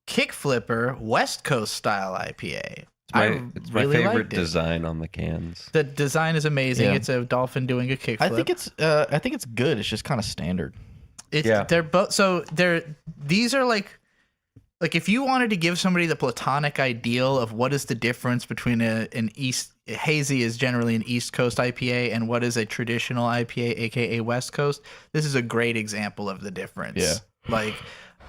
Kick Flipper West Coast style IPA. It's my really favorite liked it. design on the cans. The design is amazing. Yeah. It's a dolphin doing a kickflip. I think it's good. It's just kind of standard. Yeah. They're both these are like if you wanted to give somebody the platonic ideal of what is the difference between an East hazy is generally an East Coast IPA and what is a traditional IPA, aka West Coast, this is a great example of the difference. Yeah. Like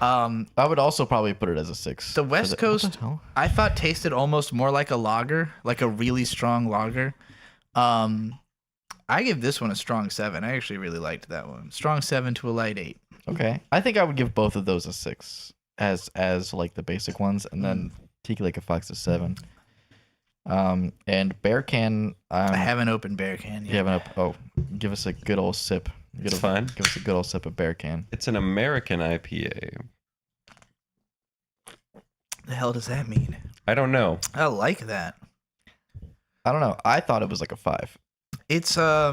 I would also probably put it as a 6. the West What Coast the hell? I thought tasted almost more like a lager, like a really strong lager. I give this one a strong 7. I actually really liked that one. Strong 7 to a light 8. Okay. I think I would give both of those a 6 as like the basic ones, and then Tiki like a fox a 7. And Bear Can. I haven't opened Bear Can You yet. haven't. Give us a good old sip. It's fine. Give us a good old sip of Bear Can. It's an American IPA. The hell does that mean? I don't know. I like that. I don't know. I thought it was like a 5. It's I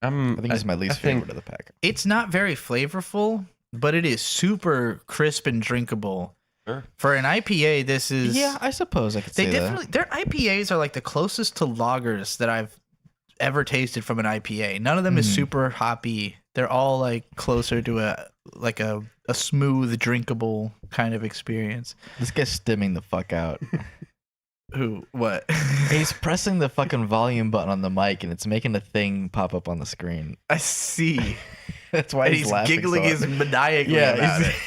think it's my least I think- favorite of the pack. it's not very flavorful, but it is super crisp and drinkable. Sure. For an IPA, this is Yeah, I suppose I could they say definitely their IPAs are like the closest to lagers that I've ever tasted from an IPA. None of them is Mhm. super hoppy. They're all like closer to a smooth, drinkable kind of experience. that. This guy's stimming the fuck out. Who? What? He's pressing the fucking volume button on the mic, and it's making a thing pop up on the screen. I see. That's why And he's he's laughing giggling so his hard. maniacally Yeah, about he's- it.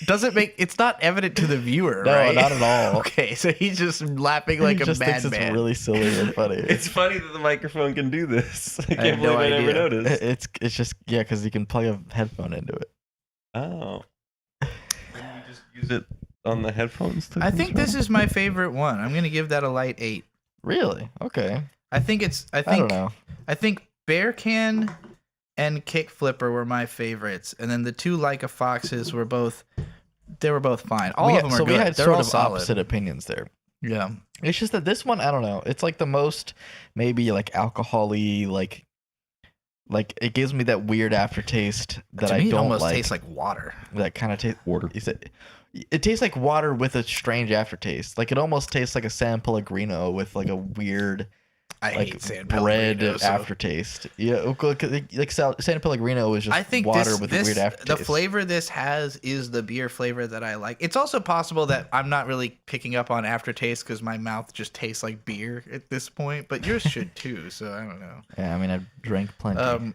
Doesn't make it's not evident to the viewer, No, right? not at all. Okay, so he's just laughing like he a just thinks madman. it's really silly and funny. It's funny that the microphone can do this. I had can't no believe I never idea. noticed. It's just because you can plug a headphone into it. Oh. use it on the headphones. I think this is my favorite one. I'm gonna give that a light 8. Really? Okay. I think it's. I I don't think. know. I think Bear Can and Kick Flipper were my favorites, and then the two Like a Foxes were both. They were both fine. All of them are so good. we had They're sort all of solid. opposite opinions there. Yeah. It's just that this one, I don't know. It's like the most maybe like alcohol-y, like it gives me that weird aftertaste that To I me, it don't almost like. tastes like water. That kind of taste. Water. It tastes like water with a strange aftertaste. Like it almost tastes like a San Pellegrino with like a weird, I like hate San bread Pellegrino. So. aftertaste. Yeah, like San Pellegrino is just I think water this, with a weird the aftertaste. flavor this has is the beer flavor that I like. It's also possible that I'm not really picking up on aftertaste because my mouth just tastes like beer at this point. But yours should too. So I don't know. Yeah, I mean I've drank plenty.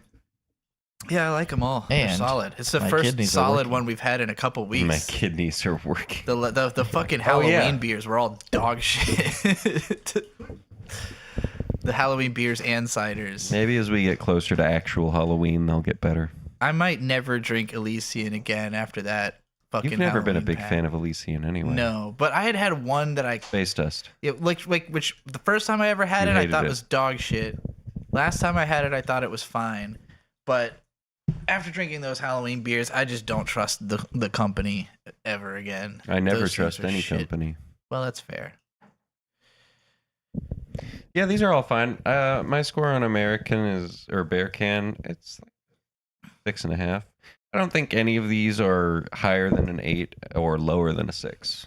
Yeah, I like them all. They're And solid. It's the my first kidneys are solid working. one we've had in a couple weeks. My kidneys are working. The fucking Oh, Halloween yeah. beers were all dog shit. The Halloween beers and ciders. Maybe as we get closer to actual Halloween, they'll get better. I might never drink Elysian again after that fucking You've never been a Halloween big pack. fan of Elysian anyway. No, but I had one that I Space Dust. which the first time I ever had You it I hated thought it. was dog shit. Last time I had it I thought it was fine. But after drinking those Halloween beers, I just don't trust the company ever again. I never Those things trust are any shit. company. Well, that's fair. Yeah, these are all fine. My score on American or Bear Can, it's like 6.5. I don't think any of these are higher than an 8 or lower than a 6.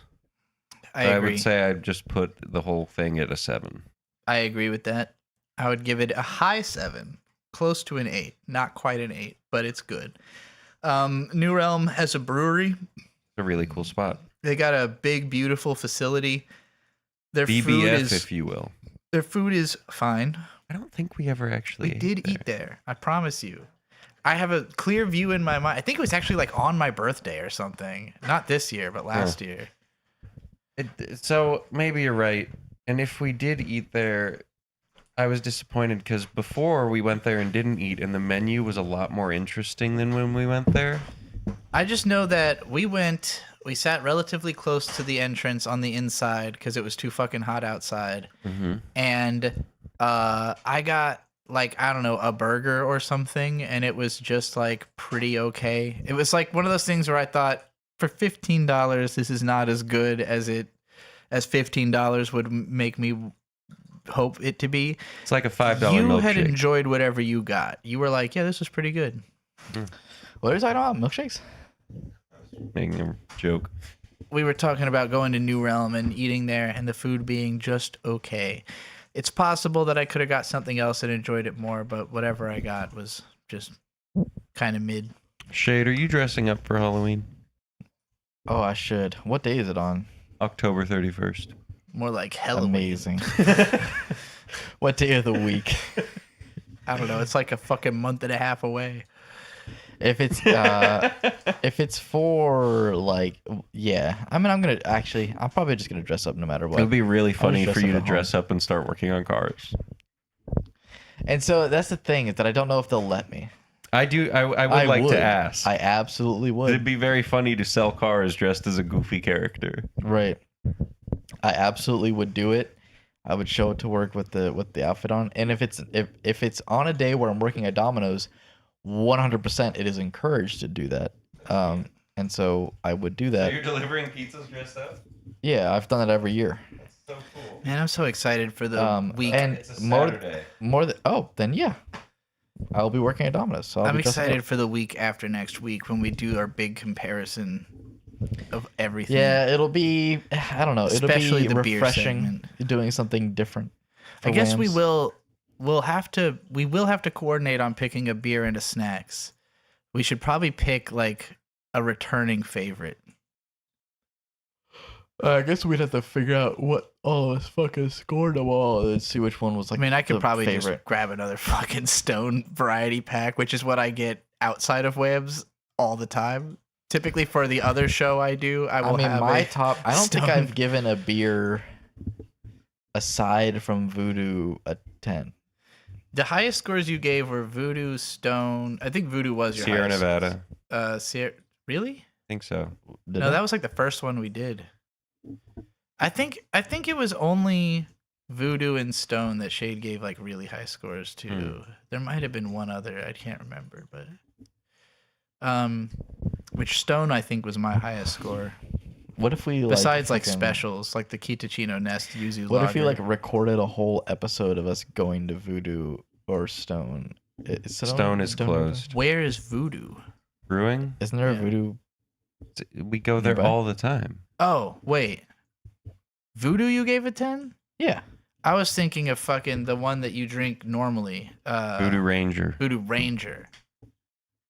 I agree. would say I'd just put the whole thing at a 7. I agree with that. I would give it a high 7, close to an 8. Not quite an 8, but it's good. New Realm has a brewery. It's a really cool spot. They got a big, beautiful facility. Their food BBF, is if you will. their food is fine. I don't think we ever actually We did eat there. I promise you. I have a clear view in my mind. I think it was actually like on my birthday or something. Not this year, but last year. So maybe you're right. And if we did eat there, I was disappointed because before we went there and didn't eat, and the menu was a lot more interesting than when we went there. I just know that we sat relatively close to the entrance on the inside because it was too fucking hot outside. Mm-hmm. And I got like, I don't know, a burger or something, and it was just like pretty okay. It was like one of those things where I thought for $15 this is not as good as $15 would make me hope it to be. It's like a $5 You milkshake. had enjoyed whatever you got. You were like, yeah, this was pretty good. What are you talking about? Milkshakes? Making a joke. We were talking about going to New Realm and eating there and the food being just okay. It's possible that I could have got something else and enjoyed it more, but whatever I got was just kind of mid. Shade, are you dressing up for Halloween? Oh, I should. What day is it on? October 31st. More like Halloween. Amazing. What day of the week? I don't know. It's like a fucking month and a half away. If it's for like, yeah. I mean, I'm probably just gonna dress up no matter It what. would be really funny dress for you up to at dress up and start working on cars. And so that's the thing, is that I don't know if they'll let me. I do. I would like to ask. I absolutely would. It'd be very funny to sell cars dressed as a goofy character. Right. I absolutely would do it. I would show it to work with the outfit on. And if it's on a day where I'm working at Domino's, 100% it is encouraged to do that. And so I would do that. So you're delivering pizzas dressed up? Yeah, I've done that every year. That's so cool. Man, I'm so excited for the week. And It's a Saturday. then yeah, I'll be working at Domino's. So I'm excited for the week after next week when we do our big comparison of everything. Yeah, it'll be. I don't know. Especially It'll the be beer refreshing segment. doing something different. I guess we WAMMBS. will. We will have to coordinate on picking a beer and a snacks. We should probably pick like a returning favorite. I guess we'd have to figure out what all of us fucking scored them all and see which one was like. I mean, I could the probably favorite. just grab another fucking Stone variety pack, which is what I get outside of WAMMBS all the time. Typically for the other show I do, I will have my a top. I don't think Stone- I've given a beer aside from Voodoo a 10. The highest scores you gave were Voodoo, Stone. I think Voodoo was your Sierra highest. Nevada. Sierra, really? think so. No, that was like the first one we did. I think it was only Voodoo and Stone that Shade gave like really high scores to. There might have been one other, I can't remember, but which Stone I think was my highest score. What if we Besides like fucking- specials like the Kitachino Nest Yuzu What Lager. if we like recorded a whole episode of us going to Voodoo or Stone? Stone is closed. Where is Voodoo? Brewing? Isn't there a Yeah. Voodoo? We go there Nearby? all the time. Oh, wait. Voodoo you gave a 10? Yeah. I was thinking of fucking the one that you drink normally. Voodoo Ranger. Voodoo Ranger.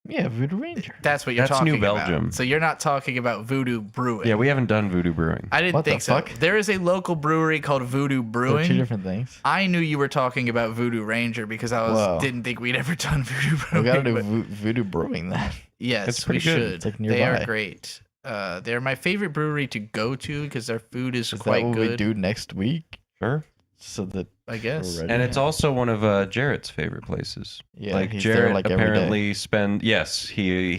Yeah, Voodoo Ranger. That's what you're That's talking New about. Belgium. So you're not talking about Voodoo Brewing. Yeah, we haven't done Voodoo Brewing. I didn't What the think so. fuck? There is a local brewery called Voodoo They're Brewing. two different things. I knew you were talking about Voodoo Ranger because I Whoa. didn't think we'd ever done Voodoo We Brewing. gotta do but Voodoo Brewing then. yes, It's we pretty good. should. It's like They are nearby. great. They're my favorite brewery to go to because their food is Is quite that what good. we do next week? Sure. So that I guess. We're ready. And it's also one of Jarrett's favorite places. yeah, like he's Jarrett there like every day. apparently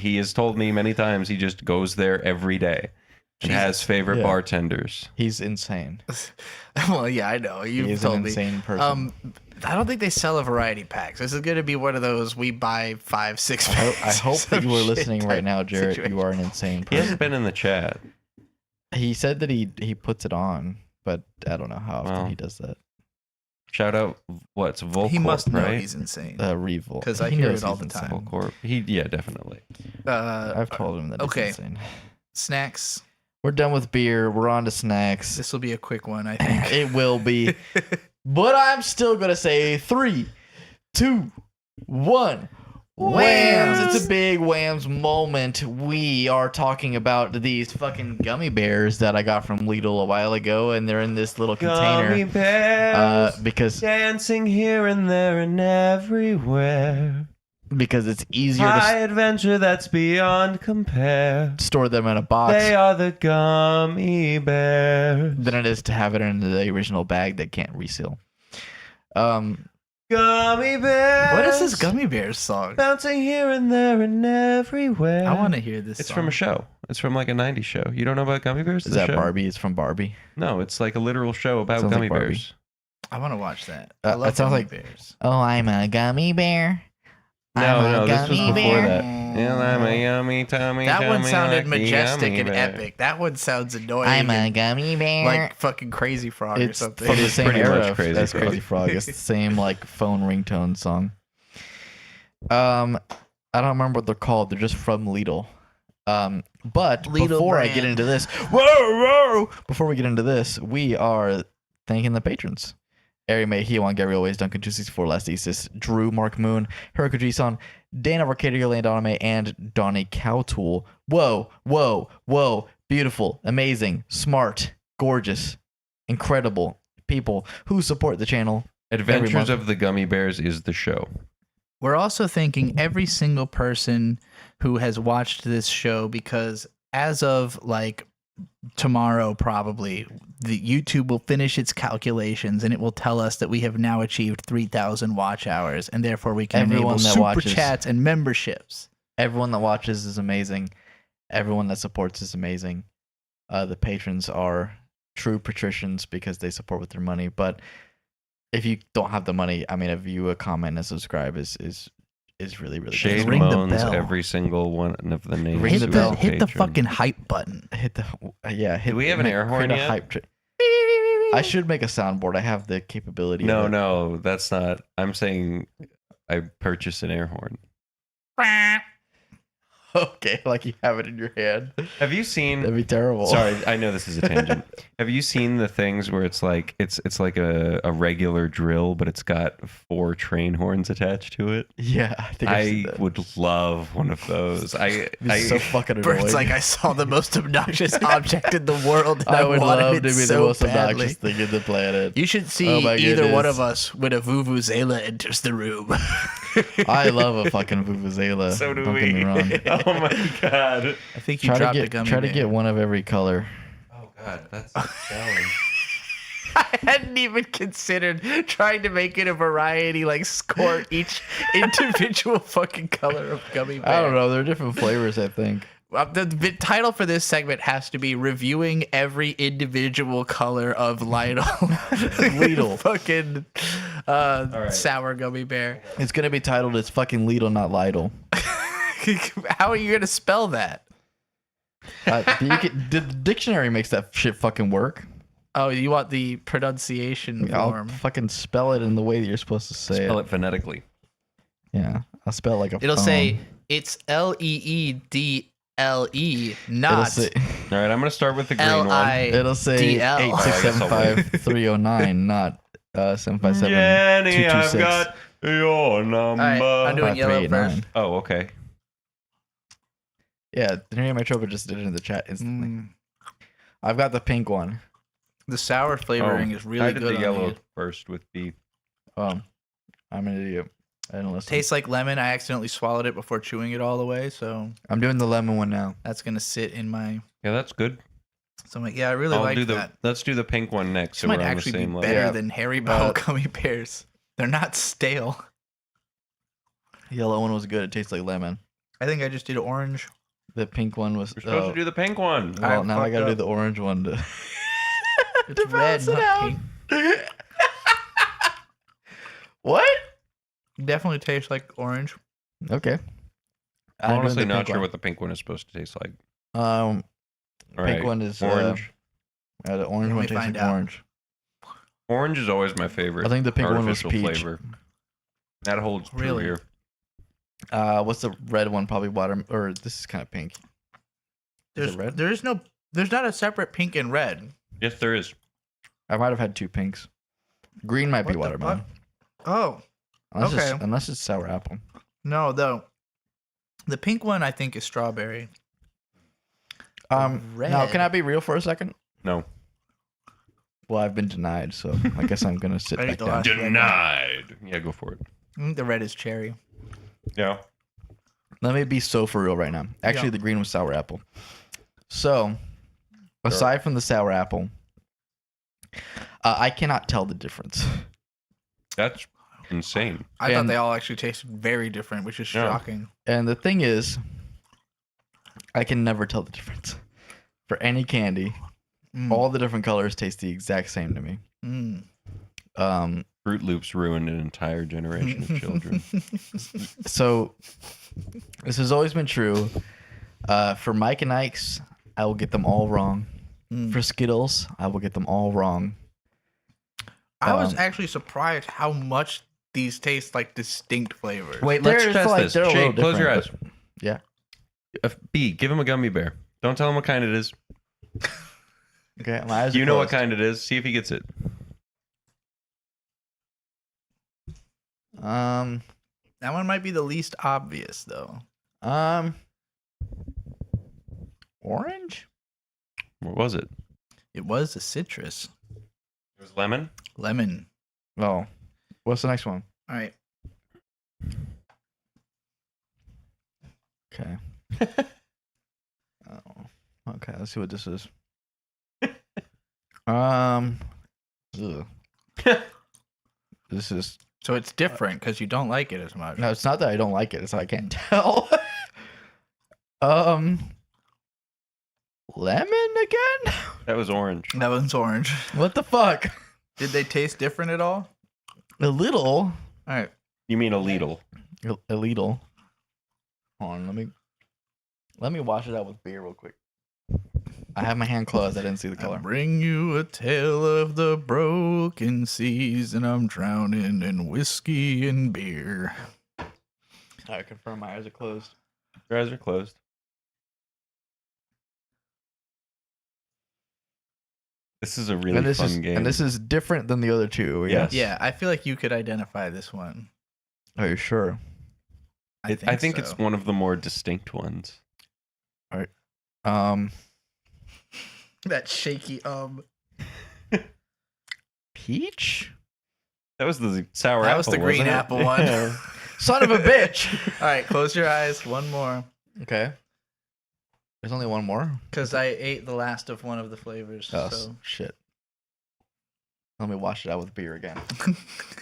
he has told me many times he just goes there every day and has Jesus. favorite Yeah. bartenders. He's insane. Well, yeah, I know. You've He's told an me. insane person. I don't think they sell a variety packs. This is going to be one of those we buy 5, 6 I packs. hope that you are listening right now, Jarrett. situation. You are an insane He person. hasn't been in the chat. He said that he puts it on, but I don't know how often Well, he does that. Shout out, what's Volcorp, He must know right? he's insane. Revol. 'Cause I He hear knows it all he's the insane. time. Volcorp. Yeah, definitely. I've told him that okay. he's insane. Snacks. We're done with beer. We're on to snacks. This will be a quick one, I think. It will be. But I'm still going to say 3, 2, 1. Whams! It's a big Whams moment. We are talking about these fucking gummy bears that I got from Lidl a while ago, and they're in this little Gummy container. bears Because dancing here and there and everywhere. it's easier High to adventure that's beyond compare. store them in a box They are the gummy bears. than it is to have it in the original bag that can't reseal. Gummy bears. What is this Gummy Bears song? Bouncing here and there and everywhere. I want to hear this It's song. from a show. It's from like a 90s show. You don't know about Gummy Bears? Is The that show? Barbie? It's from Barbie. No, it's like a literal show about Sounds like gummy Barbie. bears. I want to watch that. I love that sounds Gummy like- Bears. Oh, I'm a gummy bear. No, this was before that. Mm. Yeah, I'm a yummy tummy. That one tummy sounded like a majestic gummy and bear. epic. That one sounds annoying. I'm a and gummy bear. like fucking Crazy Frog or It's something. from the same Pretty era. much Crazy That's Frog. Crazy Frog. It's the same like phone ringtone song. I don't remember what they're called. They're just from Lidl. But Lidl before I brand. get into this, whoa! Before we get into this, we are thanking the patrons. Ari May, Hiwan, Gary Always, Duncan 264, Last Eastis, Drew, Mark Moon, Hiroko G-san, Dana Arcadia, Land Anime, and Donnie Cowtool. Whoa. Beautiful, amazing, smart, gorgeous, incredible people who support the channel. Adventures month. of the Gummy Bears is the show. We're also thanking every single person who has watched this show because as of like tomorrow, probably the YouTube will finish its calculations and it will tell us that we have now achieved 3,000 watch hours and therefore we can Everyone enable that super watches. chats and memberships. Everyone that watches is amazing. Everyone that supports is amazing. The patrons are true patricians because they support with their money. But if you don't have the money, I mean, a view, a comment, and subscribe is really, really Shade Ring the moans bell. every single one of the names. Ring Hit the of bell. his hit the patrons. fucking hype button. hit the hit. Do we have an air horn create a yet? hype I should make a soundboard. I have the capability. of it. No, that's not. I'm saying I purchased an air horn. Okay, like you have it in your hand. Have you seen? That'd be terrible. Sorry, I know this is a tangent. Have you seen the things where it's like it's like a regular drill, but it's got 4 train horns attached to it? Yeah, I think I've seen I that. would love one of those. It'd be so fucking annoying. Bert's like, I saw the most obnoxious object in the world and I would wanted love it to be so the most badly. obnoxious thing in the planet. You should see Oh my either one goodness. of us when a Vuvuzela enters the room. I love a fucking vuvuzela. So do Don't we. get me wrong. Oh my god. I think you Try dropped to a get gummy try to bear. get one of every color. Oh god, that's a challenge. I hadn't even considered trying to make it a variety, like score each individual fucking color of gummy bear. I don't know. They're different flavors, I think. The title for this segment has to be reviewing every individual color of Lidl. Lidl. Fucking right. sour gummy bear. It's gonna be titled "It's fucking Lidl, not Lidl." How are you gonna spell that? The dictionary makes that shit fucking work. Oh, you want the pronunciation I'll form? fucking spell it in the way that you're supposed to say Spell it. it phonetically. Yeah, I'll spell it like a It'll phone. say it's LEEDLE, It'll not say, All right, I'm gonna start with the green one. it'll say DL. 8675309, not 757. Jenny, I've 226. got your number. All right, I'm doing yellow 5389. first. Oh, okay. Yeah, Henry Matropa just did it in the chat instantly. I've got the pink one. The sour flavoring is really I did good. the on yellow these. first with beef. I'm an idiot. I didn't listen. Tastes like lemon. I accidentally swallowed it before chewing it all the way, so I'm doing the lemon one now. that's gonna sit in my. Yeah, that's good. So I'm like, yeah, I really I'll like do that. Let's do the pink one next. This So might we're on the actually be same level. better Yeah. than Haribo gummy bears. They're not stale. The yellow one was good. It tastes like lemon. I think I just did orange. The pink one was. You're supposed to do the pink one. Well, now I fucked gotta do up. the orange one to. It's red, balance it not out. pink. What? Definitely tastes like orange. Okay. I'm honestly doing the not pink sure one. what the pink one is supposed to taste like. All All pink right, one is orange. The orange Let one me tastes find like out. orange. Orange is always my favorite. I think the pink one was artificial peach. flavor. That holds true Really? here. What's the red one? Probably water. Or this is kind of pink. Is it red? There's not a separate pink and red. Yes, there is. I might have had two pinks. Green might be What the watermelon. Oh okay. Unless it's sour apple. no, though. The pink one I think is strawberry. Now Red. can I be real for a second? No. Well, I've been denied, so I guess I'm gonna sit I back ate the down. last- Denied. Yeah, go for it. I think the red is cherry. Yeah. Let me be so for real right now. Actually, Yeah. the green was sour apple. So, aside from the sour apple, I cannot tell the difference. That's insane. I thought And- they all actually tasted very different, which is Yeah. shocking. And the thing is, I can never tell the difference. For any candy, Mm. all the different colors taste the exact same to me. Mm. Fruit Loops ruined an entire generation of children. So, this has always been true. For Mike and Ike's, I will get them all wrong. Mm. For Skittles, I will get them all wrong. I was Um, actually surprised how much these taste like distinct flavors. Wait, let's They're test like- this. they're a little Shane, close your eyes. different, Yeah. B, give him a gummy bear. Don't tell him what kind it is. Okay, my eyes are You know what closed. kind it is. See if he gets it. That one might be the least obvious, though. Orange? What was it? It was a citrus. It was lemon. Lemon. Oh. What's the next one? All right. Okay. Oh. Okay, let's see what this is. Ugh. This is So it's different because you don't like it as much. no. It's not that I don't like it. It's that I can't tell. Lemon again? That was orange. That one's orange. What the fuck? Did they taste different at all? A little. All right. You mean a Lidl? A little. Hold on. Let me wash it out with beer real quick. I have my hand closed. I didn't see the I color. bring you a tale of the broken seas, and I'm drowning in whiskey and beer. I confirm my eyes are closed. Your eyes are closed. This is a really and this fun is game. and this is different than the other two. Yes. Yeah, I feel like you could identify this one. Are you sure? I think it's so. one of the more distinct ones. That shaky Peach? That was the sour That apple. was the green wasn't it? apple one. Yeah. Son of a bitch. All right, close your eyes. One more, Okay. There's only one more. because I ate the last of one of the flavors. Oh So shit. Let me wash it out with beer again.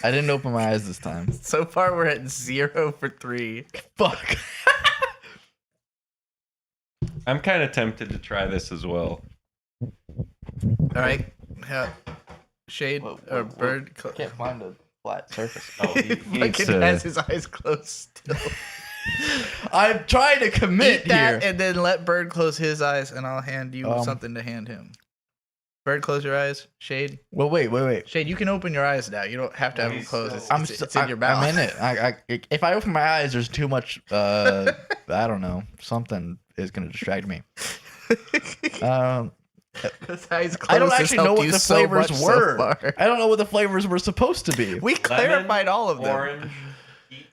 I didn't open my eyes this time. so far we're at 0 for 3. Fuck. I'm kind of tempted to try this as well. All right. Shade or bird. Can't find a flat surface. Oh, he needs Fucking to. has his eyes closed still. I'm trying to commit Eat that here. and then let Bird close his eyes, and I'll hand you Um, something to hand him. Bird, close your eyes. Shade. Well, wait. Shade, you can open your eyes now. You don't have to have them closed. It's in your I'm mouth. in it. If I open my eyes, there's too much. I don't know. Something is gonna distract me. His eyes closed I don't has actually know helped what you the so flavors much so were. far. I don't know what the flavors were supposed to be. We clarified all of them. Orange, peach,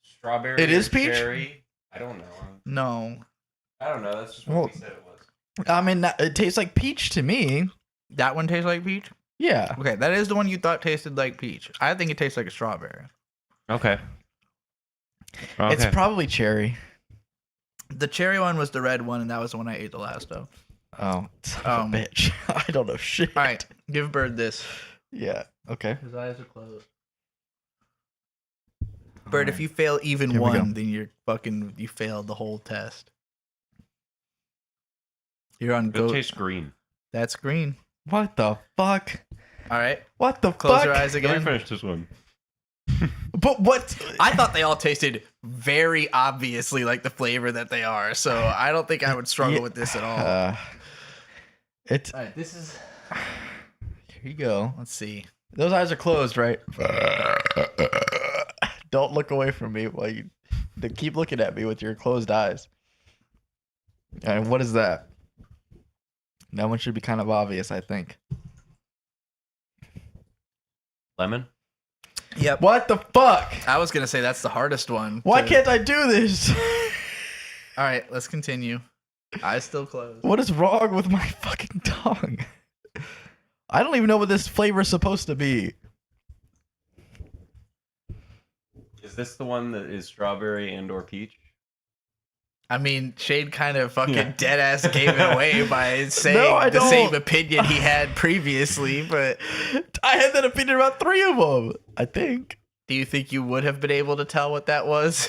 strawberry. It is or peach? Cherry. I don't know. No, I don't know. That's just what Well- we said it was. I mean, it tastes like peach to me. that one tastes like peach. Yeah. Okay, that is the one you thought tasted like peach. I think it tastes like a strawberry. Okay. It's probably cherry. The cherry one was the red one, and that was the one I ate the last of. Oh, son of a bitch. I don't know shit. All right, give Bird this. Yeah. Okay. His eyes are closed. Bird, if Alright. you fail even Here we go. one, then you failed the whole test. You're on It go. tastes green. That's green. What the fuck? All right, What the close fuck? your eyes Let me again. finish this one. But what? I thought they all tasted very obviously like the flavor that they are, so I don't think I would struggle Yeah. with this at all. It's. All right, this is. Here you go. Let's see. Those eyes are closed, right? Don't look away from me while you keep looking at me with your closed eyes. And what is that? That one should be kind of obvious, I think. Lemon. Yep. What the fuck? I was gonna say that's the hardest one. Why can't I do this? All right, let's continue. Eyes still closed. What is wrong with my fucking tongue? I don't even know what this flavor is supposed to be. Is this the one that is strawberry and or peach? I mean, Shade kind of fucking Yeah. dead ass gave it away by saying No, I the don't. same opinion he had previously. But I had that opinion about 3 of them, I think. do you think you would have been able to tell what that was?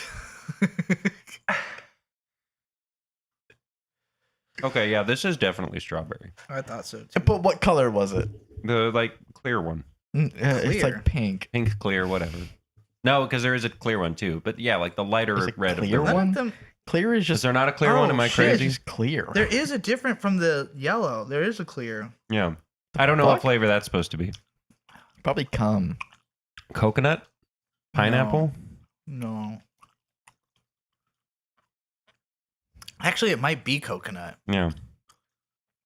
Okay, yeah, this is definitely strawberry. I thought so too. But what color was it? The like clear one, It's Clear. like pink. pink, clear, whatever. No, because there is a clear one too. But yeah, like the lighter There's a red. clear of None them. one? of them. Clear is Is just there not a clear Oh, one? Am I shit. crazy? just clear. There is a different from the yellow. There is a clear. Yeah. I don't know what fuck? flavor that's supposed to be. Probably cum. Coconut? Pineapple? No. Actually, it might be coconut. Yeah.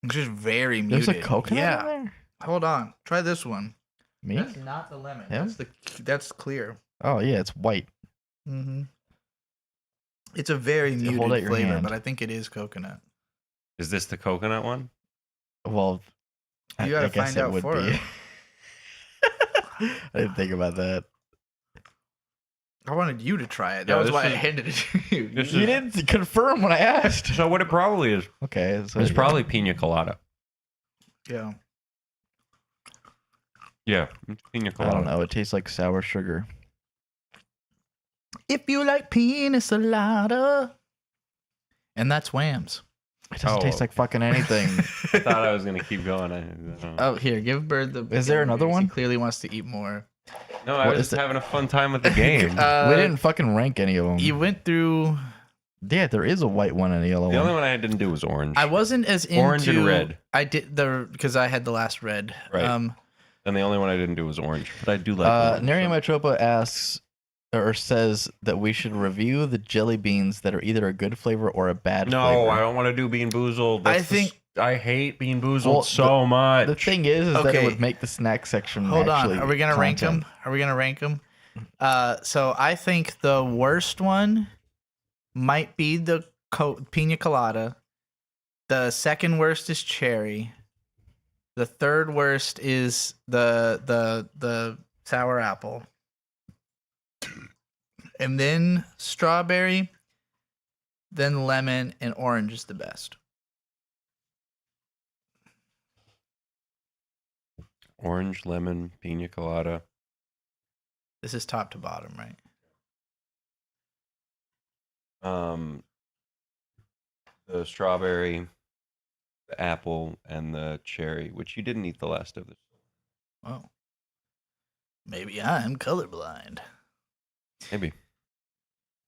It's just very muted. There's a coconut Yeah. in there? Hold on. Try this one. Me? That's not the lemon. Him? That's clear. Oh yeah, it's white. Mm-hmm. It's a very Hold out muted your flavor, hand. but I think it is coconut. Is this the coconut one? Well, You gotta guess find it out would for be. her. I didn't think about that. I wanted you to try it. That Yeah, was this why I is- handed it to you. this You is- didn't confirm when I asked. So what it probably is. Okay, so It's probably pina colada. Yeah. Yeah. It's pina I colada. don't know. It tastes like sour sugar. If you like pina colada. And that's WAMMBS. It doesn't Oh. taste like fucking anything. I thought I was going to keep going. I don't know. Oh, here, give Bird the. Is there another one? He clearly wants to eat more. No, I What was is just having a fun time with the game. we didn't fucking rank any of them. You went through. Yeah, there is a white one and a yellow the only one. one I didn't do was orange. I wasn't as into Orange and red. I did because I had the last red. Right. And the only one I didn't do was orange. But I do like orange. Neri so- Matropa asks or says that we should review the jelly beans that are either a good flavor or a bad No, flavor. I don't want to do Bean Boozled. I think- I hate Bean Boozled Well, so much. The thing is that Okay. it would make the snack section. Hold on. actually Are we gonna rank content. them? Are we gonna rank them? So I think the worst one might be the pina colada. The second worst is cherry. The third worst is the sour apple. And then strawberry, then lemon, and orange is the best. Orange, lemon, pina colada. This is top to bottom, right? the strawberry, the apple, and the cherry, which you didn't eat the last of. Oh. Maybe I'm colorblind. Maybe.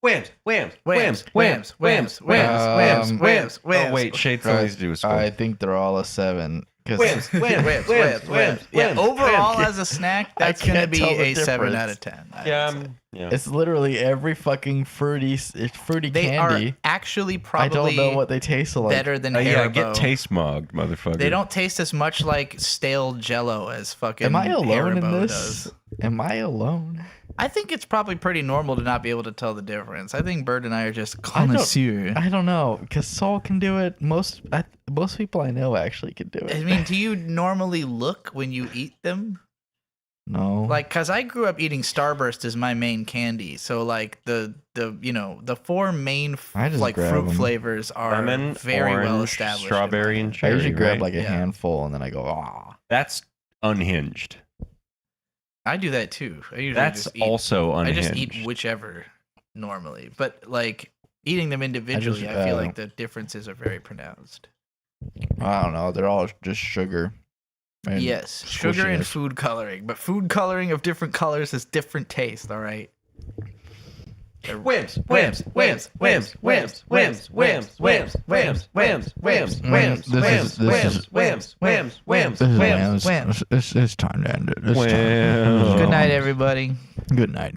Whams, whams, Whams, whams, whams, whams, whams. Oh wait, Shade still needs to do a score. I think they're all a 7. Whams, whams. Yeah, overall whams. as a snack, I that's gonna can't be tell the a 7 out difference. of 10. Yeah, yeah. It's literally every fucking fruity They candy. are actually I probably don't know what they taste like. better than Yeah, Haribo. get taste mogged, motherfucker. They don't taste as much like stale Jello as fucking Am I alone Haribo in this? does. Am I alone? I think it's probably pretty normal to not be able to tell the difference. I think Bird and I are just I connoisseur. don't know, because Saul can do it. Most people I know actually can do it. I mean, do you normally look when you eat them? No. Like, cause I grew up eating Starburst as my main candy. So like the 4 main I just like grab fruit 'em. flavors are Lemon, very orange, well established. strawberry, and I cherry. usually grab right? like a Yeah. handful and then I go, ah. That's unhinged. I do that too. I usually That's just eat, also I unhinged. just eat whichever normally, but like eating them individually, I feel like the differences are very pronounced. I don't know. They're all just sugar. and Yes, sugar and squishiness. food coloring, but food coloring of different colors has different taste. All right. Whams, whams, whams, whams, whams, whams, whams, whams, whams, whams, whams, whams, whams, whams, whams, whams, whams, This is whams, whams. whams. It's time to end it. It's time. Whams. Good night, everybody. Good night.